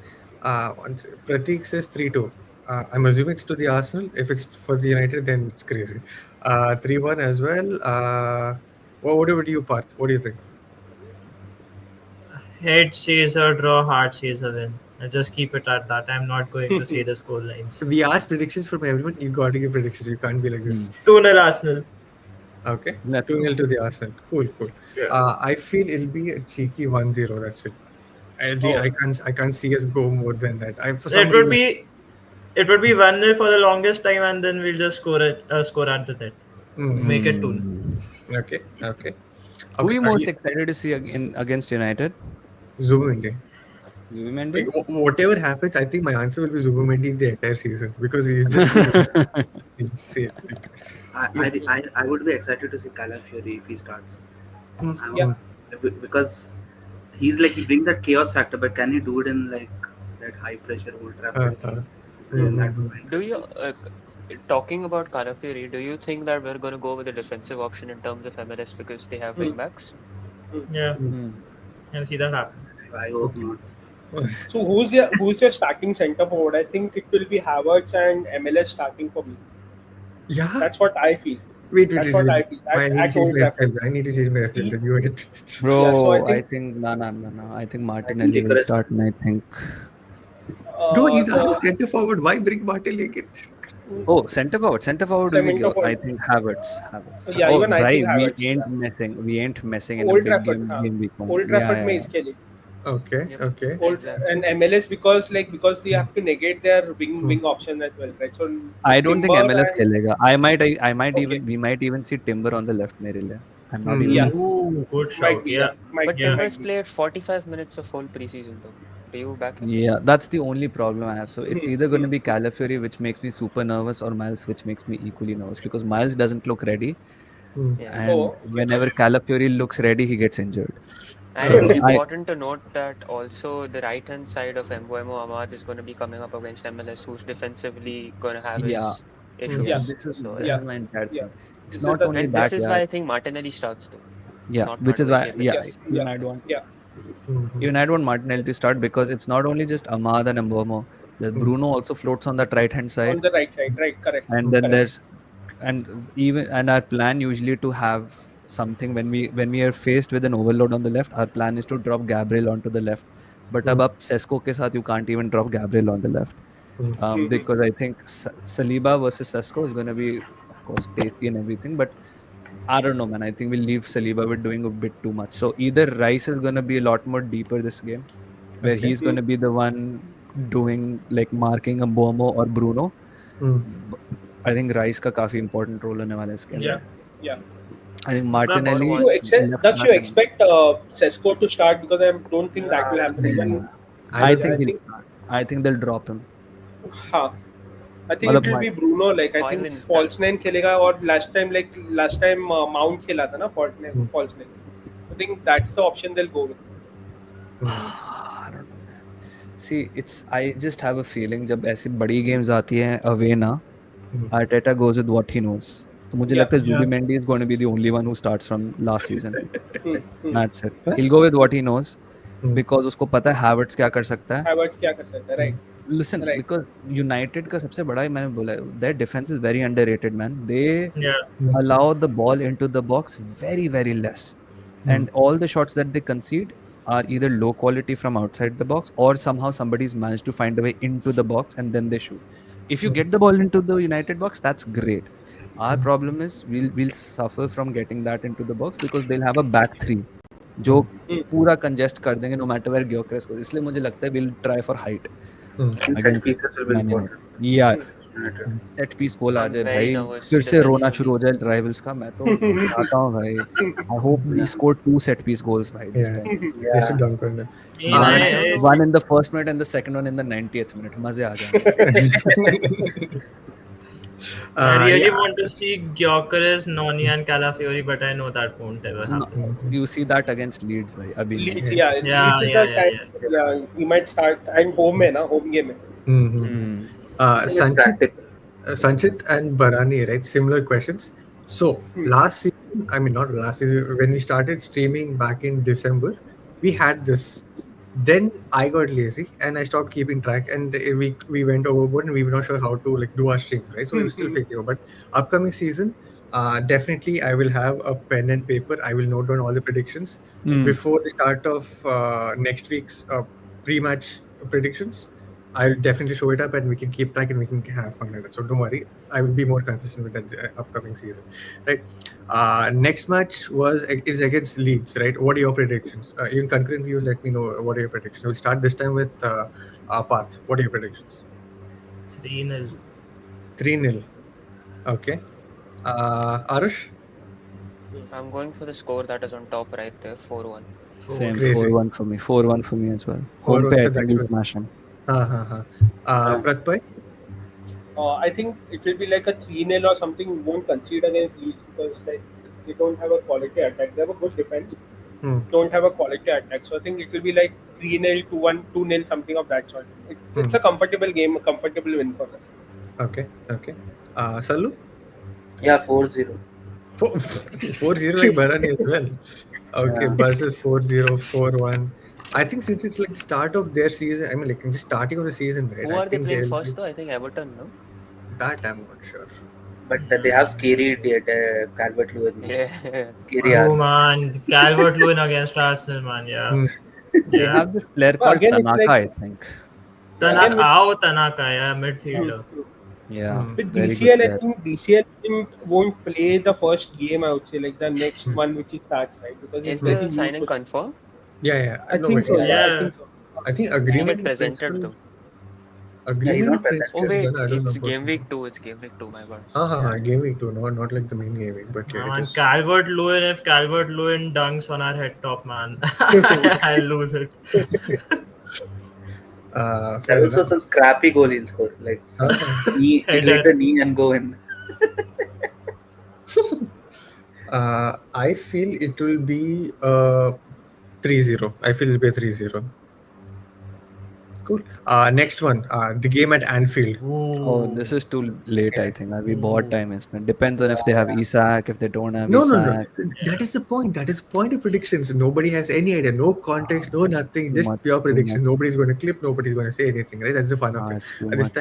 Pratik says 3-2. I'm assuming it's to the Arsenal. If it's for the United, then it's crazy. 3-1 as well. What about you, Parth? What do you think? Head says a draw, heart says a win. I just keep it at that. I'm not going to say the score lines. We asked predictions from everyone. You got to give predictions. You can't be like Hmm. this. 2-0 Arsenal. Okay. Let's 2 go. 0 to the Arsenal. Cool, cool. Yeah. I feel it'll be a cheeky 1-0. That's it. Oh, I can't see us go more than that. For some It would reason. be it would be 1-0 for the longest time, and then we'll just score at the death. Mm, Make it 2. Hmm. okay, okay, Who are okay. you most excited to see against United? Zubimendi. Like, Zubimendi? whatever happens, I think my answer will be Zubimendi the entire season because he's just been insane. I would be excited to see Calafiori if he starts. Mm, I'm, yeah. mm, because he's like he brings that chaos factor, but can he do it in like that high pressure Old uh, Trafford? uh, Then that mm, would be Do you, interesting. talking about Karafiori, do you think that we're going to go with a defensive option in terms of MLS because they have Hmm. wing backs? Hmm. Yeah, mm, Hmm. I'll see that happen. I hope okay. not. So who's your starting centre forward? I think it will be Havertz and MLS starting for me. Yeah. That's what I feel. Wait, wait, That's wait, what wait. I feel I need to at change Old my Trafford. FPL. I need to change my FPL. He, That you it. yeah. So I Bro, I think think no, no, no, no. I think I think Martinelli will Gyökeres start, and starts. I think. No, he's also the centre forward. Why bring Martin again? Oh, centre forward. Centre forward will be centre good. I forward. think Havertz. Havertz. Yeah, Oh, even I think right. We Havertz. ain't Yeah. messing. We ain't messing in a Old big Trafford. game week one. Old Yeah, Trafford yeah, में yeah. इसके लिए. Okay, Yep, okay. Old exactly. and MLS because they Mm, have to negate their wing mm. wing option as well, right? So I don't think Timber MLS and खेलेगा. I might okay, even we might even see Timber on the left मेरे लिए. I'm not even yeah, Mm, joking. Ooh, good might shout. be, Yeah, yeah, might But be, yeah. Timbers might be. played 45 minutes of whole preseason though. Do you back him? Yeah, that's the only problem I have. So it's Hmm, either going hmm, to be Calafiori, which makes me super nervous, or Miles, which makes me equally nervous because Miles doesn't look ready, mm. Yeah. and Oh, okay. whenever Calafiori looks ready, he gets injured. And it's So I important to note that also the right hand side of Mbuemo Ahmad is going to be coming up against MLS, who's defensively going to have yeah, his Mm, Yeah, issues. this So is yeah. yeah, my entire yeah. thing. It's This is not the only thing. And that, this is yeah, why I think Martinelli starts though, yeah, not which is Madueke, why, but yeah, Yeah, yes. even yeah, I'd want, yeah. mm, mm, even I'd want Martinelli to start because it's not only just Ahmad and Mbomo. The mm, Bruno also floats on that right hand On side, the right side, right? Correct, and mm, then correct. there's and our plan usually to have something when we are faced with an overload on the left, our plan is to drop Gabriel onto the left, but mm, ab Sesko ke sath you can't even drop Gabriel on the left, mm, Hmm. because I think Saliba versus Sesko is going to be, of course, tasty and everything, but I don't know, man. I think we'll leave Saliba with doing a bit too much. So either Rice is going to be a lot more deeper this game, where okay. he's going to be the one doing like marking a Bomo or Bruno. Mm, B- I think Rice का काफी important role होने वाला है इस game Yeah. में. Yeah. I think But Or Martinelli You one. expect left Daksh, you back and expect Sesko to start because I don't think that will I happen. think so. Even I I don't yeah, I think think. he'll think start. I think they'll drop him. हाँ. I think it मतलब will be Bruno. Like I think Hoyland, false nine खेलेगा और last time Mount खेला था ना Mm, false nine. I think that's the option they'll go with. mm, I don't know, man. See, I just have a feeling जब ऐसी बड़ी games आती हैं away ना, mm, Arteta goes with what he knows. तो मुझे Yeah. लगता है Yeah. Zubimendi is going to be the only one who starts from last season. Hmm. Hmm. That's it. huh? He'll go with what he knows Mm, because उसको पता है Havertz क्या कर सकता है. Havertz क्या कर सकता है? mm, Right. Listen, Right. because United का सबसे बड़ा मैंने बोला their defense is very underrated, man. They Yeah. mm, allow the ball into the box very, very less. mm, And all the shots that they concede are either low quality from outside the box or somehow somebody's managed to find a way into the box and then they shoot. If you mm, get the ball into the United box, that's great. Our mm, problem is we'll suffer from getting that into the box because they'll have a back three जो mm, Hmm. पूरा congest कर देंगे no matter where ग्योकरेस को इसलिए मुझे लगता है will try for height mm. I think set against pieces will be Man United important. या Hmm. United. Set piece goal आ I'm जाए very भाई nervous फिर से रोना शुरू defensively. हो जाए राइवल्स का मैं तो चाहता हूँ भाई I hope we Yeah. Score to set piece goals भाई this Yeah, time they should Yeah. dunk on them. I mean, Even Uh, I don't know. One in the first minute and the second one in the 90th minute मजे आ जाएंगे I really yeah. want to see Gyökeres, Noni, and Calafiori, but I know that won't ever no, happen. Mhm. you see that against Leeds भाई अभी नहीं Leeds, Yeah. yeah, Yeah, Leeds is the yeah, yeah, time. yeah. Yeah, he might start. And home में ना, home game में. Mhm. Hmm. I think it's Sanchit, practical. Sanchit and Barani, right? Similar questions. So Hmm. last season, I mean not last season, when we started streaming back in December, we had this. Then I got lazy and I stopped keeping track, and we went overboard and we were not sure how to like do our streams, right? So we were still figuring out. But upcoming season, definitely I will have a pen and paper. I will note down all the predictions Mm. before the start of next week's pre-match predictions. I'll definitely show it up and we can keep track and we can have fun with it. So don't worry, I will be more consistent with that upcoming season, right? Next match is against Leeds, right? What are your predictions? In concurrent views, let me know what are your predictions. We'll start this time with Parth. What are your predictions? 3-0. 3-0. Okay. Aarush? I'm going for the score that is on top right there, 4-1. Same 4-1. Crazy. 4-1 for me. 4-1 for me as well. Home 4-1 pay, I for think Daksh. we'll smash them. Ha ha. Yeah. Prathpai? I think it will be like a 3-0 or something. We won't concede against Leeds because like they don't have a quality attack. They have a good defense, Hmm. don't have a quality attack. So I think it will be like 3-0, 2-1, 2-0, something of that sort. It's Hmm. a comfortable game, a comfortable win for us. Okay. Okay. Sallu? Yeah, 4-0. 4-0 like Bharani as well. Okay, Yeah. Buzz is 4-0, 4-1. I think since it's like start of their season, I mean like just starting of the season, right? Who I are they think playing they'll be first though? I think Everton, no? that I'm not sure. But they have scary Calvert Lewin, man. Yeah. Scary Oh hours. man, Calvert Lewin against Arsenal, man. Yeah, Hmm. They yeah. have this player But called again, it's Tanaka, like I think. Yeah. again Tanaka, with Ao Tanaka, yeah, hmm, midfielder. hmm. Yeah, Hmm. with very good DCL, I player. think DCL won't play the first game. I would say like the next Hmm. one which he starts, right? Because he's Is Hmm. going to the use. signing confirmed? Yeah, yeah. I No, think wait. so. Yeah. Yeah, I Yeah, think so. I think He didn't agreement get in presented principle. though. Yeah, he's Agreement in not presented. Oh principle is wait, done. I don't know it's about game now. week 2. It's game week 2, my bad. Yeah. Game week two, not like the main game week, but yeah, it man. is. Calvert Lewin, if Calvert Lewin dunks on our head top, man, I'll lose it. There are Fair also enough. some scrappy goal he'll score. Like some Uh, knee, he'll hit Header. the knee and go in. I feel it will be 3-0. I feel it'll be a 3-0. Cool. Next one. The game at Anfield. Oh, this Ooh, is too late, I think. We bought ooh. time, it depends on Yeah, if they have yeah. Isak, if they don't have No, no, no. Isak. That Yeah. is the point. That is the point of predictions. Nobody has any idea. No context, no nothing. Too Just much, pure too much. prediction. Nobody's going to clip. Nobody's going to say anything. Right? That's the fun of it. It's too This much.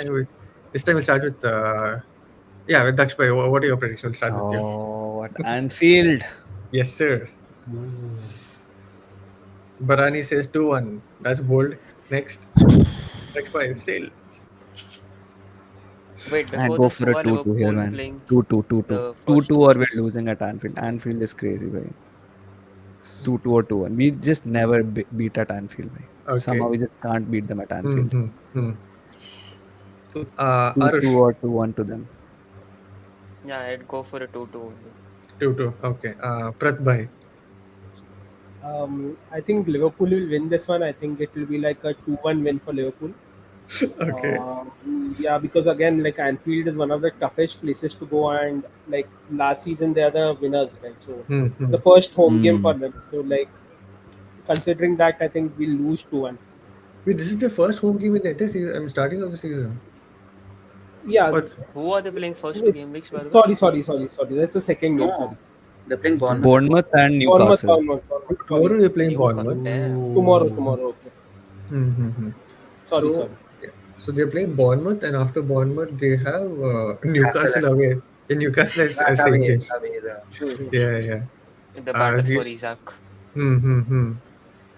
time, we start with yeah, with Daksh bhai. What are your predictions? We'll start with you. Oh, at Anfield. Yes, sir. Ooh. Barani says 2-1. That's bold. Next, Daksh bhai. Still. Wait, I before go this, for who a are 2-2 here, Liverpool man. playing 2-2, 2-2. the 2-2 first or we're match? losing at Anfield. Anfield is crazy, bhai. 2-2 or 2-1. We just never beat at Anfield, bhai. Somehow Okay. we just can't beat them at Anfield. Mm-hmm. Hmm. Cool. 2-2 Arush. or 2-1 to them. Yeah, I'd go for a 2-2 only. 2-2. Okay. Prath bhai. I think Liverpool will win this one. I think it will be like a 2-1 win for Liverpool. Okay. Yeah, because again, like Anfield is one of the toughest places to go, and like last season they are the winners, right? So Hmm. the first home game for Mm. them. So like considering that, I think we'll lose 2-1. Wait, this is the first home game in the entire season. I'm starting of the season. Yeah, What? Who are they playing first two it, game weeks, by the way? sorry. That's the second game. Sorry, No, they're playing Bournemouth at home. Bournemouth and Bournemouth, Newcastle. Bournemouth, Bournemouth. Sorry, Tomorrow you're playing Newcastle. Bournemouth. Damn. tomorrow, Ooh. tomorrow. Okay, Mm-hmm. sorry. So, yeah. So they're playing Bournemouth, and after Bournemouth, they have Castle Newcastle at home. away. In Newcastle Not as St. away, James. away. The, Hmm. Yeah, yeah. The battle The, for Isaac.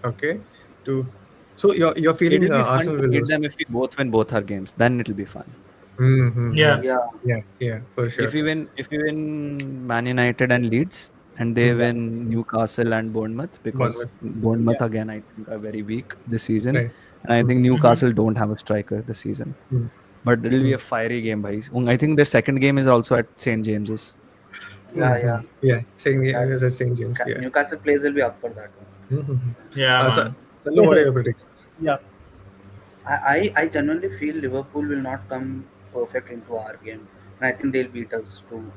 okay. To so you're feeling It'll be fun Arsenal to will beat lose. them if we both win both our games. Then it'll be fun. Mm-hmm. Yeah. yeah, Yeah, yeah, for If sure. we win Man United and Leeds, and they Mm. Yeah, win Newcastle and Bournemouth, because Bournemouth, Bournemouth yeah. again I think are very weak this season, right? and I think Mm-hmm. Mm-hmm. Newcastle don't have a striker this season. But it'll be Mm-hmm. a fiery game, guys. I think their second game is also at St James's. yeah, yeah. Yeah, saying the That is at St. James. Yeah. Newcastle players will be up for that one. Mm-hmm. Yeah, So, man. Sallu, what are your predictions? Yeah. I genuinely feel Liverpool will not come perfect into our game, and I think they'll beat us to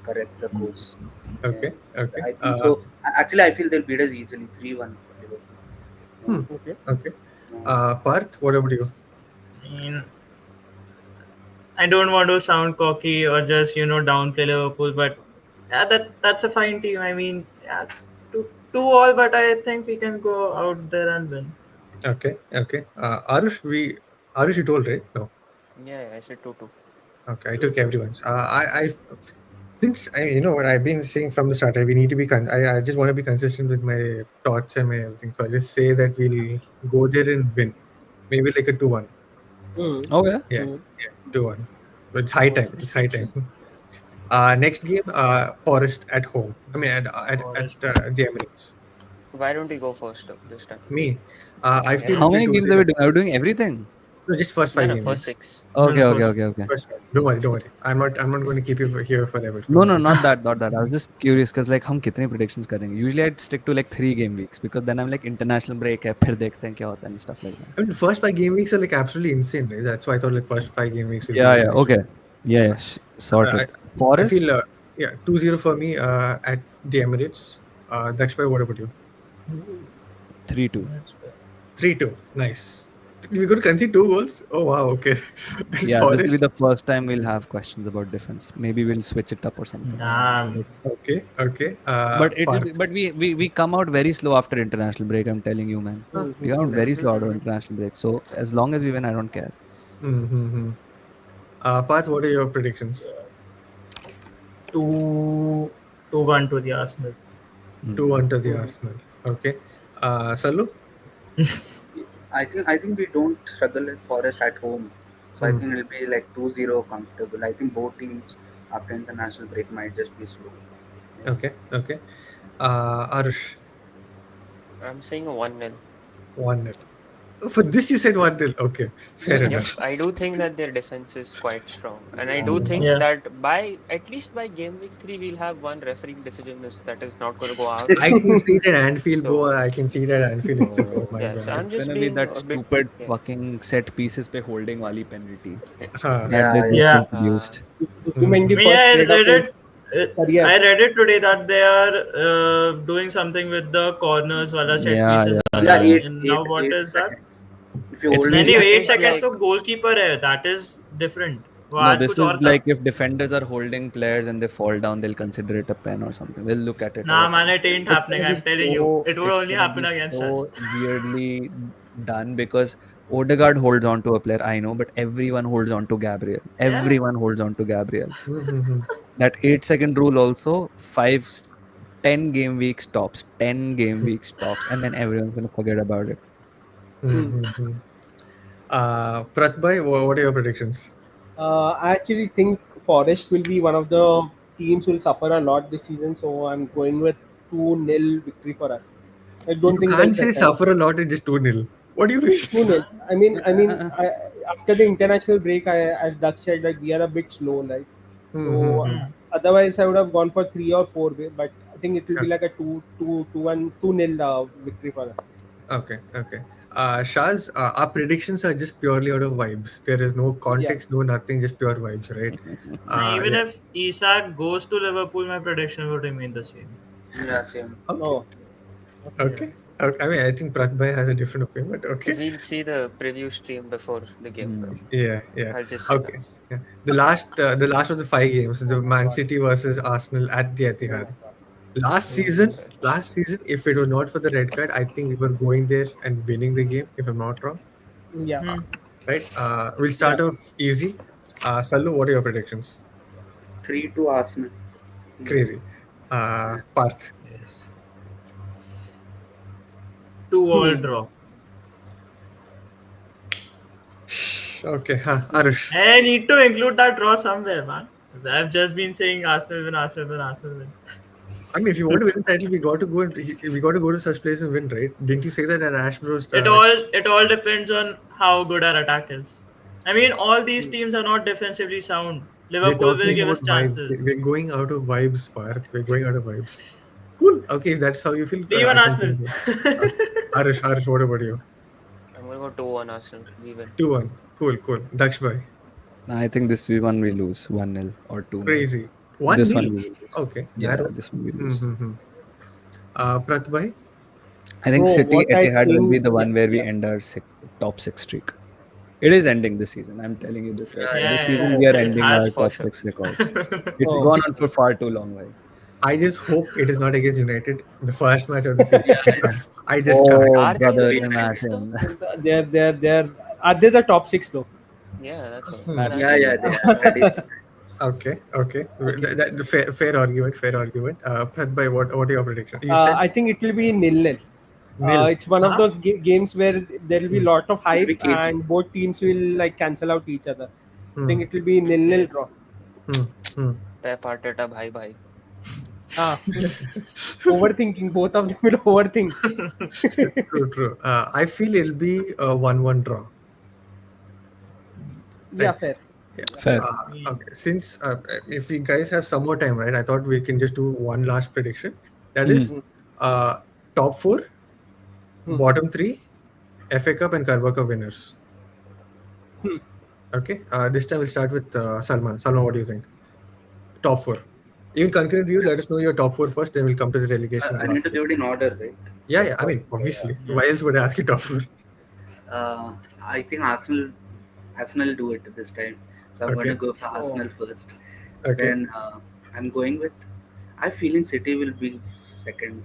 correct the course. Yeah, Okay, okay. I think so. Actually, I feel they'll beat us easily, 3-1 Liverpool. Yeah, Hmm. Okay. Okay. yeah. Parth, what about you? I mean, I don't want to sound cocky or just downplay Liverpool, but Yeah, that's a fine team. I mean, yeah, two all, but I think we can go out there and win. Okay, okay. Arush, you told, right? No. Yeah, yeah, I said 2-2. Okay, I took everyone's. Since you know what I've been saying from the start, we need to be. I just want to be consistent with my thoughts and my everything. So I just say that we'll go there and win. Maybe like a 2-1. Hmm. Okay. Yeah, Hmm. yeah, 2-1. But it's high time. It's high time. Next game, Forest at home. I mean, at Forest. the Emirates. Why don't we go first this time? Me, I Yeah. feel How it'll be many two games are we zero. doing? Are we doing everything? No, just first No, five no, game first weeks. 6. Okay, No, okay, first. okay, okay. First five. Don't worry, don't worry. I'm not going to keep you here forever. No, Don't no, worry. not that, not that. I was just curious because like हम कितने predictions करेंगे? Usually I'd stick to like 3 game weeks because then I'm like international break है फिर देखते हैं क्या होता है and stuff like that. I mean, the first five game weeks are like absolutely insane, right? That's why I thought like first five game weeks will be Yeah, the yeah, best. okay. Yeah, yeah, I sorted. I feel Forest, yeah 2-0 for me at the Emirates. That's why. What about you? 3-2. 3-2. Nice. We could concede 2 goals. Oh wow. Okay. Yeah, this will be Forest. the first time we'll have questions about defense. Maybe we'll switch it up or something. Damn. Okay. Okay. But it will be, Parth. but we come out very slow after international break. I'm telling you, man. Hmm. We Hmm. come out Hmm. very slow out of international break. So as long as we win, I don't care. Mm-hmm. Parth, what are your predictions? 2-1 to the Arsenal. 2-1 to the Hmm. Arsenal. Okay. Salu. I think we don't struggle at Forest at home. So I Hmm. think it'll be like 2-0 comfortable. I think both teams after international break might just be slow. Yeah. Okay. Okay. Arush. I'm saying a 1-0. 1-0. For this, you said 1-0. Okay. Fair Yep, enough. I do think that their defense is quite strong, and I do Yeah. think Yeah. that by at least by game week 3 we'll have one refereeing decision that is not going to go our way. I can see it at Anfield, bro. So, I can see it at Anfield itself. Oh Oh, my yeah, so god. I'm it's just gonna be being that a bit, stupid yeah. fucking set pieces पे holding वाली penalty Huh. that they Yeah, just Yeah. introduced. Zubimendi Me, first I played of read it. his career. I read it today that they are doing something with the corners, wala set Yeah, pieces, yeah, yeah, wala. yeah. eight, And now eight, what eight is that? seconds. If you It's hold See, it, नहीं basically that नहीं 8 is seconds like, तो goalkeeper है. That is different. वो no. आज This कुछ is और था. like if defenders are holding players and they fall down, they'll consider it a pen or something. They'll look at it or Nah, whatever. man, it ain't It's happening. gonna be I'm telling you, so. it would It's only gonna happen be against us. so weirdly done because Odegaard holds on to a player. I know, but everyone holds on to Gabriel. Yeah. Everyone holds on to Gabriel. Mm-hmm. That 8 second rule also 10 game weeks tops. 10 game weeks tops, and then everyone's gonna forget about it. Hmm. Mm-hmm. Pratbhai, what are your predictions? I actually think Forest will be one of the teams who will suffer a lot this season, so I'm going with 2-0 victory for us. I don't You think they'll can't say press. suffer a lot in just 2-0. What do you mean? 2-0. After the international break, as Daksh said, like we are a bit slow, right? So Mm-hmm. otherwise, I would have gone for 3 or 4, but I think it will Yeah. be like a 2-1, 2-0 victory for us. Okay, okay. Shaz, our predictions are just purely out of vibes. There is no Yeah. context, no nothing, just pure vibes, right? Nah, even Yeah. if Isak goes to Liverpool, my prediction would remain the same. yeah, same. Okay, Oh, okay. Yeah. okay. I mean, I think Pratbhai has a different opinion, but okay. we'll see the preview stream before the game, bro. Yeah, yeah. I'll just say that. Okay. Yeah. The last of the five games, the Man City versus Arsenal at the Etihad. Last season, Uh, if it was not for the red card, I think we were going there and winning the game, if I'm not wrong. Yeah. Hmm. Right? We'll Yeah. start off easy. Salu, what are your predictions? 3-2 Arsenal. Crazy. Parth. Yes. 2-all Hmm. draw. Okay, Aarush. I need to include that draw somewhere, man. I've just been saying Arsenal win, Arsenal win, Arsenal win. I mean, if you want to win the title, we got to go to such place and win, right? Didn't you say that at Ashbro's? It all depends on how good our attack is. I mean, all these teams are not defensively sound. We're Liverpool will talking give about us vibes. chances. We're going out of vibes, Parth. We're going out of vibes. Cool. Okay, if that's how you feel, Even I can Arsenal. think it. Aarush, what about you? I'm gonna go 2-1 Arsenal. We win. 2-1. Cool, cool. Daksh bhai. I think this one we lose 1-0 or 2-0. Crazy. 1 This one nil. we will lose. Okay, Yeah, narrow. this one we lose. Mm-hmm. Prath bhai. I think So City what I Etihad will be think, the one yeah, where we yeah. end our top 6 streak. It is ending this season. I'm telling you this right Yeah, now. Yeah, This yeah, season yeah. we are It ending has our for top sure. 6 record. It's Oh, gone on for far too long. Bhai. I just hope it is not against United, the first match of the season. Yeah, I can't. I just can't. Oh, Are they in the brother, we top six though? imagine. They're are they the top six though? Yeah, that's what. Hmm. That yeah, answers yeah, it. they are already. Okay, okay. Okay. Fair argument, fair argument. Prath bhai, what are your prediction? You said I think it will be nil-nil. nil. It's one of Huh? those games where there will be a Hmm. lot of It'll be hype cagey. and both teams will like cancel out each other. I Hmm. think it will be nil-nil Yes. draw. Hmm. Hmm. Pep Arteta, bhai bhai. Ah, overthinking. Both of them will overthink. True, true. I feel it'll be a 1-1 draw. Yeah, Right. fair. Yeah. Yeah. Fair. Okay. Since if we guys have some more time, right? I thought we can just do one last prediction. That Hmm. is Hmm. uh, top four, Hmm. bottom three, FA Cup and Carabao Cup winners. Hmm. Okay. This time we'll start with Salman. Salman, what do you think? Top four. Even concurrent view, let us know your top four first, then we'll come to the relegation I need to lastly. give it in order, right? Yeah, Top yeah. I four. mean, obviously. Yeah. Why else would I ask you top four? I think Arsenal do it this time. So I'm going to Okay. go for Oh. Arsenal first. Okay. Then I'm going with. I feel in City will be second.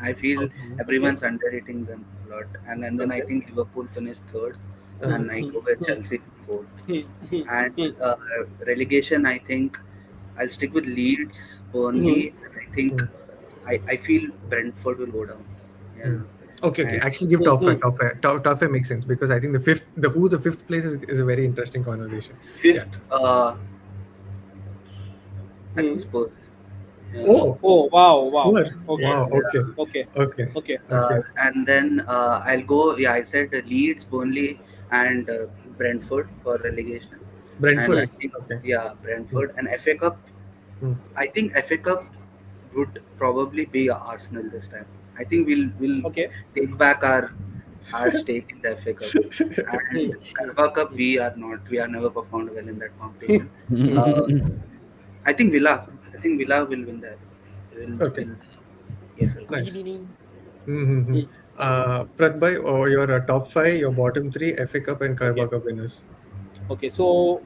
I feel Okay. Okay. everyone's underrating them a lot, and then I Okay. think Liverpool finished third, Hmm. Uh-huh. and I Hmm. go with Hmm. Chelsea fourth. Hmm. Hmm. And Hmm. relegation, I think I'll stick with Leeds, Hmm. Burnley, and I think Hmm. I feel Brentford will go down. Hmm. Yeah, Okay, okay. and Actually, give Hmm. top Hmm. five. Top five makes sense because I think the fifth place is a very interesting conversation. Yeah. fifth, I think Hmm. Spurs. Yeah. Oh, Oh, wow, wow. Spurs. Okay. Wow. Yes. Okay. Yeah. Okay. Okay. Okay. Okay. And then I'll go. Yeah, I said Leeds, Burnley, and Brentford for relegation. And Hmm. I Brentford. think Okay. Hmm. Brentford and FA Cup. Hmm. I think FA Cup would probably be Arsenal this time. I think we'll Okay. take back our stake in the FA Cup. Hmm. And Hmm. Carabao Cup, Hmm. we are not. We are never performed well in that competition. Uh, I think Villa. I think Villa will win that. Okay. Will EFL Cup. Nice. Ding. Mm-hmm. Hmm. Pratbhai, or your top five, your bottom three, FA Cup and Carabao Okay. Cup winners. Okay. So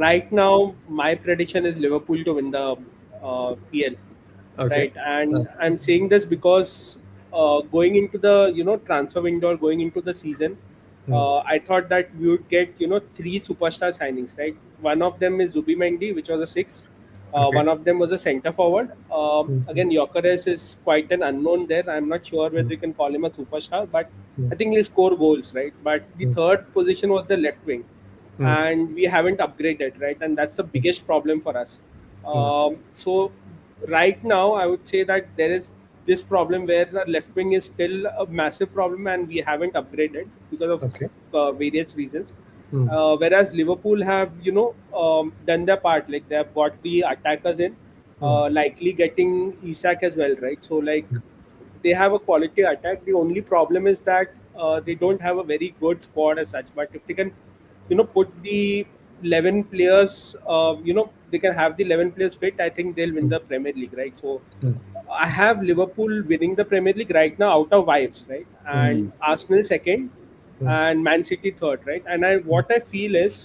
right now, my prediction is Liverpool to win the PL. Okay. Right? And I'm saying this because going into the transfer window, or going into the season, Hmm. I thought that we would get three superstar signings. Right? One of them is Zubimendi, which was a six. Okay. One of them was a centre forward. Hmm. Again, Gyökeres is quite an unknown there. I'm not sure Hmm. whether you can call him a superstar, but Hmm. I think he'll score goals, right? But the Hmm. third position was the left wing, Hmm. and we haven't upgraded, right? And that's the biggest problem for us. Hmm. So right now, I would say that there is this problem where the left wing is still a massive problem, and we haven't upgraded because of Okay. various reasons. Hmm. Whereas Liverpool have, done their part. Like they have got the attackers in, Hmm. likely getting Isak as well, right? So like they have a quality attack. The only problem is that they don't have a very good squad as such. But if they can, put the 11 players, they can have the 11 players fit. I think they'll win Hmm. the Premier League, right? So Hmm. I have Liverpool winning the Premier League right now out of vibes, right? Hmm. And Arsenal second, Hmm. and Man City third, right? And Hmm. what I feel is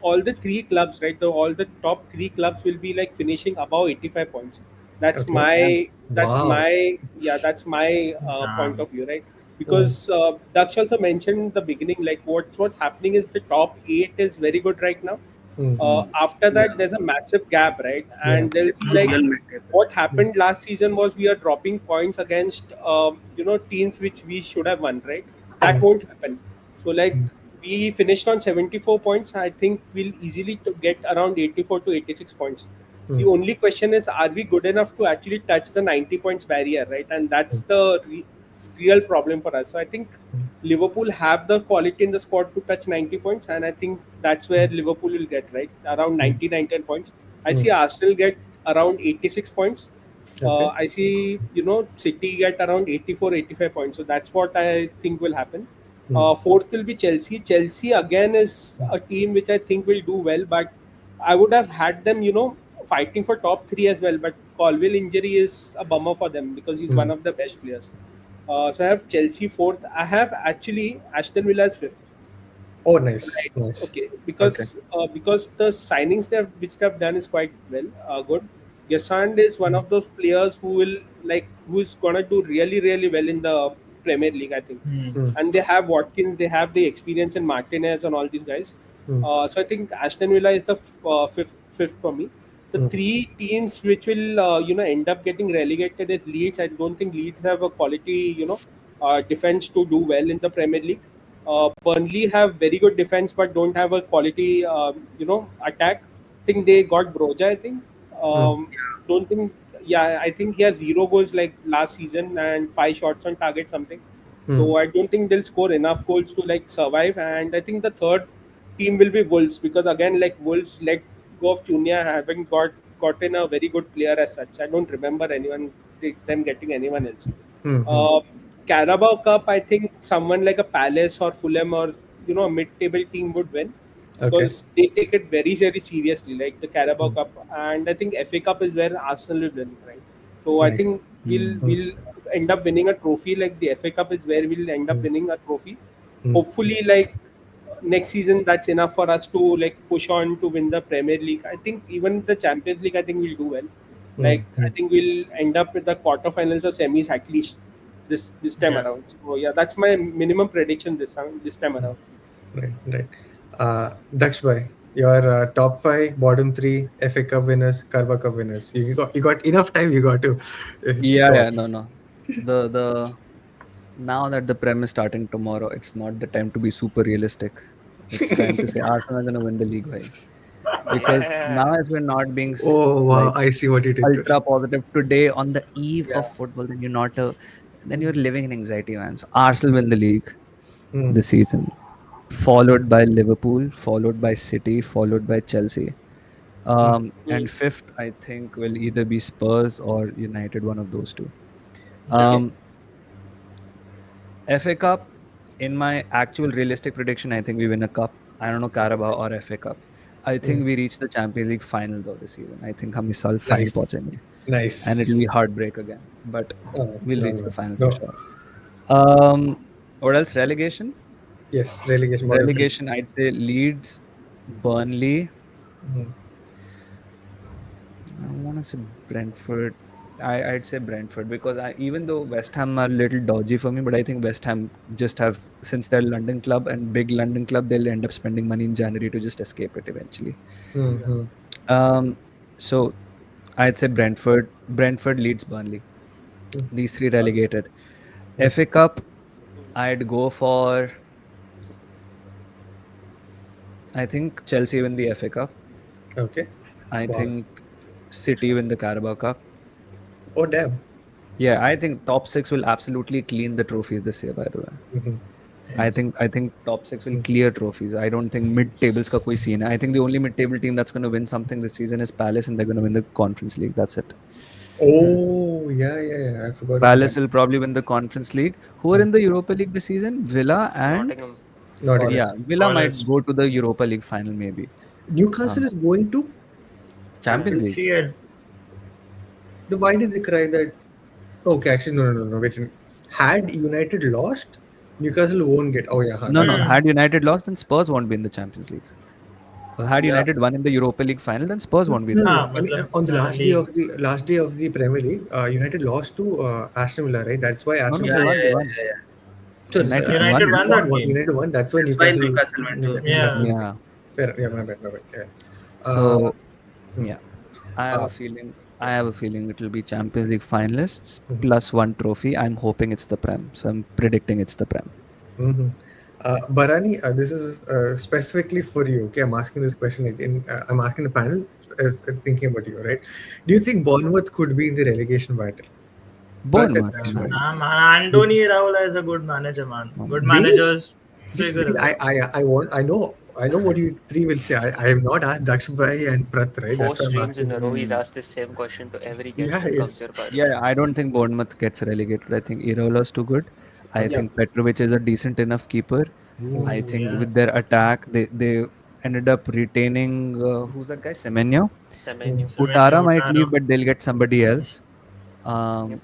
all the three clubs, right? All the top three clubs will be like finishing above 85 points. That's Okay. Damn. my Wow. that's my point Damn. of view, right? Hmm. Because Daksh also mentioned in the beginning, like what's happening is the top eight is very good right now. Hmm. After that, Yeah, there's a massive gap, right? Yeah. And there'll it's be not like real mid-table. what Hmm. happened last season was we are dropping points against teams which we should have won, right? That Hmm. won't happen. So like Hmm. we finished on 74 points. I think we'll easily to get around 84 to 86 points. Hmm. The only question is, are we good enough to actually touch the 90 points barrier, right? And that's Hmm. the real problem for us. So I think Hmm. Liverpool have the quality in the squad to touch 90 points, and I think that's where Liverpool will get, right, around Hmm. 90 points. I Hmm. see Arsenal get around 86 points. Okay. I see City get around 84, 85 points. So that's what I think will happen. Hmm. Fourth will be Chelsea. Chelsea again is a team which I think will do well, but I would have had them, fighting for top three as well. But Colville injury is a bummer for them because he's Hmm. one of the best players. So I have Chelsea fourth. I have actually Aston Villa as fifth. Oh, nice. Right. Nice. Okay. Okay. Because the signings which they have done is quite well, good. Gesand is one of those players who will who's gonna do really really well in the Premier League, I think. Hmm. mm, And they have Watkins, they have the experience in Martinez and all these guys. mm, So I think Aston Villa is the fifth for me. The mm, three teams which will end up getting relegated is Leeds. I don't think Leeds have a quality defense to do well in the Premier League. Burnley have very good defense but don't have a quality attack. I think they got Broja. I think mm, don't think. Yeah, I think he has 0 goals like last season and 5 shots on target something. mm, So I don't think they'll score enough goals to survive. And I think the third team will be Wolves, because again Wolves let go of Cunha, haven't gotten a very good player as such. I don't remember them getting anyone else. mm, mm. Uh, Carabao Cup, I think someone like a Palace or Fulham or a mid-table team would win, Okay. because they take it very very seriously, like the Carabao Mm, Cup. And I think FA Cup is where Arsenal will win, right? So I nice. think we'll Hmm. Mm, we'll end up winning a trophy. Like the FA Cup is where we'll end up mm, winning a trophy. mm, Hopefully, next season, that's enough for us to push on to win the Premier League. I think even the Champions League, I think we'll do well. mm, I mm, think we'll end up with the quarterfinals or semis at least this time Yeah. around. So yeah, that's my minimum prediction this time mm. around. Right, right. Daksh bhai, your top five, bottom three FA Cup winners, Carabao Cup winners. You got enough time. You got to Yeah, go on. yeah, no, no. The now that the Prem is starting tomorrow, it's not the time to be super realistic. It's time to say Arsenal are gonna win the league, bhai. Because Yeah. now if you're not being Oh wow, like I see what you did there. ultra positive today on the eve of Yeah. football, then you're living in anxiety, man. So Arsenal win the league Mm, this season, followed by Liverpool, followed by City, followed by Chelsea. mm, And Hmm. fifth, I think, will either be Spurs or United, one of those two. Yeah. Okay. Um, FA Cup, in my actual realistic prediction, I think we win a cup. I don't know Carabao or FA Cup. I mm. think we reach the Champions League final though this season. I think हम इस साल final Nice, पहुंचेंगे, and it'll be nice. heartbreak again. But we'll No, reach the no, final for no. sure. What else? Relegation? Yes, relegation bottom three. Relegation, I'd say Leeds, Burnley. Mm, I want to say Brentford. I'd say Brentford because even though West Ham are a little dodgy for me, but I think West Ham just have, since they're London club and big London club, they'll end up spending money in January to just escape it eventually. mm, Yeah. mm, Um, so I'd say Brentford, Leeds, Burnley. mm, These three relegated. mm. FA Cup, I'd go for, I think Chelsea win the FA Cup. Okay. I Wow. think City win the Carabao Cup. Oh damn. Yeah, I think top six will absolutely clean the trophies this year, by the way. Mhm, I think top six will clear trophies. I don't think mid tables ka koi scene hai. I think the only mid table team that's going to win something this season is Palace, and they're going to win the Conference League. That's it. Oh yeah, yeah, yeah. I forgot about that. Palace will probably win the Conference League. Who are in the Europa League this season? Villa and Nottingham. Nottingham. yeah, Forest. Villa might Forest. go to the Europa League final maybe. Newcastle is going to. Champions We'll League. see it. Then why did they cry that? Okay, actually, no, no, no, no. Wait. Had United lost, Newcastle won't get. Oh yeah, No, that's no. right. Hmm. Had United lost, then Spurs won't be in the Champions League. Had Yeah. United won in the Europa League final, then Spurs won't be in No, the no, हाँ no. I Champions mean, मतलब on the league. last day of the Premier League, United lost to Aston Villa, right? That's why League. No, Aston no, Villa. they Yeah, won. yeah, They yeah, won. yeah, yeah. Sorry, United United won. won that game. United won. That's why That's why Newcastle. Newcastle went to. That's Yeah. why. Yeah. Fair. Yeah, my bad, my bad. Yeah. Uh, So hmm, yeah, I have uh, a feeling. I have a feeling it will be Champions League finalists mhm, plus one trophy. I'm hoping it's the Prem. So I'm predicting it's the Prem. mhm. Barani, this is specifically for you. Okay, I'm asking this question again. I'm asking the panel, thinking about you, right? Do you think Bournemouth could be in the relegation battle? Prath and Bournemouth, Daksh man. Nah, man. Andoni Iraola is a good manager, man. Good They managers just figure wait. results. I know what you three will say. I have not asked Daksh Bhai and Prath, right? Four That's why I'm streams in asking. a row, he's Hmm. asked the same question to every guest Yeah, that yeah. comes here, by the way. Yeah, I don't think Bournemouth gets relegated. I think Irola's too good. I Okay. Yeah. think Petrovic is a decent enough keeper. I Ooh, think yeah. with their attack, they ended up retaining who's that guy? Semenyo. Mm, Semenyo. Utara Semenyo, might Utara. leave, but they'll get somebody else. Yep. Um,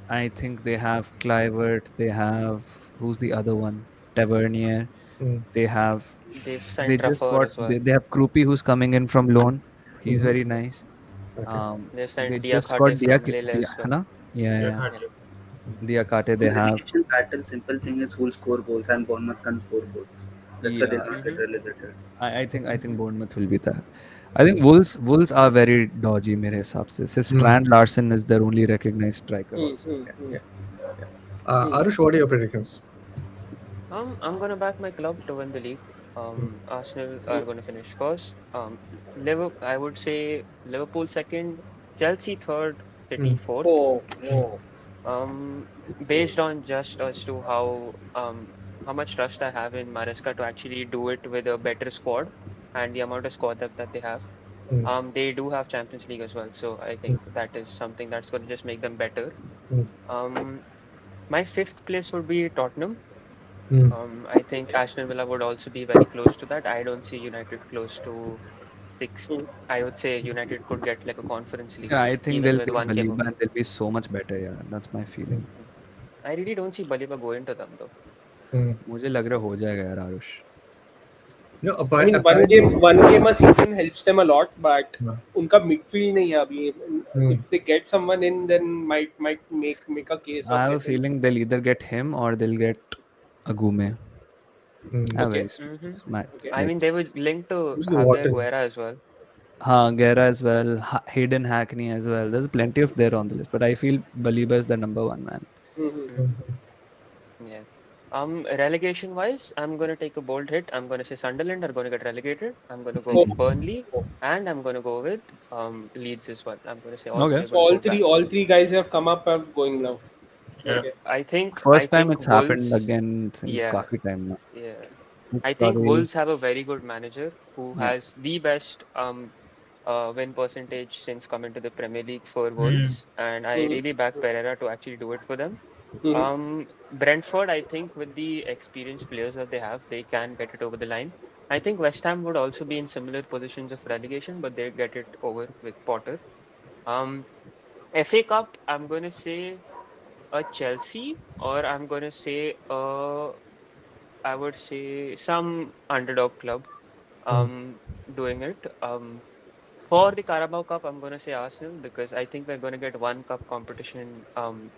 I think they have Clivert. They have who's the other one? Tavernier. mm, They have They've they sent just Truffer got as well. they have Krupi who's coming in from loan. He's mhm, very nice. Okay. They They sent just got Diakate from Lille as है well. ना? Yeah, Yeah, yeah. Yeah. Diakate they In have. relegation battle, simple thing is who'll score goals, and Bournemouth can score goals. That's why they'll Yeah, not get Mm-hmm. relegated. I think Bournemouth will be there. I think Wolves are very dodgy मेरे हिसाब से. सिर्फ Hmm. Strand Larson is their only recognized striker Hmm, also. hmm, Yeah, hmm, yeah, yeah. hmm. Arush, what are your predictions? I'm gonna back my club to win the league. Hmm. Arsenal are gonna finish first. Liverpool, I would say Liverpool second, Chelsea third, City Hmm. fourth. Oh, oh. Um, Based on just as to how much trust I have in Maresca to actually do it with a better squad and the amount of squad depth that they have. Hmm. They do have Champions League as well, so I Hmm. think that is something that's gonna just make them better. Hmm. Um, my fifth place would be Tottenham. Hmm. I think Aston Villa would also be very close to that. I don't see United close to sixth. Hmm. I would say United could get like a Conference League, Yeah, I think even they'll with beat one game Baliba off. and they'll be so much better. Yeah, that's my feeling. Mhm. I really don't see Baliba going to them though. Hmm. मुझे लग रहा हो जाएगा यार Aarush. No, I mean, apparently. one game a season helps them a lot, but No. उनका midfield नहीं है अभी. Hmm. If they get someone in, then might make a case I of have a getting. feeling they'll either get him or they'll get Agume. Hmm. I have Okay, very hmm okay. I like mean, they would link to Who's the Javier Wharton? Guerra as well. Guerra as well, Hayden Hackney as well. There's plenty of there on the list, but I feel Baliba is the number one man. Mm-hmm. Hmm Hmm. Yeah. Relegation wise, I'm gonna take a bold hit. I'm gonna say Sunderland are gonna get relegated. I'm gonna go Oh, with Burnley, oh. and I'm gonna go with Leeds as well. I'm gonna say all three Okay. are So gonna go back. all three guys have come up and going now. yeah. Okay. I First time think it's happened Wolves. again in Yeah, coffee time now. yeah. I It's think sorry. Wolves have a very good manager who Yeah. has the best win percentage since coming to the Premier League for Hmm. Wolves, and I Mm-hmm. really back Pereira to actually do it for them. Mm-hmm. Brentford, I think with the experienced players that they have, they can get it over the line. I think West Ham would also be in similar positions of relegation, but they get it over with Potter. Um, FA Cup, I'm going to say a Chelsea, or I'm going to say I would say some underdog club Hmm. doing it. For the Carabao Cup, I'm going to say Arsenal because I think we're going to get one cup competition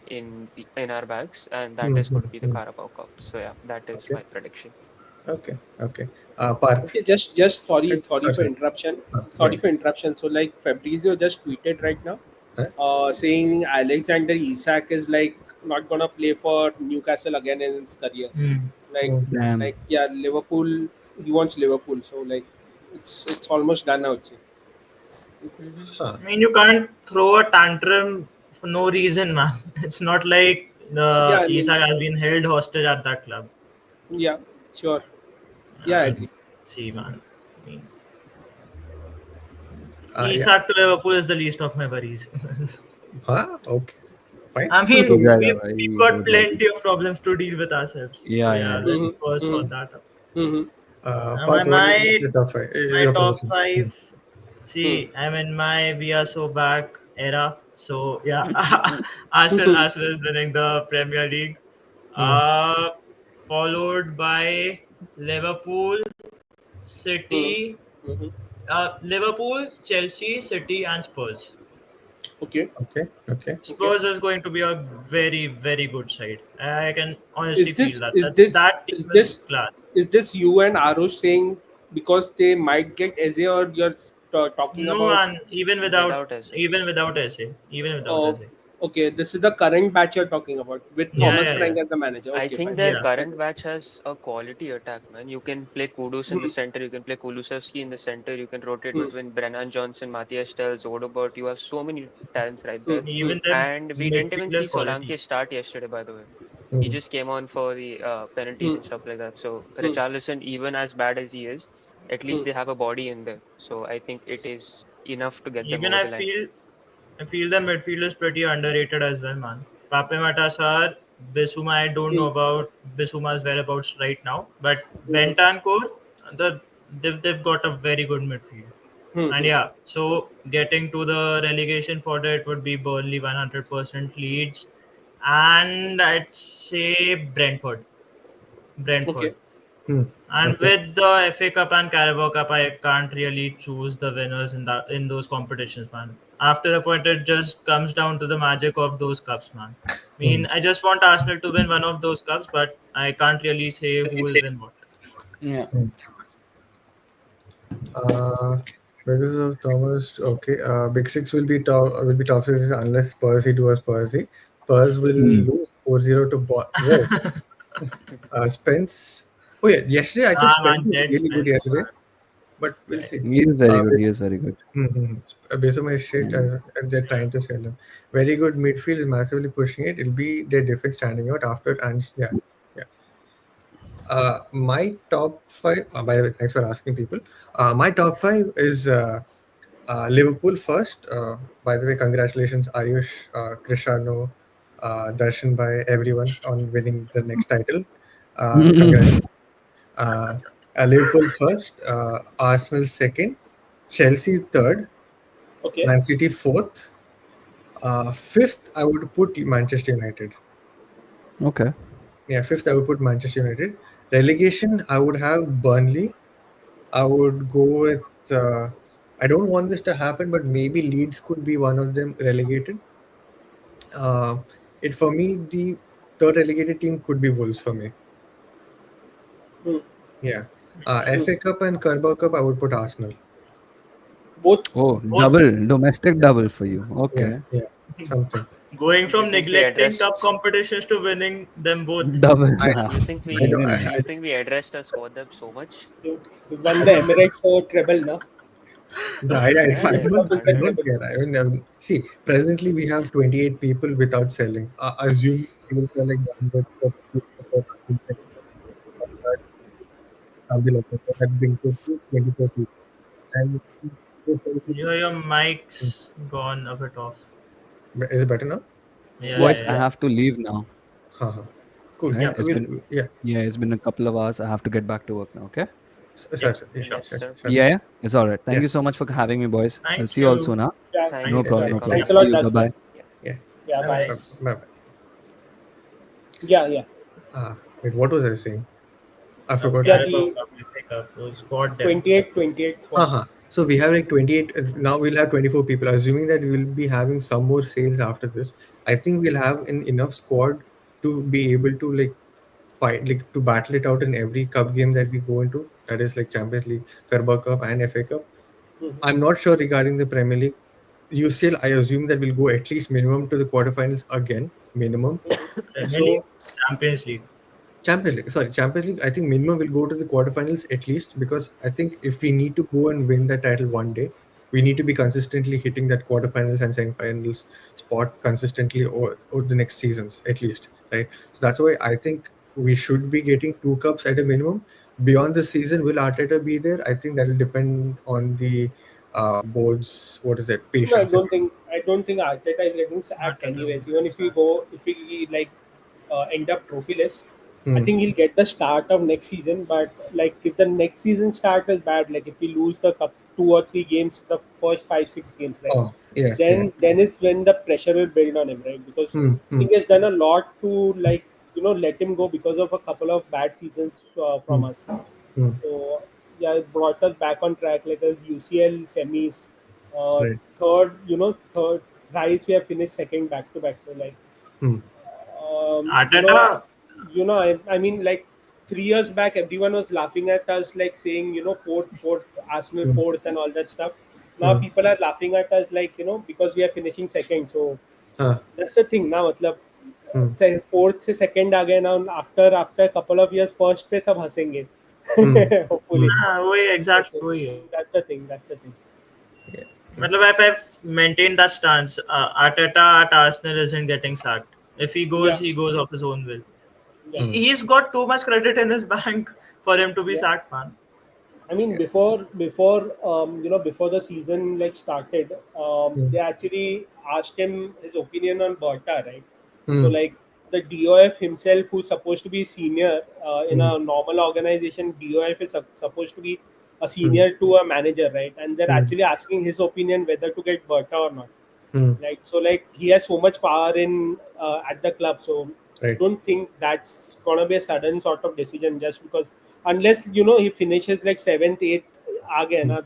in our bags, and that Hmm. is Hmm. going to be the Hmm. Carabao Cup. So yeah, that is Okay. my prediction. Okay. Okay. Parth. Okay, just sorry Sorry, for sorry. interruption. Go Sorry ahead. for interruption. So like Fabrizio just tweeted right now, Huh? saying Alexander Isak is like not gonna play for Newcastle again in his career. Hmm. Like Hmm. Damn. like yeah, Liverpool. He wants Liverpool. So like it's almost done. I would say. hmm Huh. I mean, you can't throw a tantrum for no reason, man. It's not like Yeah, I mean Isak has been held hostage at that club. yeah, sure. Yeah, I Uh, agree. See, man. I mean, Yeah. Isak to Liverpool is the least of my worries. Huh? Okay. Fine. I हो mean, जाएगा we've भाई हो got जाएगा. plenty of problems to deal with ourselves. So Yeah, yeah, yeah, yeah. let's Mm-hmm. first sort Mm-hmm. that out. Mm-hmm. My Parth, what do you think my your top five? my Your top predictions? Hmm. five. Hmm. See, I'm in my we are so back era. So yeah, Hmm. Arsenal is winning the Premier League. Hmm. Uh, Followed by Liverpool, Hmm. City, Hmm. Liverpool, Chelsea, City, and Spurs. Okay. Okay. Okay. Okay. Spurs is going to be a very, very good side. I can Is honestly feel this that. is this That is team is this class. is this you and Aarush saying because they might get Eze, or you're talking No about? man, Without Eze. even without Oh, essay. okay. This is the current batch you're talking about with Yeah, Thomas yeah, yeah, Frank as the manager. I Okay, think fine. their yeah. I current get batch has a quality attack, man. You can play Kudus in the it. center, you can play Kulusevski in the center, you can rotate Hmm. between Brennan Johnson, Matthias Tells, Odobert. You have so many talents right Hmm. there. Hmm. Even the And we didn't even see midfielders quality. Solanke start yesterday, by the way. He Hmm. just came on for the penalties Hmm. and stuff like that. So Hmm. Richarlison, even as bad as he is, at least Hmm. they have a body in there. So I think it is enough to get them Even over the line. I feel the midfield is pretty underrated as well, man. Pape Matasar, Bissouma. I don't know Hmm. about Bissouma's whereabouts right now, but Hmm. Bentancur, the they've got a very good midfield. Hmm. And Hmm. yeah, so getting to the relegation fodder, it would be Burnley 100% leads, and I'd say Brentford. Okay. Brentford. Hmm. And Okay. with the FA Cup and Carabao Cup, I can't really choose the winners in those competitions, man. after a point, it just comes down to the magic of those cups, man. I mean, I just want Arsenal to win one of those cups, but I can't really say who will win what. Yeah. Uh, because of Thomas, okay. Big Six will be top six unless Spurs do as Spursy. Spurs will Hmm. lose 4-0 to Whoa. Spence. Oh yeah, yesterday I thought Ah, Spence man, was dead really good Spence, yesterday, man. but This we'll guy. see. He is very good. He Based, is very good. based on my shit, Hmm. as they're trying to sell him. Very good midfield is massively pushing it. It'll be their defense standing out after and yeah, yeah. My top five. By the way, thanks for asking, people. My top five is Liverpool first. By the way, congratulations, Ayush, Cristiano, Darshan, by everyone on winning the next title. Congratulations. Uh, Liverpool first, Arsenal second, Chelsea third, Okay. Man City fourth. Fifth, I would put Manchester United. Okay. Yeah, fifth, I would put Manchester United. Relegation, I would have Burnley. I would go with. I don't want this to happen, but maybe Leeds could be one of them relegated. Uh, it for me, the third relegated team could be Wolves for me. Hmm. Yeah. Hmm. FA Cup and Carabao Cup, I would put Arsenal. Both. Oh, Both double domestic double for you. Yeah, Okay. yeah, something. going Do you from think we neglecting cup addressed? competitions to winning them both. Double. I, Do you think I we? don't. Very Do nice. you think we addressed our squad depth so much? You won the Emirates treble, na? Yeah, I yeah, don't, Won I the 100. don't treble. care. See, presently we have 28 people without selling. Assuming sales are like 100, something like that. So that brings us to 24 people. And Your mic's gone a bit off. is it better now? Yeah, Yeah, Boys, yeah, I yeah. yeah. have to leave now. Haha. Cool. Right? Yep. It's been Yeah. Yeah, it's been a couple of hours. I have to get back to work now. Okay. Yep. Sure. Yeah. Sure. Yes, Sure. sir. Sure. Yeah, yeah. It's all right. Thank Yeah. you so much for having me, boys. I'll Thank see you all you. soon. Huh? Yeah. Thank No you Thank for problem. you. No coming. problem. Thanks a See lot, you. Bye Dash, man. bye. Yeah. Yeah. Yeah, Bye bye. bye. Bye. Yeah, yeah. Wait, what was I saying? I forgot. Yeah, Carabao the Cup, FA Cup, those god depth. 28th one. Haha. So we have like 28. Now we'll have 24 people. Assuming that we'll be having some more sales after this, I think we'll have an enough squad to be able to like fight, like to battle it out in every cup game that we go into. That is like Champions League, Carabao Cup, and FA Cup. Mhm. I'm not sure regarding the Premier League. UCL, I assume that we'll go at least minimum to the quarterfinals again, minimum. Premier League, So Champions League. Champions League, sorry, Champions League. I think minimum will go to the quarterfinals at least because I think if we need to go and win the title one day, we need to be consistently hitting that quarterfinals and semifinals spot consistently over the next seasons at least, right? So that's why I think we should be getting two cups at a minimum. Beyond the season, will Arteta be there? I think that will depend on the board's what is that No, patience. If I don't think Arteta is getting sacked Not at the anyways. moment. Even if we like end up trophyless, I hmm. think he'll get the start of next season. But like if the next season start is bad, like if we lose the cup 2 or 3 games, the first 5 6 games, right? Oh yeah, yeah. Then is when the pressure will build on him, right? Because Hmm, I hmm, think he has done a lot to like let him go because of a couple of bad seasons from hmm, us. hmm. So yeah, it brought us back on track, like a UCL semis, Right. third thrice we have finished second back to back. So like, Hmm, um, you know, Arteta, I mean, like 3 years back, everyone was laughing at us, like saying, fourth, Arsenal hmm, fourth, and all that stuff. Now hmm. people are laughing at us, like because we are finishing second. So Huh, that's the thing now. मतलब hmm, say fourth से second आ गए now. After a couple of years, first पे सब हंसेंगे. hmm, Hopefully, hmm. हाँ वही that's exact it. वही है. That's the thing. That's the thing. Yeah, मतलब if I've maintained that stance, Arteta at Arsenal isn't getting sacked. If Yeah, he goes off his own will. yeah, hmm, He's got too much credit in his bank for him to be yeah. sacked, man. I mean, yeah. before the season like started, Hmm, they actually asked him his opinion on Berta, right? So hmm, like the DOF himself, who's supposed to be senior in hmm, a normal organization, DOF is supposed to be a hmm, senior to a manager, right? And they're hmm, actually asking his opinion whether to get Berta or not. hmm. Like so, like he has so much power in at the club. So I Right. don't think that's gonna be a sudden sort of decision just because unless he finishes like seventh, eighth आ गए ना,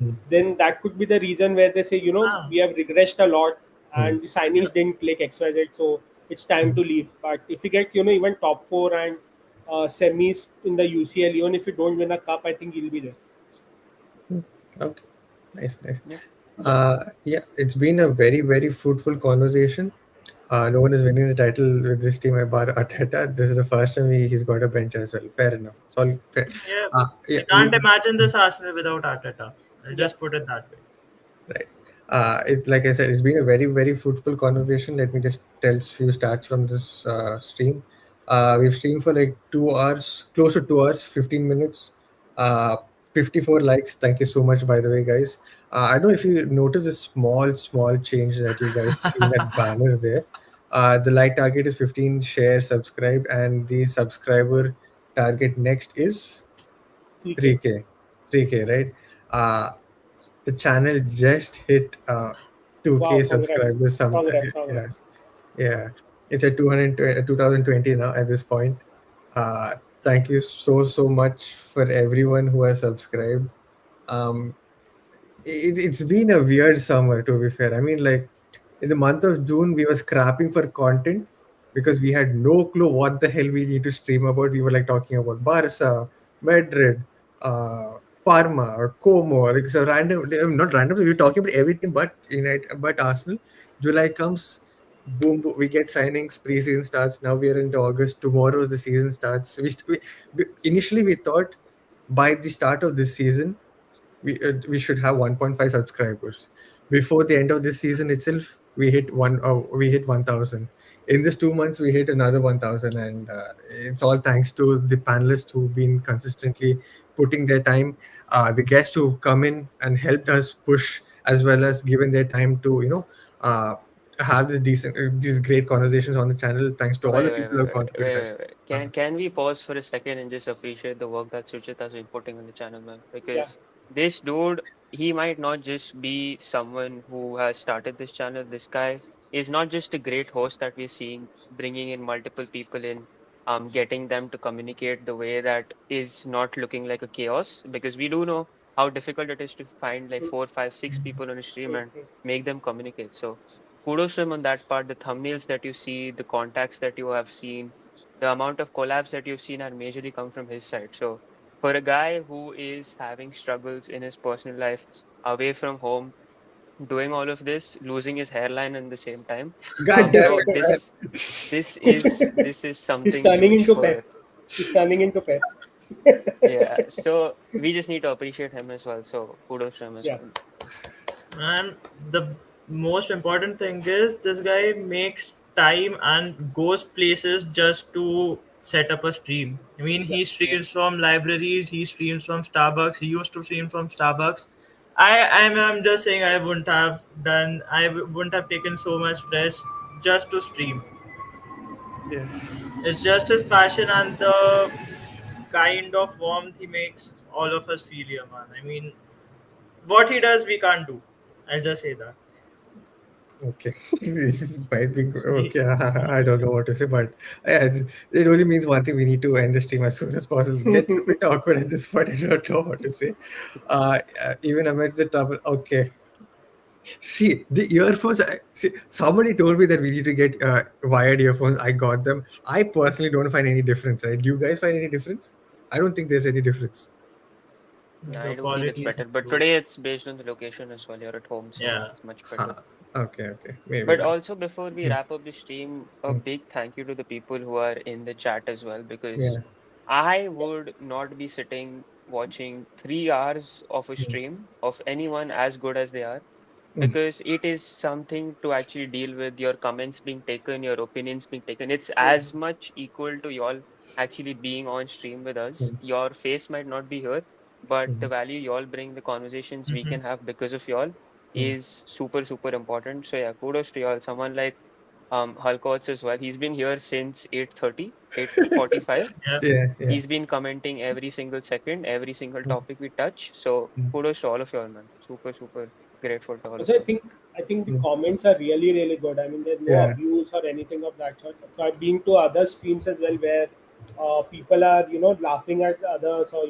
mm, then that could be the reason where they say, Ah, we have regressed a lot mm, and the signings didn't click XYZ, so it's time mm, to leave. But if you get, even top four and semis in the UCL, even if you don't win a cup, I think he'll be there. mm. Okay, nice, nice. Yep. Yeah, it's been a very, very fruitful conversation. No one is winning the title with this team bar Arteta. This is the first time he's got a bench as well. Fair enough. It's all fair. yeah. Yeah, We can't imagine this Arsenal without Arteta. I'll Yeah. just put it that way. right. It's like I said, it's been a very, very fruitful conversation. Let me just tell a few stats from this stream. We've streamed for like 2 hours, close to 2 hours, 15 minutes, uh, 54 likes. Thank you so much, by the way, guys. I don't know if you notice a small, small change that you guys see in that banner there. The like target is 15 shares subscribed, and the subscriber target next is 3K. 3K. 3K, right? Uh, the channel just hit Wow, 2K congrats. subscribers. Congrats, Yeah, congrats. yeah. It's at 2020 now at this point. Uh, Thank you so, so much for everyone who has subscribed. Um, it's been a weird summer, to be fair. I mean, like, in the month of June, we were scrapping for content because we had no clue what the hell we need to stream about. We were like talking about Barca, Madrid, uh, Parma, or Como, like so random, not random. We were talking about everything but United, but Arsenal. July comes, boom, boom, we get signings. Preseason starts. Now we are into August. Tomorrow the season starts. Initially we thought by the start of this season we should have 1.5 subscribers. Before the end of this season itself, we hit 1,000. In this 2 months, we hit another 1,000, and it's all thanks to the panelists who've been consistently putting their time, the guests who've come in and helped us push, as well as given their time to have these great conversations on the channel. Thanks to all Wait, the wait, people wait, who have wait, contributed wait, as wait, wait. well. Can we pause for a second and just appreciate the work that Suchit has been putting on the channel, man? Yeah. Because this dude, he might not just be someone who has started this channel. This guy is not just a great host that we're seeing, bringing in multiple people in, getting them to communicate the way that is not looking like a chaos. Because we do know how difficult it is to find like Mm, four, five, six people on a stream mm, and mm. make them communicate. So kudos to him on that part. The thumbnails that you see, the contacts that you have seen, the amount of collabs that you've seen are majorly come from his side. So for a guy who is having struggles in his personal life, away from home, doing all of this, losing his hairline at the same time, God damn bro, it, man. this is He's something turning huge into Pep. for. He's turning into Pep. Yeah. So we just need to appreciate him as well. So kudos to him as Yeah. well. And the most important thing is this guy makes time and goes places just to set up a stream. I mean, Yeah. he Yep. streams from libraries, he streams from Starbucks, he used to stream from Starbucks. I'm just saying I wouldn't have taken so much stress just to stream. Yeah. It's just his passion and the kind of warmth he makes all of us feel here, man. I mean, what he does, we can't do. I'll just say that. Okay, this might be He, okay. I don't know what to say, but it only means one thing: we need to end the stream as soon as possible. It gets a bit awkward at this point. I don't know what to say. Even amidst the trouble. Okay, see the earphones. See, somebody told me that we need to get wired earphones. I got them. I personally don't find any difference. Right? Do you guys find any difference? I don't think there's any difference. the I do think it's quality is better, but improved. today it's based on the location as well. You're at home, so Yeah. it's much better. Uh, okay, okay, maybe But that's. also, before we Mm, wrap up the stream, a mm, big thank you to the people who are in the chat as well, because yeah. I would not be sitting watching 3 hours of a Mm, stream of anyone as good as they are, mm, because it is something to actually deal with your comments being taken, your opinions being taken. It's as much equal to y'all actually being on stream with us. mm, Your face might not be here, but the mm, value y'all bring, the conversations we Hmm. can have because of y'all mm. is super, super important. So yeah, kudos to y'all. Someone like Halkots as well. He's been here since 8:30, 8:45. Yeah. Yeah, yeah. He's been commenting every single second, every single Mm, topic we touch. So mm, kudos to all of y'all, man. Super, super grateful to all of Also, I y'all. think I think the mm. comments are really really good. I mean, there's no Yeah. abuse or anything of that sort. So I've been to other streams as well where people are laughing at others or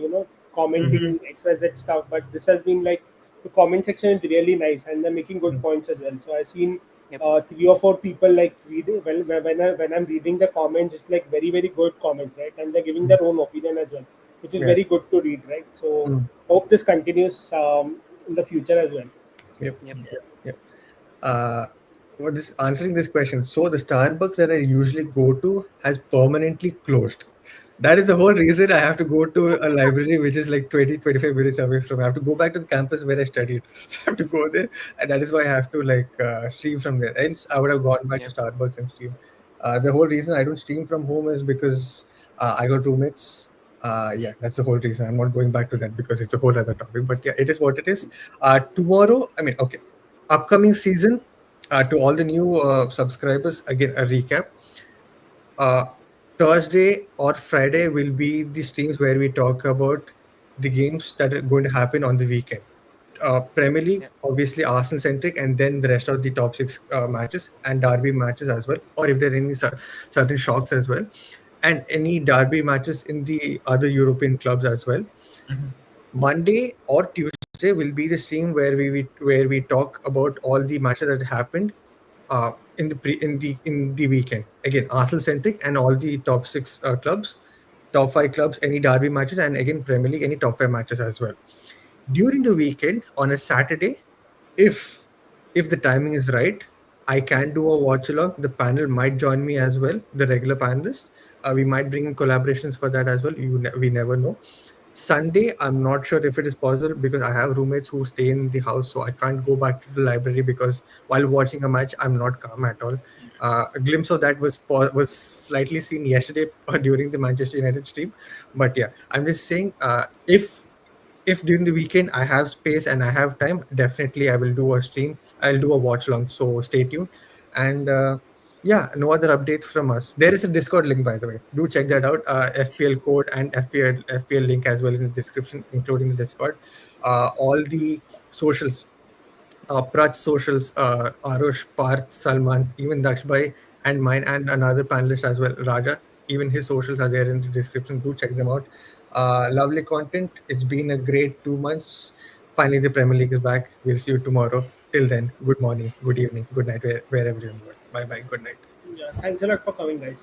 Mm-hmm. commenting XYZ stuff, but this has been like the comment section is really nice and they're making good points as well. So I've seen Yep. 3 or 4 people like read well when I'm reading the comments, it's like very very good comments, right? And they're giving their own opinion as well, which is Yeah. very good to read, right? So Mm. hope this continues in the future as well. Yep. Yep. Yep. Yep. uh, what is answering this question? So the Starbucks that I usually go to has permanently closed. That is the whole reason I have to go to a library which is like 20-25 minutes away from. I have to go back to the campus where I studied. So I have to go there, and that is why I have to like stream from there. Else, I would have gone back to Yep. Starbucks and stream. The whole reason I don't stream from home is because I got roommates. Yeah, that's the whole reason. I'm not going back to that because it's a whole other topic. But yeah, it is what it is. Tomorrow, I mean, okay, upcoming season, to all the new subscribers, again a recap. uh, Thursday or Friday will be the streams where we talk about the games that are going to happen on the weekend. Premier League, Yep. obviously Arsenal centric, and then the rest of the top six matches and derby matches as well, or if there are any certain shocks as well, and any derby matches in the other European clubs as well. Monday or Tuesday will be the stream where we talk about all the matches that happened in the weekend. Again, Arsenal centric and all the top six clubs, top five clubs, any derby matches, and again Premier League, any top five matches as well. During the weekend on a Saturday, if if the timing is right, I can do a watch along. The panel might join me as well, the regular panelists. We might bring in collaborations for that as well. We never know. Sunday, I'm not sure if it is possible because I have roommates who stay in the house, so I can't go back to the library because while watching a match, I'm not calm at all. A glimpse of that was slightly seen yesterday during the Manchester United stream, but yeah, I'm just saying, if during the weekend I have space and I have time, definitely I will do a stream. I'll do a watch long. So stay tuned. And yeah, no other updates from us. There is a Discord link, by the way. Do check that out. FPL code and FPL link as well in the description, including the Discord. All the socials, Prath socials, Aarush, Parth, Salman, even Daksh Bhai, and mine, and another panelist as well, Raja. Even his socials are there in the description. Do check them out. Lovely content. It's been a great 2 months. Finally, the Premier League is back. We'll see you tomorrow. Till then, good morning, good evening, good night, wherever you're in the world. Bye bye. Good night. Yeah, thanks a lot for coming, guys.